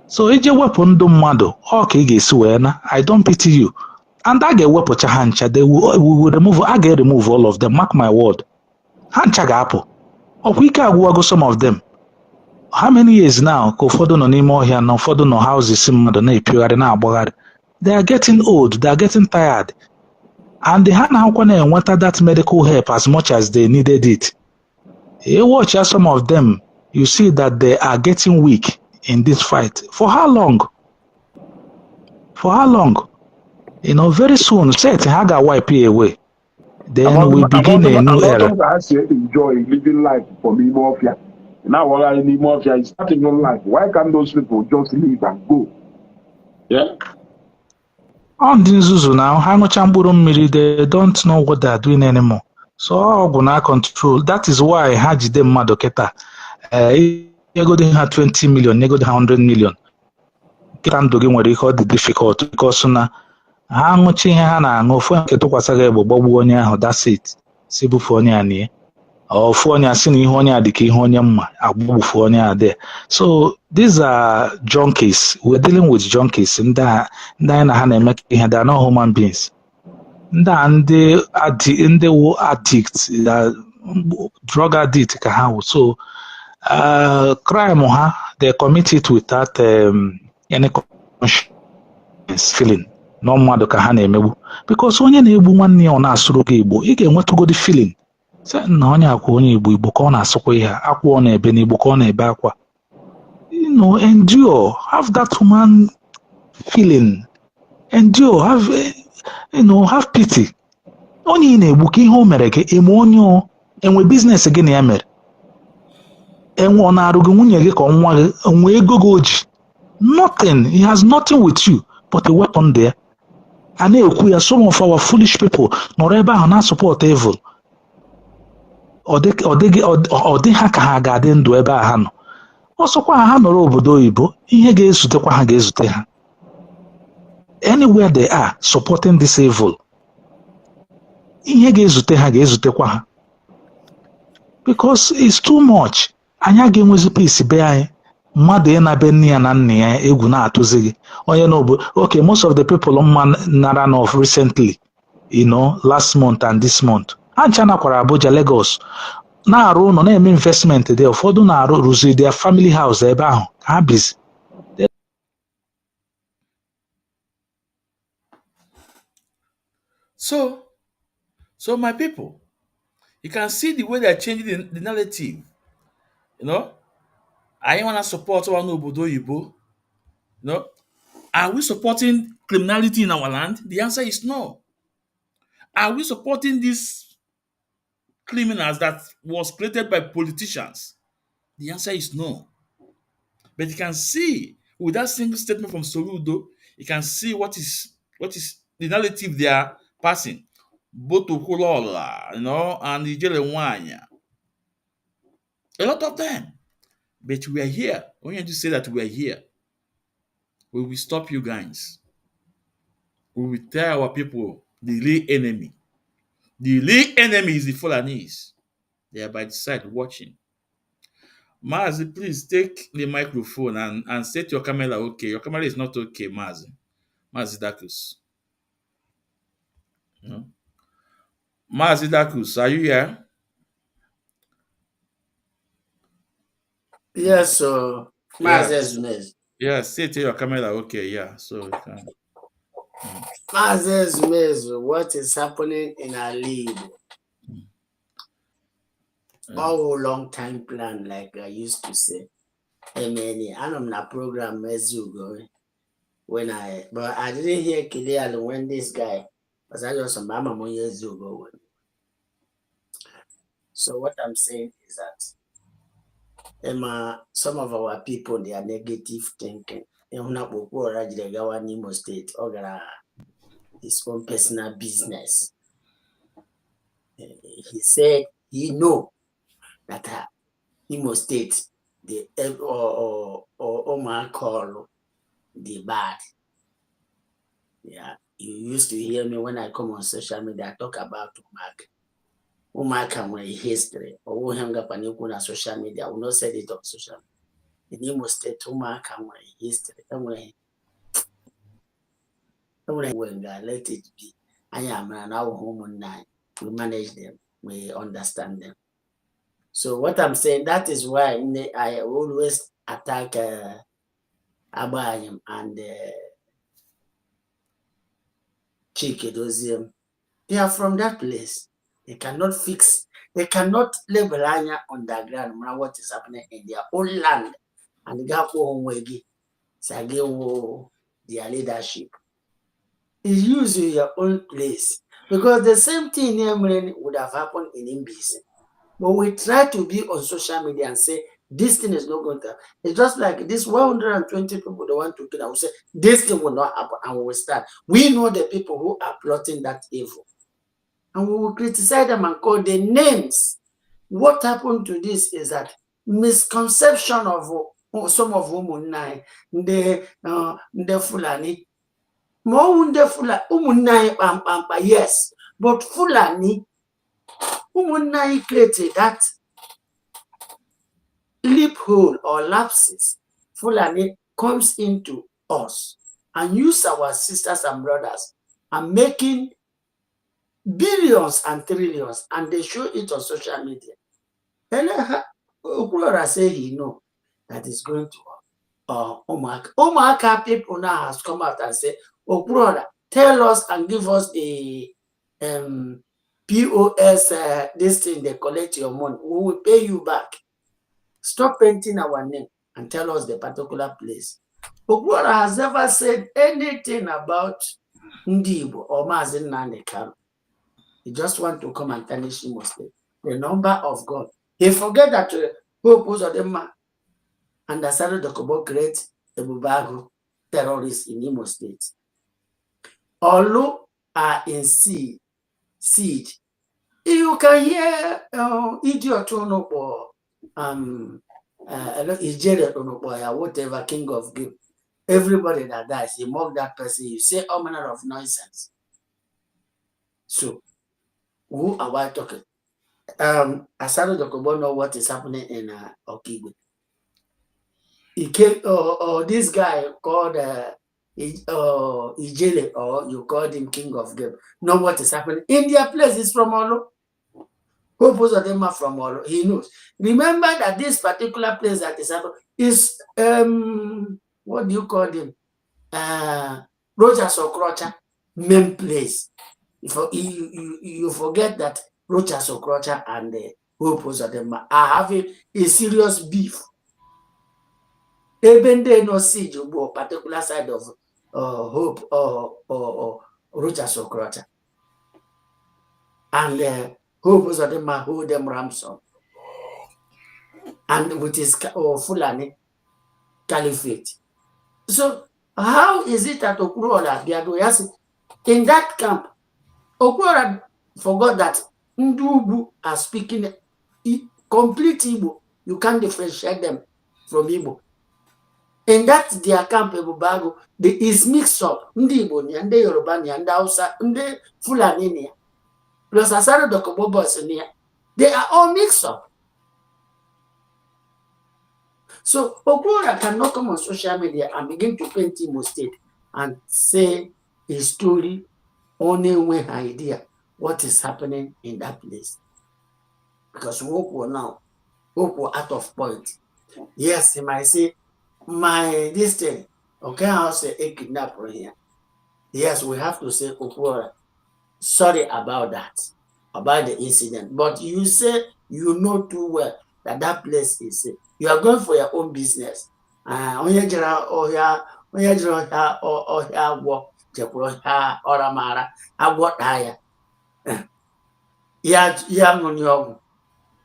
So ije wepụ ndụ mmadụ ọ ka ị ga-esi wee na, I don't pity you. And a ga-ewepụcha ha ncha, they will remove, a ga-remove all of them, mark my word. Ha ncha ga-apụ. Ọkwa ike agwụwago some of them. How many years now ka ụfọdụ nọ n'ime ọhịa na ụfọdụ nọ houses mmadụ na-epiogharị na-agbagharị. They are getting old, they are getting tired. And ha na-akwa na-enweta that medical help as much as they needed it. You watch some of them, you see that they are getting weak in this fight. For how long? For how long? You know, very soon, set ha ga-wipe away. Then we begin a new era. I say enjoy living life for me more. Now we're in more. It's starting on life. Why can't those people just leave and go? Yeah. On the Zuzu now, ha ṅụcha mkpụrụ mmiri, they don't know what they are doing anymore. So ọgwụ na control. That is why ha jide mmadụ kịta. Nyegodi ha 20 million, nyegodi ha 100 million. Kịta ndụ gị nwere ihe ọ dị difficult because na ha ṅụcha ihe ha na-aṅụ, ofu nke tụkwasịrị egbe gbagbuo onye ahụ, that's it. Si bufu onye a nie. Ofu onye asị na ihe onye a dị ka ihe onye mma, agbagbufu onye a there. So these are junkies. We're dealing with junkies. Ndị anyị na ha na-eme ihe, they are not human beings. ndị wụ addict, drug addict ka ha wụ. So crime ha, they commit it without any conscience feeling na mmadụ ka ha na-emegbu, because onye na-egbu nwanne ya ọ na-asụrụ gị Igbo, ị ga-enwetụgodi feeling na onye akwa onye Igbo ka ọ na-asụkwa ihe, akwa ọ na-ebe n'Igbo ka ọ na-ebe akwa. Endure, have that human feeling, endure, have pity. Onye ị na-egbu ka ihe o mere gị, eme onye enwe biznes gị na ya mere, enwe ọ na-arụ gị nwunye gị ka nwa gị, enwe ego gị o ji, nothing, he has nothing with you but a weapon there. A na-ekwu ya, some of our foolish people nọrọ ebe ahụ na-support evil. Ọ dị ha ka ha ga-adị ndụ ebe a ha nọ. Ọsọkwa ha nọrọ obodo oyibo, ihe ga-ezutekwa ha ga-ezute ha. Anywhere they are supporting this evil, ihe ga-ezute ha ga-ezutekwa ha, because it's too much. Anyị ga-enwezi peace be anyị, mmadụ ị na-be nne ya na nna ya egwu na-atụzi gị. Onye n'obodo, okay, most of the people nara of recently, last month and this month, ha ncha nakwara Abuja, Lagos, na-arụ ụlọ na-eme investment dị, ụfọdụ na-arụ rụzi their family house ebe ahụ ha bizi. So my people, you can see the way they're changing the narrative. I want to support our obodo oyibo. Are we supporting criminality in our land? The answer is no. Are we supporting these criminals that was created by politicians? The answer is no. But you can see with that single statement from Soludo, you can see what is the narrative they are passing. Both Okwuluora, and Ijele Nwanya. A lot of them. But we are here. We want to say that we are here. We will stop you guys. We will tell our people the real enemy. The real enemy is the Fulanese. They are by the side watching. Mazi, please take the microphone and set your camera okay. Your camera is not okay, Mazi. Mazi Dakus. No? Mazi Dakus, are you here? Yes, so Mazi Yeah, set your camera okay, yeah. So you can. Mazi, what is happening in our league? All long time plan, like I used to say. I'm not program as you go. But I didn't hear clearly when this guy was I just some mama more years ago. So what I'm saying is that some of our people, they are negative thinking. Imo State or his own personal business. He said he know that Imo State the or call the bad. Yeah, you used to hear me when I come on social media talk about Umaka my history or hang up and you on social media. I will not say it on social media. In Imo State, Umaka my history. When let it be. I am an our home on nine. We manage them, we understand them. So what I'm saying, that is why I always attack Abayim and Chikedozium. They are from that place. They cannot level Anya underground what is happening in their own land. And they go home wegi. Sagewo their leadership. It's usually your own place. Because the same thing would have happened in Imbisi. But we try to be on social media and say, this thing is not going to happen. It's just like this 120 people that want to kill, I will say, this thing will not happen. And we will start. We know the people who are plotting that evil. And we will criticize them and call the names. What happened to this is that misconception of some of women, the Fulani. Yes, but Fulani, Fulani created that loophole or lapses. Fulani comes into us and use our sisters and brothers and making billions and trillions, and they show it on social media. And Okwuluora say he know that is going to Omaka. Omaka people now has come out and say, Okwuluora, tell us and give us the POS this thing, they collect your money. We will pay you back. Stop painting our name and tell us the particular place. Okwuluora has never said anything about Ndibo or Mazi Nnamdi Kanu. He just want to come and tarnish Imo State. The number of God. He forget that Hope Uzodinma and Asado Dokubo create the Bubago terrorists in Imo State. Although are in siege. You can hear idiot or whatever, king of game. Everybody that dies, you mock that person, you say all manner of nonsense. So, who are we talking? Asado Dokubo know what is happening in Okigwe. He came, this guy called Ijele, or you called him king of game, know what is happening. In their place is from Olo. Who most of them are from Olo? He knows. Remember that this particular place that is happening is, what do you call him? Rochas Okrocha, main place. You forget that Rochas Okrocha and Hope Uzodinma are having a serious beef. Even they no siege or particular side of Hope or Rochas Okrocha. And Hope Uzodinma hold them ransom. And with his Fulani Caliphate. So how is it that Okwuluora, in that camp, Okwuluora forgot that Ndubu are speaking complete Igbo. You can't differentiate them from Igbo. In that their camp, Ebubago, there is mixed up. Ndi Igbo ni, ndi Yoruba ni, ndi Hausa, ndi Fulani ni. Plus Asado Dokubo boys ni. They are all mixed up. So Okwuluora cannot come on social media and begin to paint Imo State and say a story only with an idea what is happening in that place. Because Okwu now, Okwu out of point. Yes, he might say, this thing, okay, I'll say a kidnapper here. Yes, we have to say, Okwuluora, sorry about that, about the incident. But you say you know too well that that place is safe. You are going for your own business. Onye jira ohia agwọ jekwuru ha ọramara agwọ taa ya. Ya ṅụnye ọgwụ.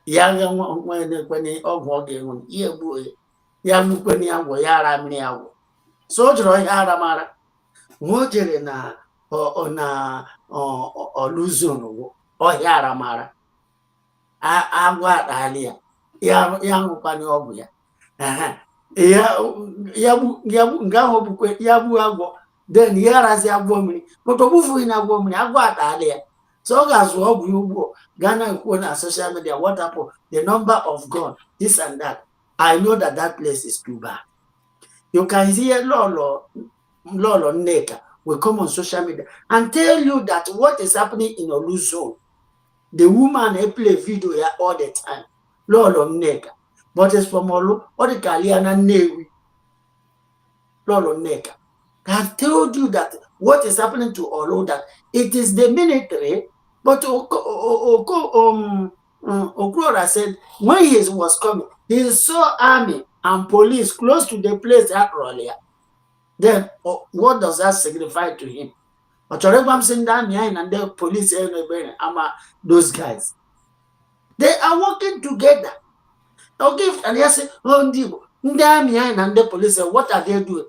Ya nwekwenye ọgwụ ọ ga-enwe. Ya egbuo ya. Ya ṅụkwenye agwọ ya ara mmiri agwọ. So o jiri ọhịa aramara. O jere na ọlụzon ọhịa aramara. Agwọ atali ya. Ya ṅụkwanye ọgwụ ya. Ya bu agwọ. Then ya razi agwọ mmiri. But ọ bụfughị na agwọ mmiri, agwọ atali ya. So ọ ga-azụ ọgwụ ya ugbo. Ghana kwuo na social media, what happened? The number of God, this and that. I know that that place is too bad. You can hear Lolo Nneka will come on social media and tell you that what is happening in Oluzon. The woman they play video here all the time. Lolo Nneka. But it's from Olu, or the Kaliana Newi. Lolo Nneka. I have told you that what is happening to Olu, that it is the military, but Okwuluora said when he was coming, he saw army and police close to the place that earlier. Then what does that signify to him? And the police those guys. They are working together. Okay, and they say, oh, and the police, what are they doing?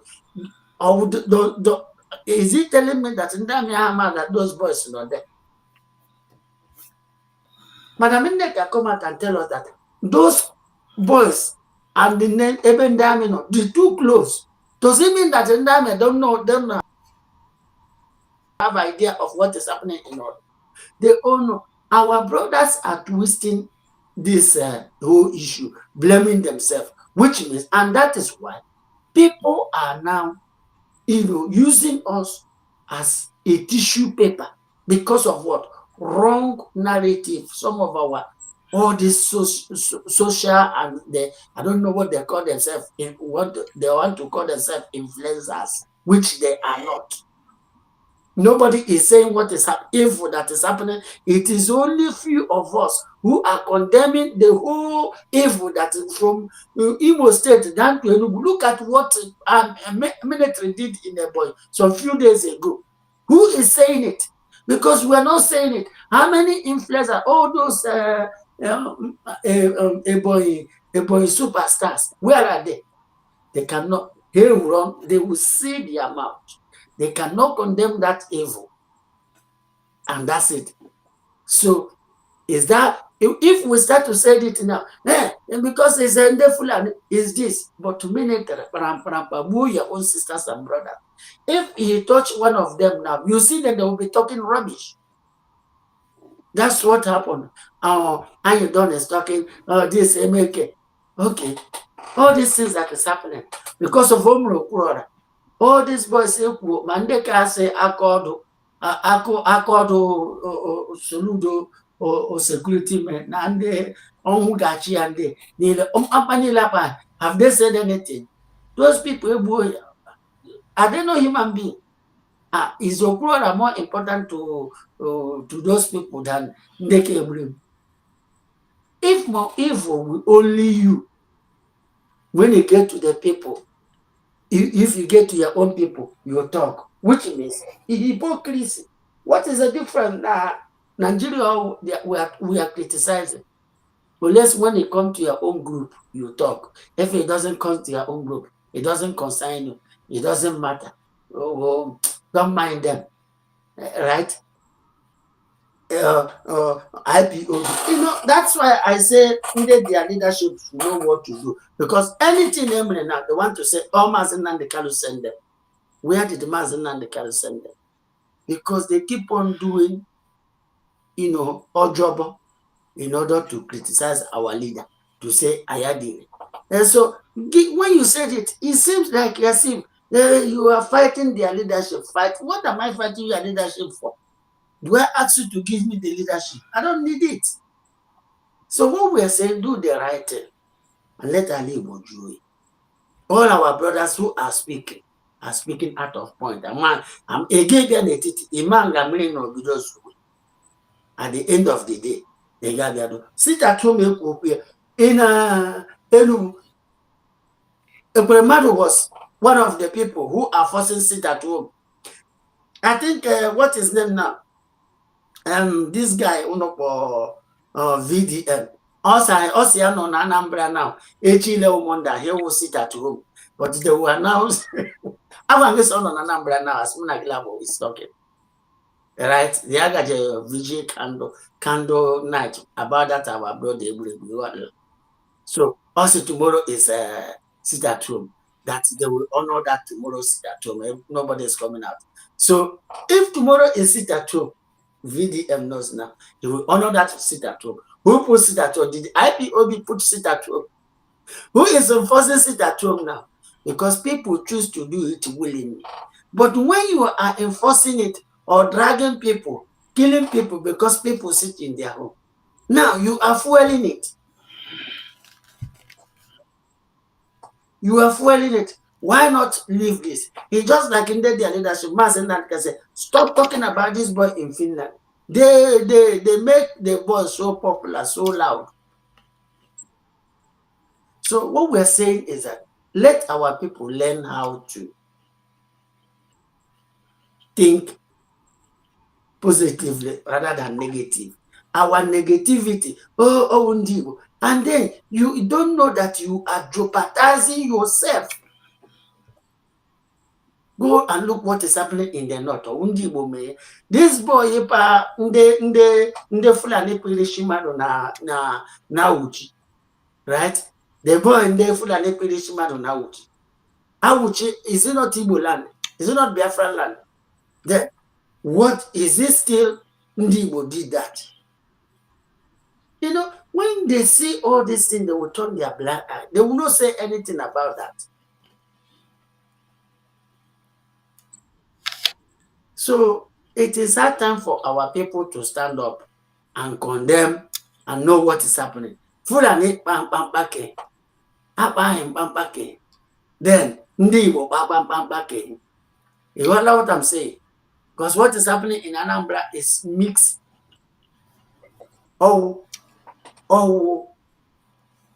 Is he telling me that that those boys are not there? Madam Nneka come out and tell us that those boys and the name Eben Damino, the too close. Does it mean that Ndame don't have idea of what is happening in all? They all know. Our brothers are twisting this whole issue, blaming themselves, which means, and that is why people are now, using us as a tissue paper because of what? wrong narrative. Some of our all these social and I don't know what they call themselves. What they want to call themselves influencers, which they are not. Nobody is saying what is evil that is happening. It is only few of us who are condemning the whole evil that is from Imo State down to Enugu. Look at what military did in Ebonyi some few days ago. Who is saying it? Because we are not saying it. How many influencers, all those Ebonyi superstars, where are they? They cannot. They will run. They will say their mouth. They cannot condemn that evil. And that's it. So, is that, if we start to say it now, because it's a Fulani, is this, but to me, your own sisters and brothers. If he touch one of them now, you see that they will be talking rubbish. That's what happened. And you done is talking, this MK. Okay. All these things that is happening because of Okwuluora. All these boys say, Mandeka say, Accord, Soludo, or security men, and they, Omugachi, and they, have they said anything? Those people, boy, are they not human beings? Is Okwuluora more important to those people than Ndeke? If more evil will only you, when you get to the people, if you get to your own people, you talk, which means hypocrisy. What is the difference? Nigeria, we are criticizing. Unless when it comes to your own group, you talk. If it doesn't come to your own group, it doesn't concern you. It doesn't matter. Don't mind them, right? IPO. That's why I say their leadership should know what to do. Because anything now, they want to say, oh, Mazen Nnamdi Kanu send them. Where did Mazen Nnamdi Kanu send them? Because they keep on doing, odd job in order to criticize our leader, to say Ayadire. And so, when you said it, it seems like you are fighting their leadership. What am I fighting your leadership for? Do I ask you to give me the leadership? I don't need it. So what we are saying, do the right thing and let Ali do it. All our brothers who are speaking out of point. I'm again at the end of the day, they got there. Sit at home in Enugu. Ebremadu was one of the people who are forcing sit at home. I think what is his name now? This guy VDM. Also on Anambra now. Echile Umonda, he will sit at home. But they will announce. I'm going on Anambra now, as Munagilabo is talking. Right? The other VG candle night about that our brother. So also tomorrow is sit at home. That they will honor that tomorrow sit at home. Nobody is coming out. So if tomorrow is sit at home, VDM knows now. He will honor that sit at home. Who put sit at home? Did the IPOB put sit at home? Who is enforcing sit at home now? Because people choose to do it willingly. But when you are enforcing it or dragging people, killing people because people sit in their home, now you are fueling it. You are fueling it. Why not leave this? It's just like in their leadership. Mazen can say, stop talking about this boy in Finland. They make the boy so popular, so loud. So what we're saying is that let our people learn how to think positively rather than negative. Our negativity, and then you don't know that you are jeopardizing yourself. Go and look what is happening in the north. This boy, nde Fulani Shimano na Uchi, right? The boy nde Fulani Shimano na Uchi. Awuchi, is it not Igbo land? Is it not Biafran land? Then, what is it still Ndibo did that? When they see all these things, they will turn their blind eye. They will not say anything about that. So, it is hard time for our people to stand up and condemn and know what is happening. Fulani kpankpankpake, akpaghị mkpamkpake, then ndị Igbo kpakpankpake. You know what I'm saying? Because what is happening in Anambra is mixed. Oh,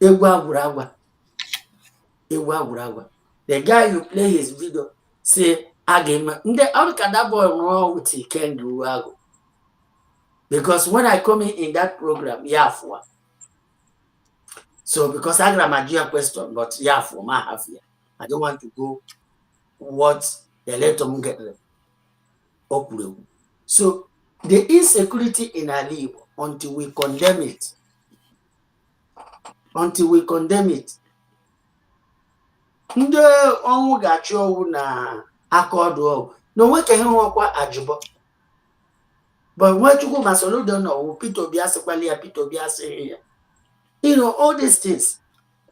egwu agwụragwa. Egwu agwụragwa. The guy you play his video say again, how can that boy wrong with Ken Guago? Because when I come in that program, yeah, for so because I got my question, but yeah, for my half year, I don't want to go what the let them get Okwuluora. So the insecurity in our life until we condemn it, ndị ọnwụ ga-achị ọnwụ na aka ọdụ ọgwụ na onwe ka ihe nwekwa ajụbọ but Nwachukwu Masoludo no Peter Obi asịkwala ya, Peter Obi asịghị ya, you know, all these things,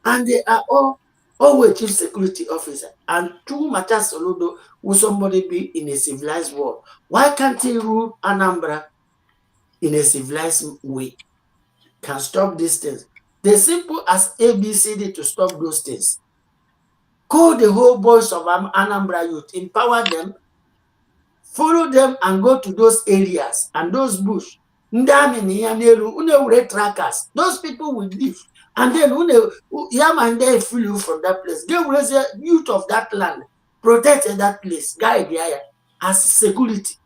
and they are all always chief security officer, and Chukwumacha Soludo will somebody be in a civilized world. Why can't he rule Anambra in a civilized way? Can stop these things. The simple as ABCD to stop those things. Call the whole boys of Anambra youth, empower them, follow them and go to those areas and those bush. Trackers. Those people will live. And then they free you from that place. They will raise the youth of that land, protect that place, guide there as security.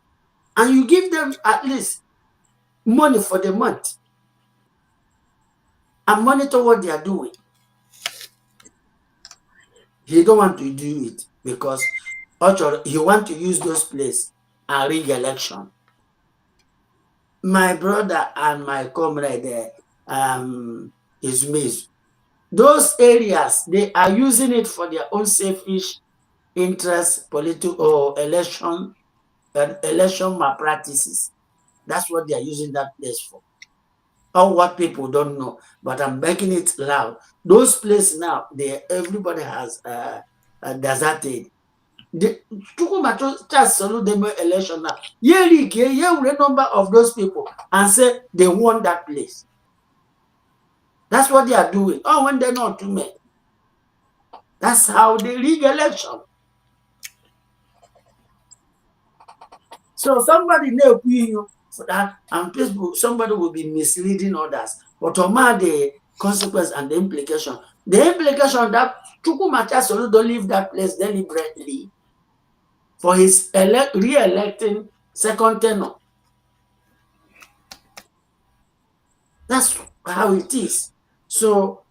And you give them at least money for the month and monitor what they are doing. He don't want to do it because he want to use those places and rig election. My brother and my comrade is missed. Those areas, they are using it for their own selfish interest, political or election malpractices. That's what they are using that place for. Or what people don't know, but I'm making it loud. Those places now, everybody has deserted. The election now. The number of those people and say they won that place. That's what they are doing. Oh, when they're not too many. That's how they rig election. So somebody know for that, and Facebook, somebody will be misleading others. But the consequence and the implication. The implication that Chukwumacha Soludo leave that place deliberately for his re-electing second tenure. That's how it is. So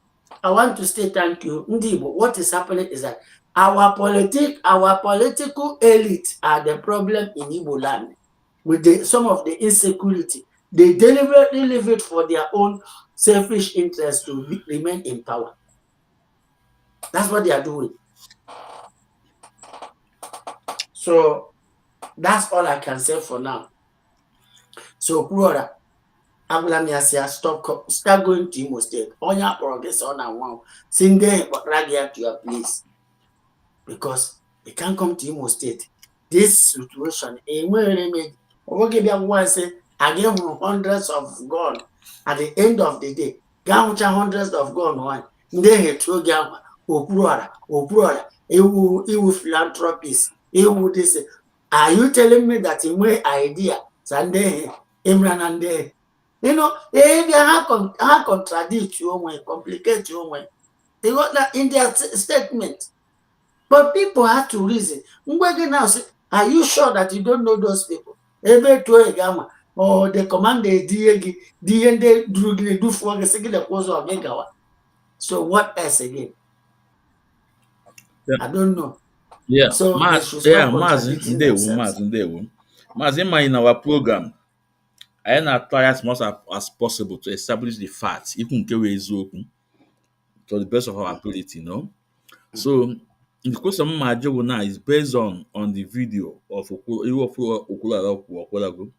I want to say thank you. Ndibo, what is happening is that our political elite are the problem in Igbo land with some of the insecurity. They deliberately leave it for their own selfish interest to remain in power. That's what they are doing. So that's all I can say for now. So, Okwuluora, start going to Imo State. Onya progress on and one. Sing there, but right here to your place. Because they can't come to Imo State. This situation, I gave hundreds of gun at the end of the day. Hundreds of gun one. Then he told Okwuluora, he philanthropist, he would this. Are you telling me that in my idea, Sunday, Imran and you know, they contradict you when complicate you when they got that in their statement. But people have to reason. Now say, are you sure that you don't know those people? Or the command they do for the so what else again? Yeah. I don't know. Yeah, So they should stop contradicting themselves. Mazi, in our program, I try as much as possible to establish the facts, even to the best of our ability, you know. So the question now is based on the video of Okwuluora.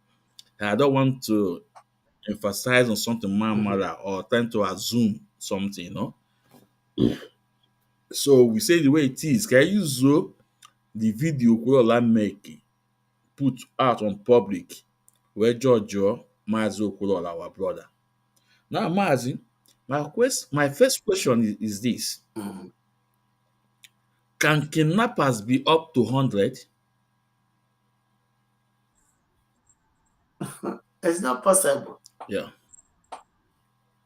I don't want to emphasize on something matter or trying to assume something, you know. So we say the way it is. Can you use the video Okwuluora make put out on public where Giorgio Mazi Okwuluora, our brother. Now, Mazi, my first question is this. Can kidnappers be up to 100? It's not possible. Yeah.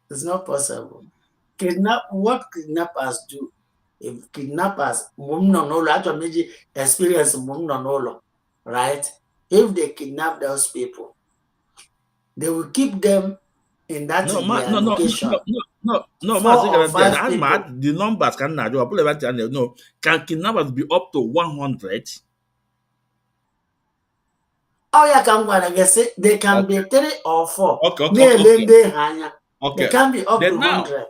It's not possible. What kidnappers do? If kidnappers, actually experience right? If they kidnap those people, they will keep them in that No, their no, no, location. no, 4 or 5 that's people. mad. The numbers can not do. No, can kidnappers be up to 100? Oh yeah, I guess they can Okay. be 3 or 4. Okay. They can be up to Then now, 100.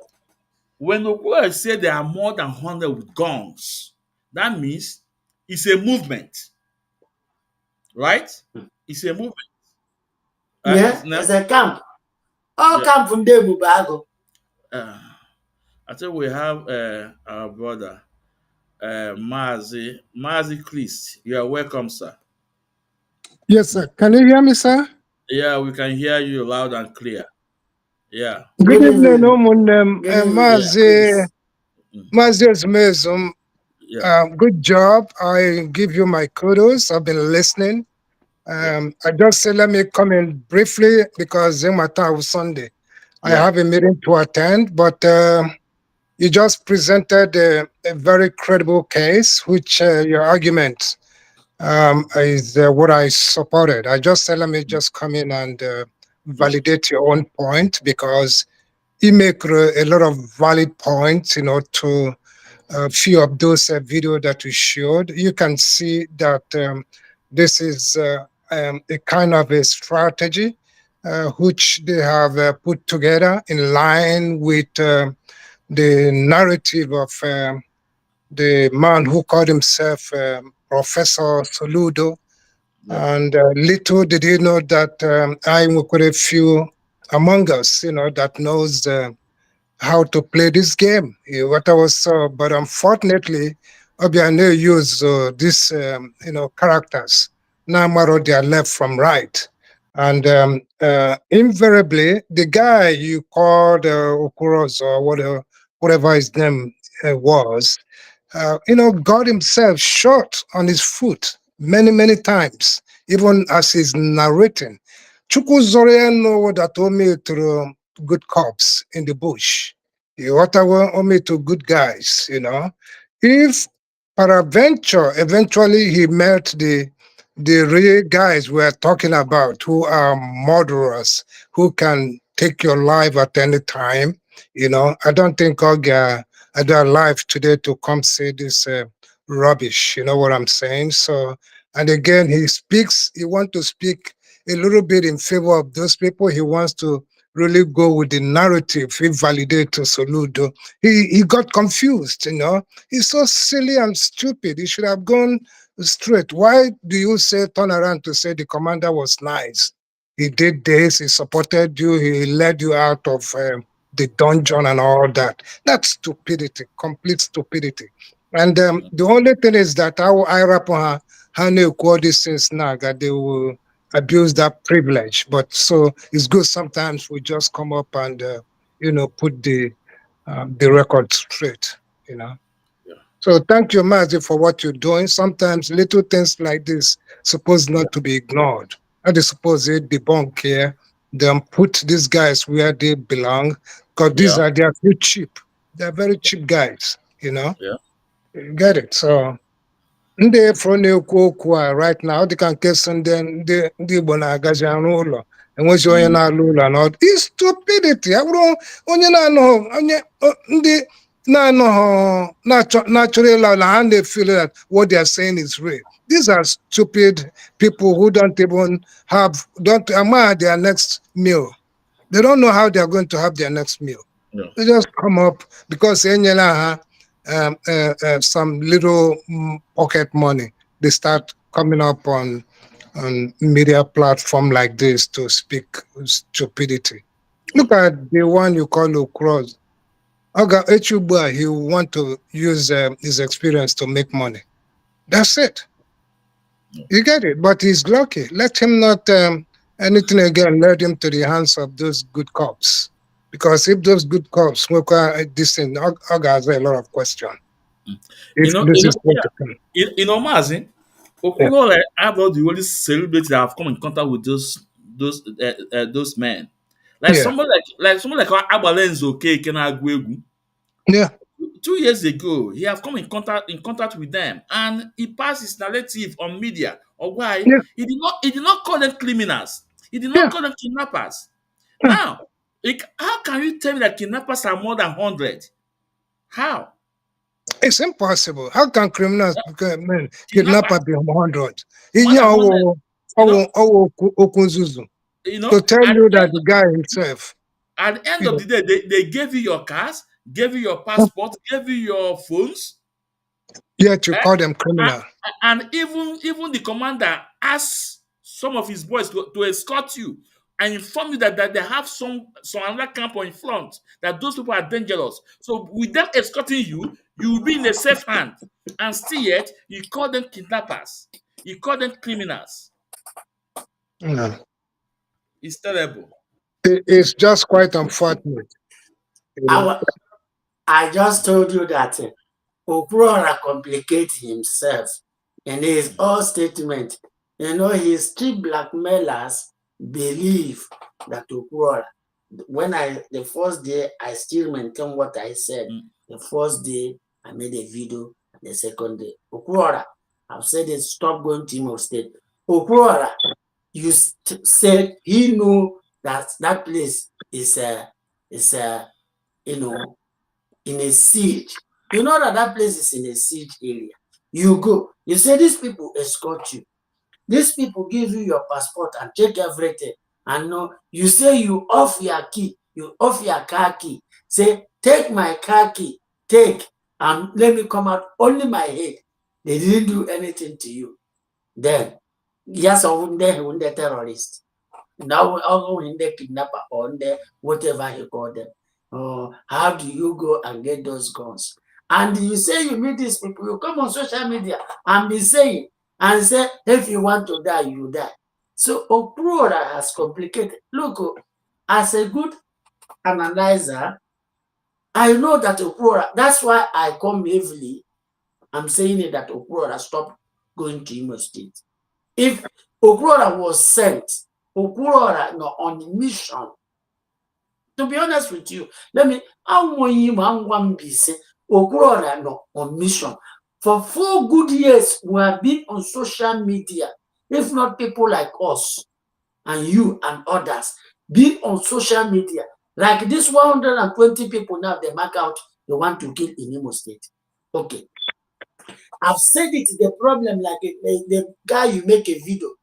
when Okwuluora say there are more than 100 with guns, that means it's a movement, right? It's a movement. Yeah, it's a camp. All Yeah. camp from there, Bubago. I think we have our brother, Mazi Christ. You are welcome, sir. Yes, sir. Can you hear me, sir? Yeah, we can hear you loud and clear. Yeah. Good Good evening, evening. Omunem. Good evening, Mazi Mm. Osmezum. Yeah. Good job. I give you my kudos. I've been listening. Yeah. I just say let me comment briefly because Zemata was Sunday. I Yeah. have a meeting to attend, but you just presented a very credible case, which your argument is what I supported. I just said let me just come in and validate your own point because you make a lot of valid points, to a few of those video that we showed. You can see that this is a kind of a strategy which they have put together in line with the narrative of the man who called himself Professor Soludo. Yeah. And little did he know that I'm with a few among us, that knows how to play this game. What I was but unfortunately, Obiano use these characters. Now Maro they are left from right. And invariably, the guy you called Okuros or whatever his name was, got himself shot on his foot many, many times, even as he's narrating. Chukwu Zoria know that Omi through good cops in the bush. Whatever Omi to good guys. If peradventure, eventually he met the real guys we're talking about who are murderers, who can take your life at any time, I don't think Oga are alive today to come say this rubbish. You know what I'm saying? So, and again, he wants to speak a little bit in favor of those people. He wants to really go with the narrative. He validated Soludo. He got confused. He's so silly and stupid. He should have gone straight. Why do you turn around to say the commander was nice? He did this, he supported you, he led you out of the dungeon and all that. That's stupidity, complete stupidity. And the only thing is that I rap on how they call these things now, that they will abuse that privilege. But so it's good sometimes we just come up and, put the record straight, you know. Yeah. So thank you, Mazi, for what you're doing. Sometimes little things like this supposed not to be ignored. I just suppose they debunk here, then put these guys where they belong, because Yeah. they are too cheap. They're very cheap guys. Yeah. You get it? So ndị fọrọ na-ekwu okwu a right now dịka nke so ndị Igbo na-agazi arụ ụlọ enwezi onye na-alụ ụlọ na is stupidity. Ya bụrụ onye na-anọghị ndị na-anọghị na-achọrọ ịla ụlọ ha na-feel that what they are saying is real. These are stupid people who don't even don't their next meal. They don't know how they are going to have their next meal. Yeah. They just come up because some little pocket money. They start coming up on media platform like this to speak stupidity. Look at the one you call Ukroz. Oga Echubua, he want to use his experience to make money. That's it. You get it? But he's lucky. Let him not anything again, let him to the hands of those good cops. Because if those good cops work this thing, I'll answer a lot of questions. If this is what to come. Mazin, Yeah. Okwuluora have all the only celebrities that have come in contact with those men. Like Yeah. someone like Abalenzo Okeke na-agụ egwu. Yeah. 2 years ago, he have come in contact with them, and he passed his narrative on media. Or why Yeah. he did not call them criminals. He did not Yeah. call them kidnappers. Yeah. Now, how can you tell me that kidnappers are more than 100? How? It's impossible. How can criminals men kidnapper Kidnappers be 100? more Yeah, than 100. You know, Okunzuzu. you To know. tell At you the that end, the guy himself, at the end you of know, the day, they gave you your cars, gave you your passport, gave you your phones. yet you Eh? call them criminal. And even the commander asked some of his boys to escort you and inform you that they have some another camp in front, that those people are dangerous. So with them escorting you, you will be in a safe hand. And still yet, you call them kidnappers. You call them criminals. No. It's terrible. It's just quite unfortunate. You know. I just told you that Okwuluora complicates himself in his all statement. You know, his street blackmailers believe that Okwuluora, the first day, I still maintain what I said. Mm. The first day, I made a video. The second day, Okwuluora, I've said it, stop going to Imo State. Okwuluora, you said he knew that that place is you know, in a siege. You know that place is in a siege area. You go, you say these people escort you. These people give you your passport and take everything. And no, you say you off your key, you off your car key. Say, take my car key, take, and let me come out, only my head. They didn't do anything to you. Then, yes, I wouldn't the terrorist. Now, I'll the kidnapper on there, whatever he called them. Oh, how do you go and get those guns? And you say you meet these people, you come on social media and be saying, and say, if you want to die, you die. So Okwuluora has complicated. Look, as a good analyzer, I know that Okwuluora, that's why I come heavily. I'm saying it that Okwuluora stop going to Imo State. If Okwuluora was sent, Okwuluora on a mission. To be honest with you, Okwuluora on mission. For 4 good years, we have been on social media, if not people like us and you and others, being on social media. Like this 120 people now, they mark out, they want to kill in Imo State. Okay. I've said it, the problem, like the guy you make a video,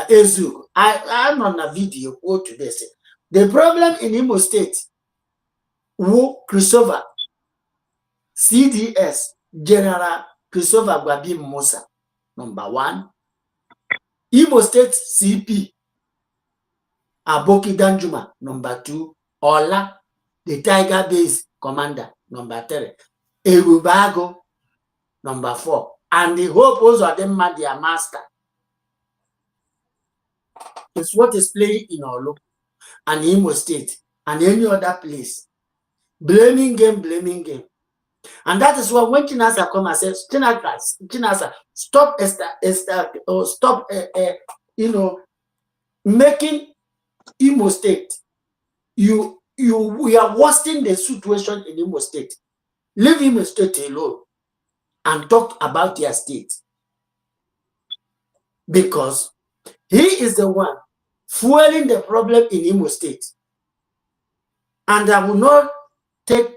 Ezu. I'm on a video quote today. Say, the problem in Imo State, who Christopher, CDS, General Christopher Gwabim Musa, number 1. Imo State CP, Aboki Danjuma, number 2. Ola, the Tiger Base Commander, number 3. Erubago, number 4. And the Hope Uzodimma, their master. It's what is playing in Olu and Imo State and any other place. Blaming game. And that is why when Chinasa come and says, Chinasa, stop making Imo State. We are worsening the situation in Imo State. Leave Imo State alone and talk about their state. Because he is the one fueling the problem in Imo State. And I will not take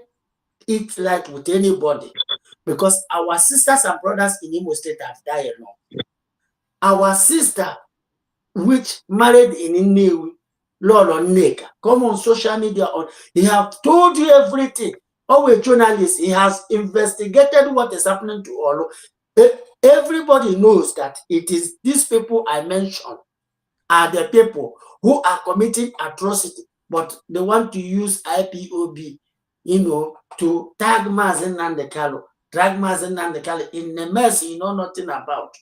it light with anybody, because our sisters and brothers in Imo State have died enough. Our sister, which married in Inewi, Lord Oneka, come on social media, he have told you everything. Our journalist, he has investigated what is happening to Olu. Everybody knows that it is these people I mentioned are the people who are committing atrocity, but they want to use IPOB, to tag Mazen Nandekalo drag Mazen and the Kali in a mess you know nothing about.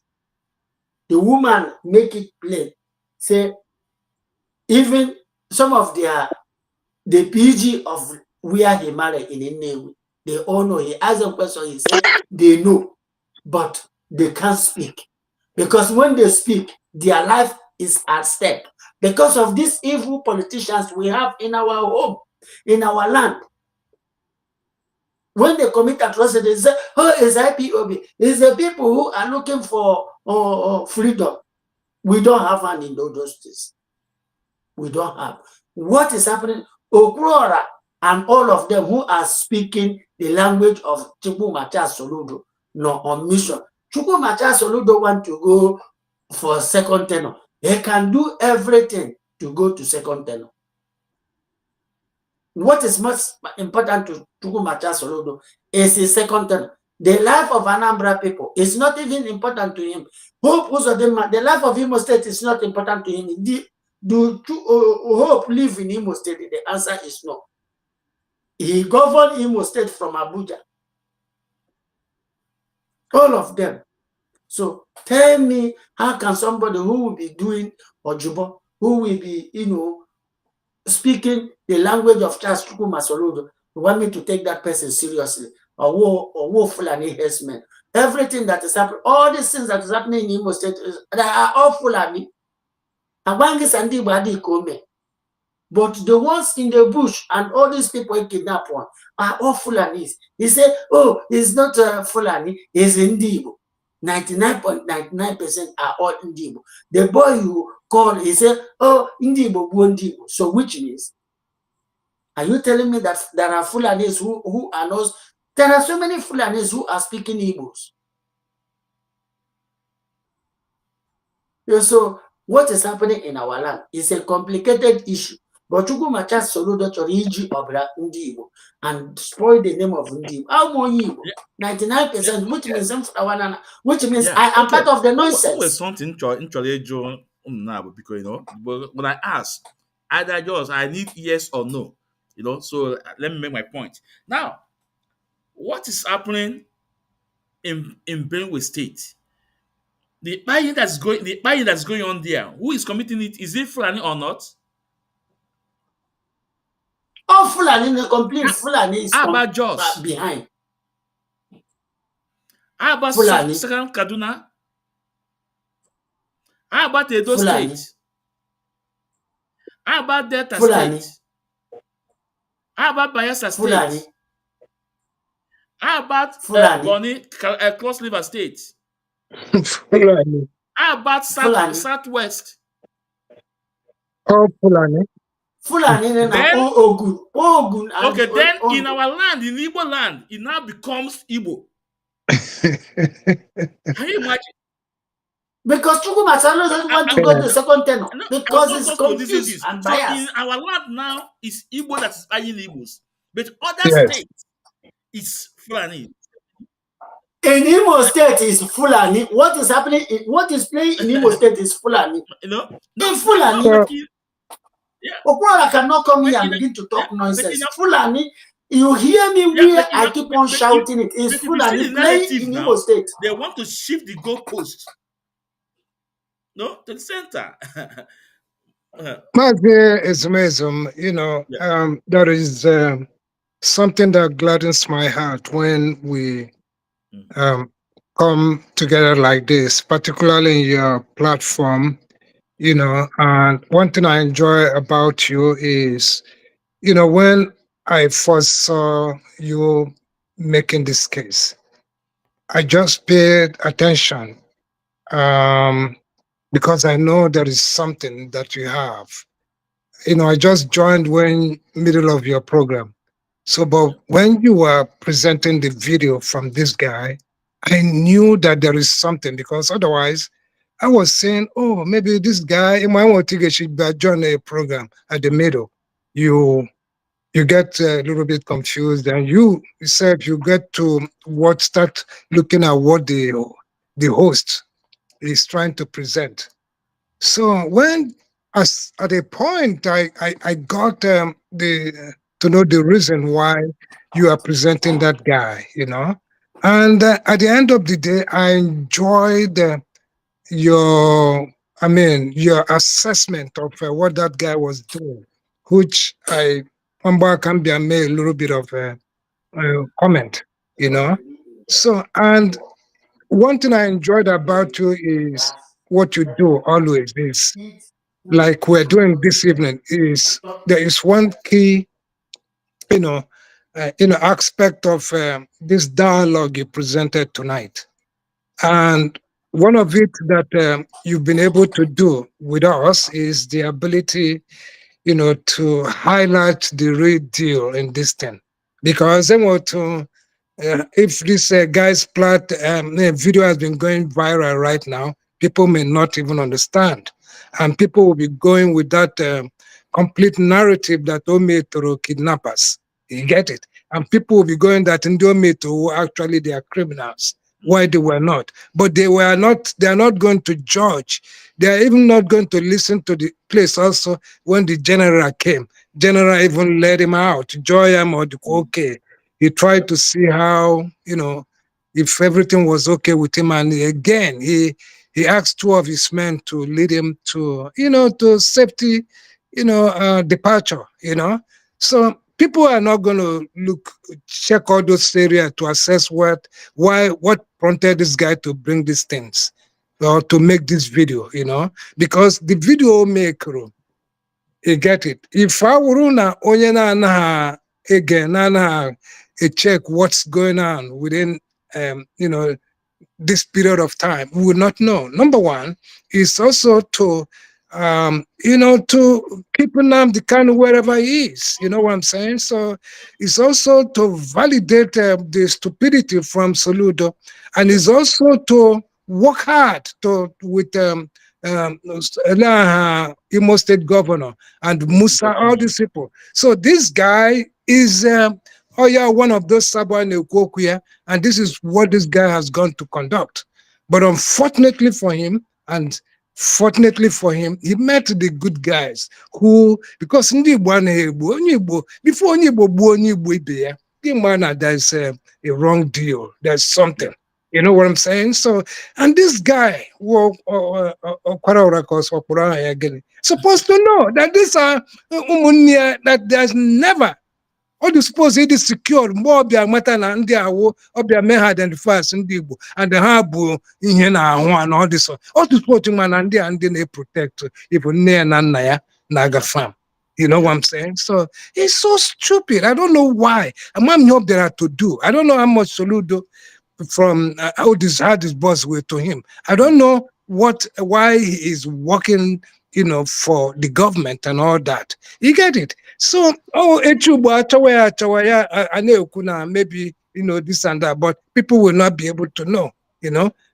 The woman make it plain. Say, even some of the PG of where he married in Inewi, they all know. He asked them question, he said they know, but they can't speak. Because when they speak, their life is at stake. Because of these evil politicians we have in our home, in our land. When they commit atrocities, they say, oh, it's IPOB. It's the people who are looking for freedom. We don't have any in those days. We don't have. What is happening? Okwuluora and all of them who are speaking the language of Chukwumacha Soludo, no, on mission. Chukwumacha Soludo want to go for second tenor. He can do everything to go to second tenor. What is most important to Chukwumacha Soludo is his second tenor. The life of Anambra people is not even important to him. The life of Imo State is not important to him. Do Hope live in Imo State? The answer is no. He governed Imo State from Abuja. All of them. So tell me, how can somebody who will be doing Ojubo, who will be, speaking the language of Charles Chukwuma Soludo, want me to take that person seriously? Or Fulani herdsmen. Everything that is happening, all these things that is happening in Imo State, they are all Fulani. But the ones in the bush and all these people kidnap one are all Fulanis. He said, oh, it's not Fulani, it's Ndibo. 99.99% are all Ndibo. The boy you call, he said, oh, Ndibo, Ndibo. So which means, are you telling me that there are Fulanis who are not? There are so many Fulanis who are speaking Igbos. So what is happening in our land is a complicated issue. But Chukwumacha Soludo chọrọ iji ọbara ndị Igbo and spoil the name of ndị Igbo. How more Igbo? 99%, which means I am part of the nonsense. Always something because but when I ask, either just I need yes or no. So let me make my point. Now, what is happening in Benue State? The buying that's going on there, who is committing it? Is it Fulani or not? All Fulani, the complete Fulani is how about Jos? Behind. How about Second Kaduna? How about Edo Fulani. State? How about Delta Fulani. State? How about Bayelsa State? Fulani. How about Fulani. Bonny, Cross River State? Fulani. How about Southwest? Oh, Fulani. Fulani Then, Ogun. Okay, then in our land, in Igbo land, it now becomes Igbo. Can you imagine? Because Chukwumacha doesn't want to go to second tenor because it's confused and biased. So in our land now, it's Igbo that is buying Igbos, but other states, it's Fulani. In Imo State is Fulani. What is happening? What is playing in Imo State is Fulani. In Fulani. Okwuluora cannot come here and begin to talk nonsense. Fulani, you hear me where I keep on shouting it. It's Fulani playing in Imo State. They want to shift the goalpost. No, to the center. It's amazing. There is something that gladdens my heart when we come together like this, particularly in your platform. And one thing I enjoy about you is, when I first saw you making this case, I just paid attention because I know there is something that you have. I just joined when middle of your program. So, but when you were presenting the video from this guy, I knew that there is something, because otherwise I was saying, oh, maybe this guy might want to join a program at the middle. You get a little bit confused, and you said you get to start looking at what the host is trying to present. So when at a point I got to know the reason why you are presenting that guy, And at the end of the day, I enjoyed your assessment of what that guy was doing, which I can be made a little bit of a comment, you know. So, and one thing I enjoyed about you is what you do always is like we're doing this evening is there is one key, you know, aspect of this dialogue you presented tonight. And one of it that you've been able to do with us is the ability, to highlight the real deal in this thing. Because then if this guy's plot video has been going viral right now, people may not even understand. And people will be going with that complete narrative that Ome through kidnappers. You get it? And people will be going that Indometo actually they are criminals. Why they were not. But they are not going to judge. They are even not going to listen to the place also when the general came. General even let him out, joy him or the okay. He tried to see how, if everything was okay with him. And again, he asked two of his men to lead him to, to safety, departure, So people are not going to check all those areas to assess what prompted this guy to bring these things or to make this video, because the video maker, you get it. If I were na onye na again na check what's going on within this period of time, we would not know. Number one is also to to keep the kind of wherever he is. You know what I'm saying? So it's also to validate the stupidity from Soludo, and it's also to work hard with Imo State Governor and Musa, all these people. So this guy is one of those Sabah Nekokuya, and this is what this guy has gone to conduct. But unfortunately for him, and fortunately for him, he met the good guys who, because ndị Igbo anaghị egbu onye Igbo, before onye Igbo gbuo onye Igbo ibe ya, the man there's a wrong deal, there's something. You know what I'm saying? So, and this guy, supposed to know that these are that there's never all the suppose it is secured more ọbịa mata na ndị awụ ọbịa mee ha identify as ndị Igbo and ha bụ ihe na ahụ and all this all the support ma na ndị a ndị na-protect even nne ya na nna ya na-aga farm. You know what I'm saying? So it's so stupid. I don't know why. I'm hope there are to do. I don't know how much Soludo from how his boss were to him. I don't know why he is working, for the government and all that. You get it? So, maybe, this and that, but people will not be able to know,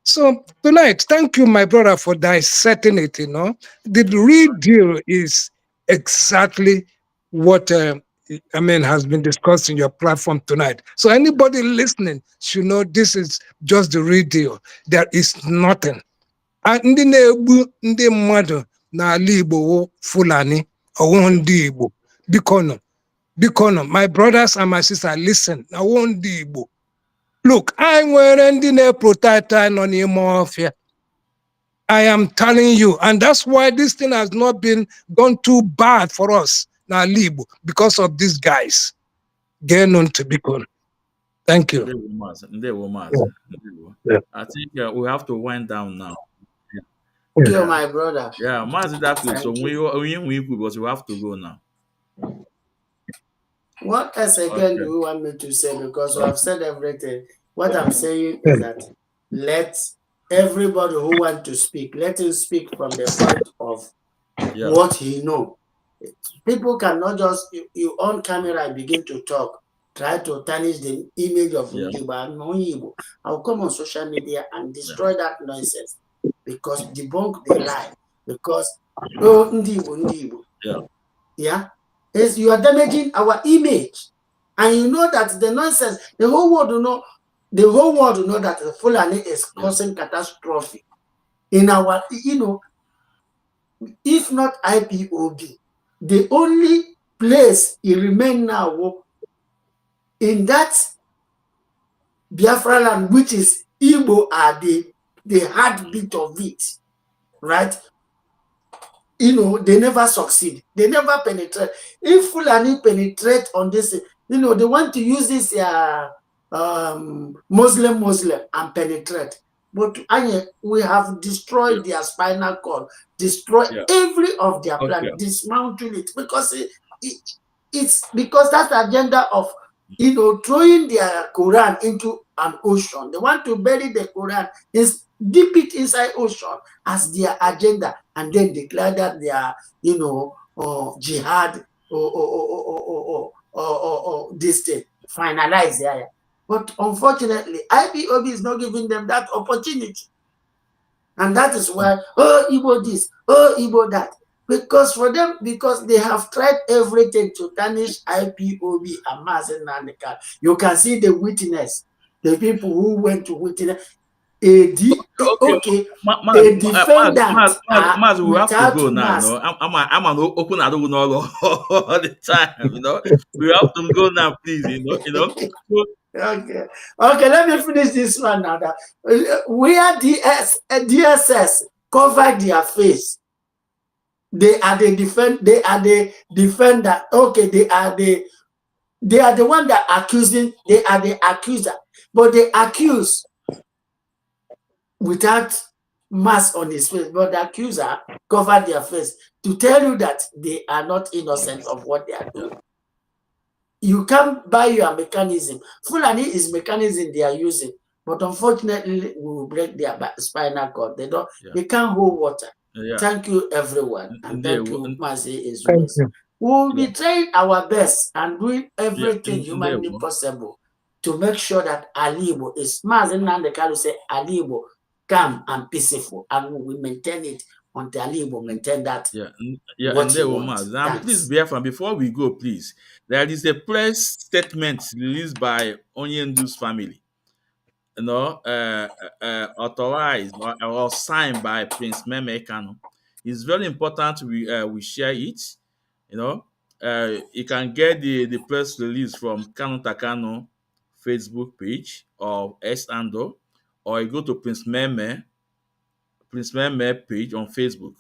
So tonight, thank you, my brother, for dissecting it, The real deal is exactly what has been discussed in your platform tonight. So anybody listening should know this is just the real deal. There is nothing. Ndị na-egbu ndị mmadụ n'ala Igbo wụ Fulani ọwụ ndị Igbo. Biko nọ, my brothers and my sisters, listen, ọwụ ndị Igbo. Look, I nwere ndị na-protect nọ n'ime ọfịa. I am telling you, and that's why this thing has not been gone too bad for us now, Libo, because of these guys. Get on to Bicon. Thank you. Yeah. I think we have to wind down now. Thank you, my brother. Yeah, Mazi Daku. So we because we have to go now. What else again do you want me to say? Because we have said everything. What I'm saying is that let everybody who want to speak, let him speak from the point of what he know. People cannot just you on camera begin to talk, try to tarnish the image of Igbo. I'll come on social media and destroy that nonsense because debunk the lie. Because Ndibo. Yeah. Is you are damaging our image. And you know that the nonsense, the whole world will know that the Fulani is causing catastrophe in our, if not IPOB, the only place it remains now in that Biafra land, which is Igbo, are the heartbeat of it, right? They never succeed. They never penetrate. If Fulani penetrate on this, they want to use this Muslim and penetrate. But we have destroyed their spinal cord, destroy every of their plan, dismantle it, because it's because that's the agenda of throwing their Quran into an ocean. They want to bury the Quran, dip it inside ocean as their agenda, and then declare that they are, jihad or this thing, finalize there. But unfortunately, IPOB is not giving them that opportunity. And that is why, Igbo this, Igbo that. Because for them, because they have tried everything to tarnish IPOB and Mazen Nanika. You can see the witness, the people who went to witness. A defendant Maz, we have to go now. mask. I'm an open all the time. We have to go now, please. Okay, let me finish this one now. Where DSS covered their face, they are the defender. Okay, they are the one that accusing. They are the accuser, but they accuse without mask on his face. But the accuser covered their face to tell you that they are not innocent of what they are doing. You can't buy your mechanism. Fulani is mechanism they are using, but unfortunately, we will break their spinal cord. They can't hold water. Thank you, everyone, and thank you, Mazi Ezumesi. We will be trying our best and doing everything humanly possible to make sure that Alibo is Mazi Nandekalu say Alibo calm and peaceful, and we will maintain it until Alibo maintain that. Please, Biafra, before we go, please, there is a press statement released by Onyendu's family, authorized or signed by Prince Meme Kanu. It's very important we share it. You can get the press release from Kanu Takano Facebook page or S handle, or you go to Prince Meme page on Facebook,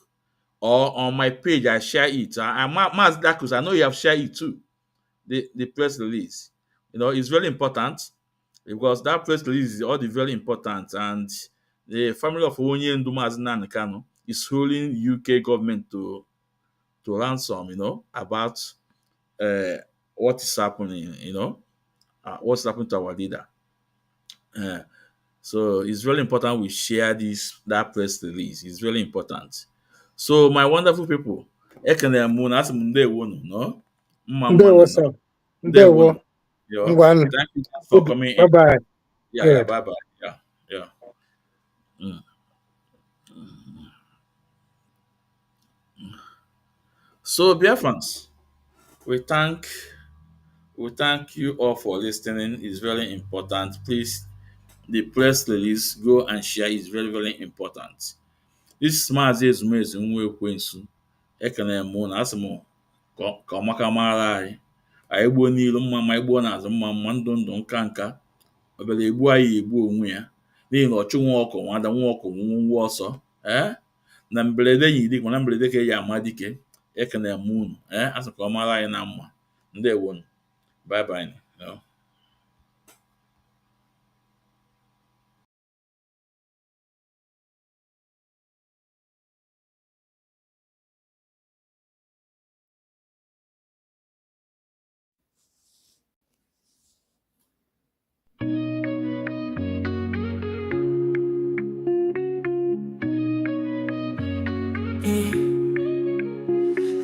or on my page. I share it. I'm Mas Dakus. I know you have shared it too. The press release. It's very important because that press release is all the very important, and the family of Onyendu Mazinan Kano is holding UK government to ransom, about what is happening, what's happening to our leader. So it's really important we share that press release. It's really important. So my wonderful people, ekene mụ na asị m ndewo nụ, no? Mma mma Ndewo, nụ, sir. no? Ndewo. Yo, Ngwan. thank you for coming in. Bye-bye. Yeah, bye-bye. Yeah. So, dear friends, we thank you all for listening. It's very important. Please, the press release, go and share. It's very, very important. This is Maazị Ezumezu Nwa Ekwensu. Ekene mụ na asị m ka ọmaka mara anyị. Anyị gbuo n'ilu mma ma igbuo n'azụ mma ndụ nka nka. Obere egbu anyị egbu onwe ya. N'ihi na ọchụ nwa ọkụ nwada nwa ọkụ nwa ọsọ. Na mberede yi dịkwa na mberede ka eji ama dike. Ekene mụ unu. Asị ka ọ mara anyị na mma. Ndewonu. Bye bye.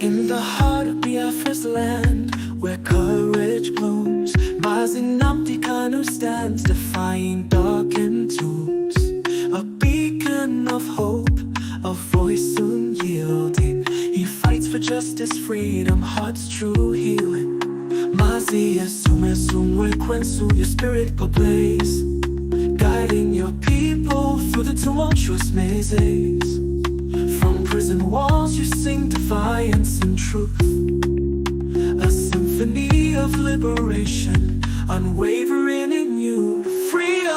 In the heart of Biafra's land, where courage blooms, Mazinamti Kanu stands, defying darkened tombs. A beacon of hope, a voice unyielding. He fights for justice, freedom, heart's true healing. Mazi Esumesumwe Kwensu, your spirit go blaze, guiding your people through the tumultuous mazes. From prison walls you sing defiance and truth, a symphony of liberation, unwavering in you. Freedom.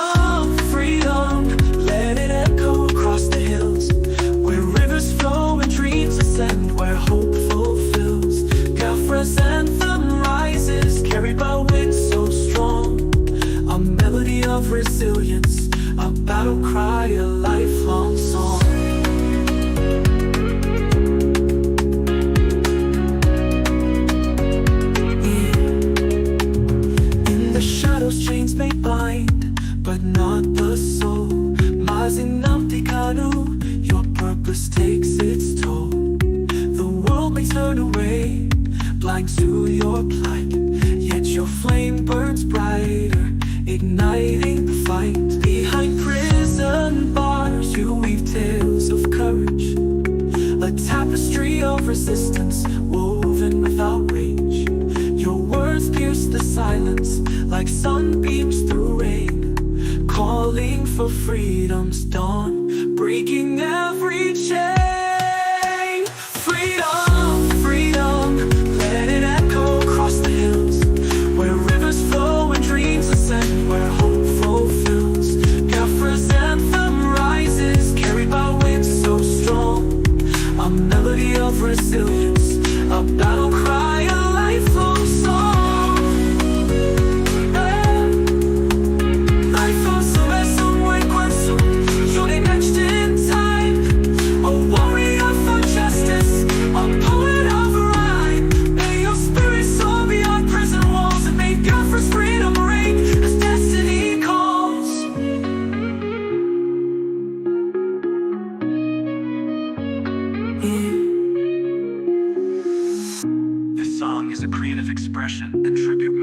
Kanu, your purpose takes its toll. The world may turn away, blind to your plight, yet your flame burns brighter, igniting the fight. Behind prison bars, you weave tales of courage, a tapestry of resistance woven without rage. Your words pierce the silence like sunbeams through rain, calling for freedom's dawn, breaking every chain. Freedom, freedom, let it echo across the hills, where rivers flow and dreams ascend, where hope fulfills. Biafra's anthem rises, carried by winds so strong, a melody of resilience, a battle cry, a lifelong song. Life of Sylvester Wekwesu, joining etched in time, a warrior for justice, a poet of rhyme. May your spirit soar beyond prison walls, and may Biafra's freedom reign as destiny calls. This song is a creative expression and tribute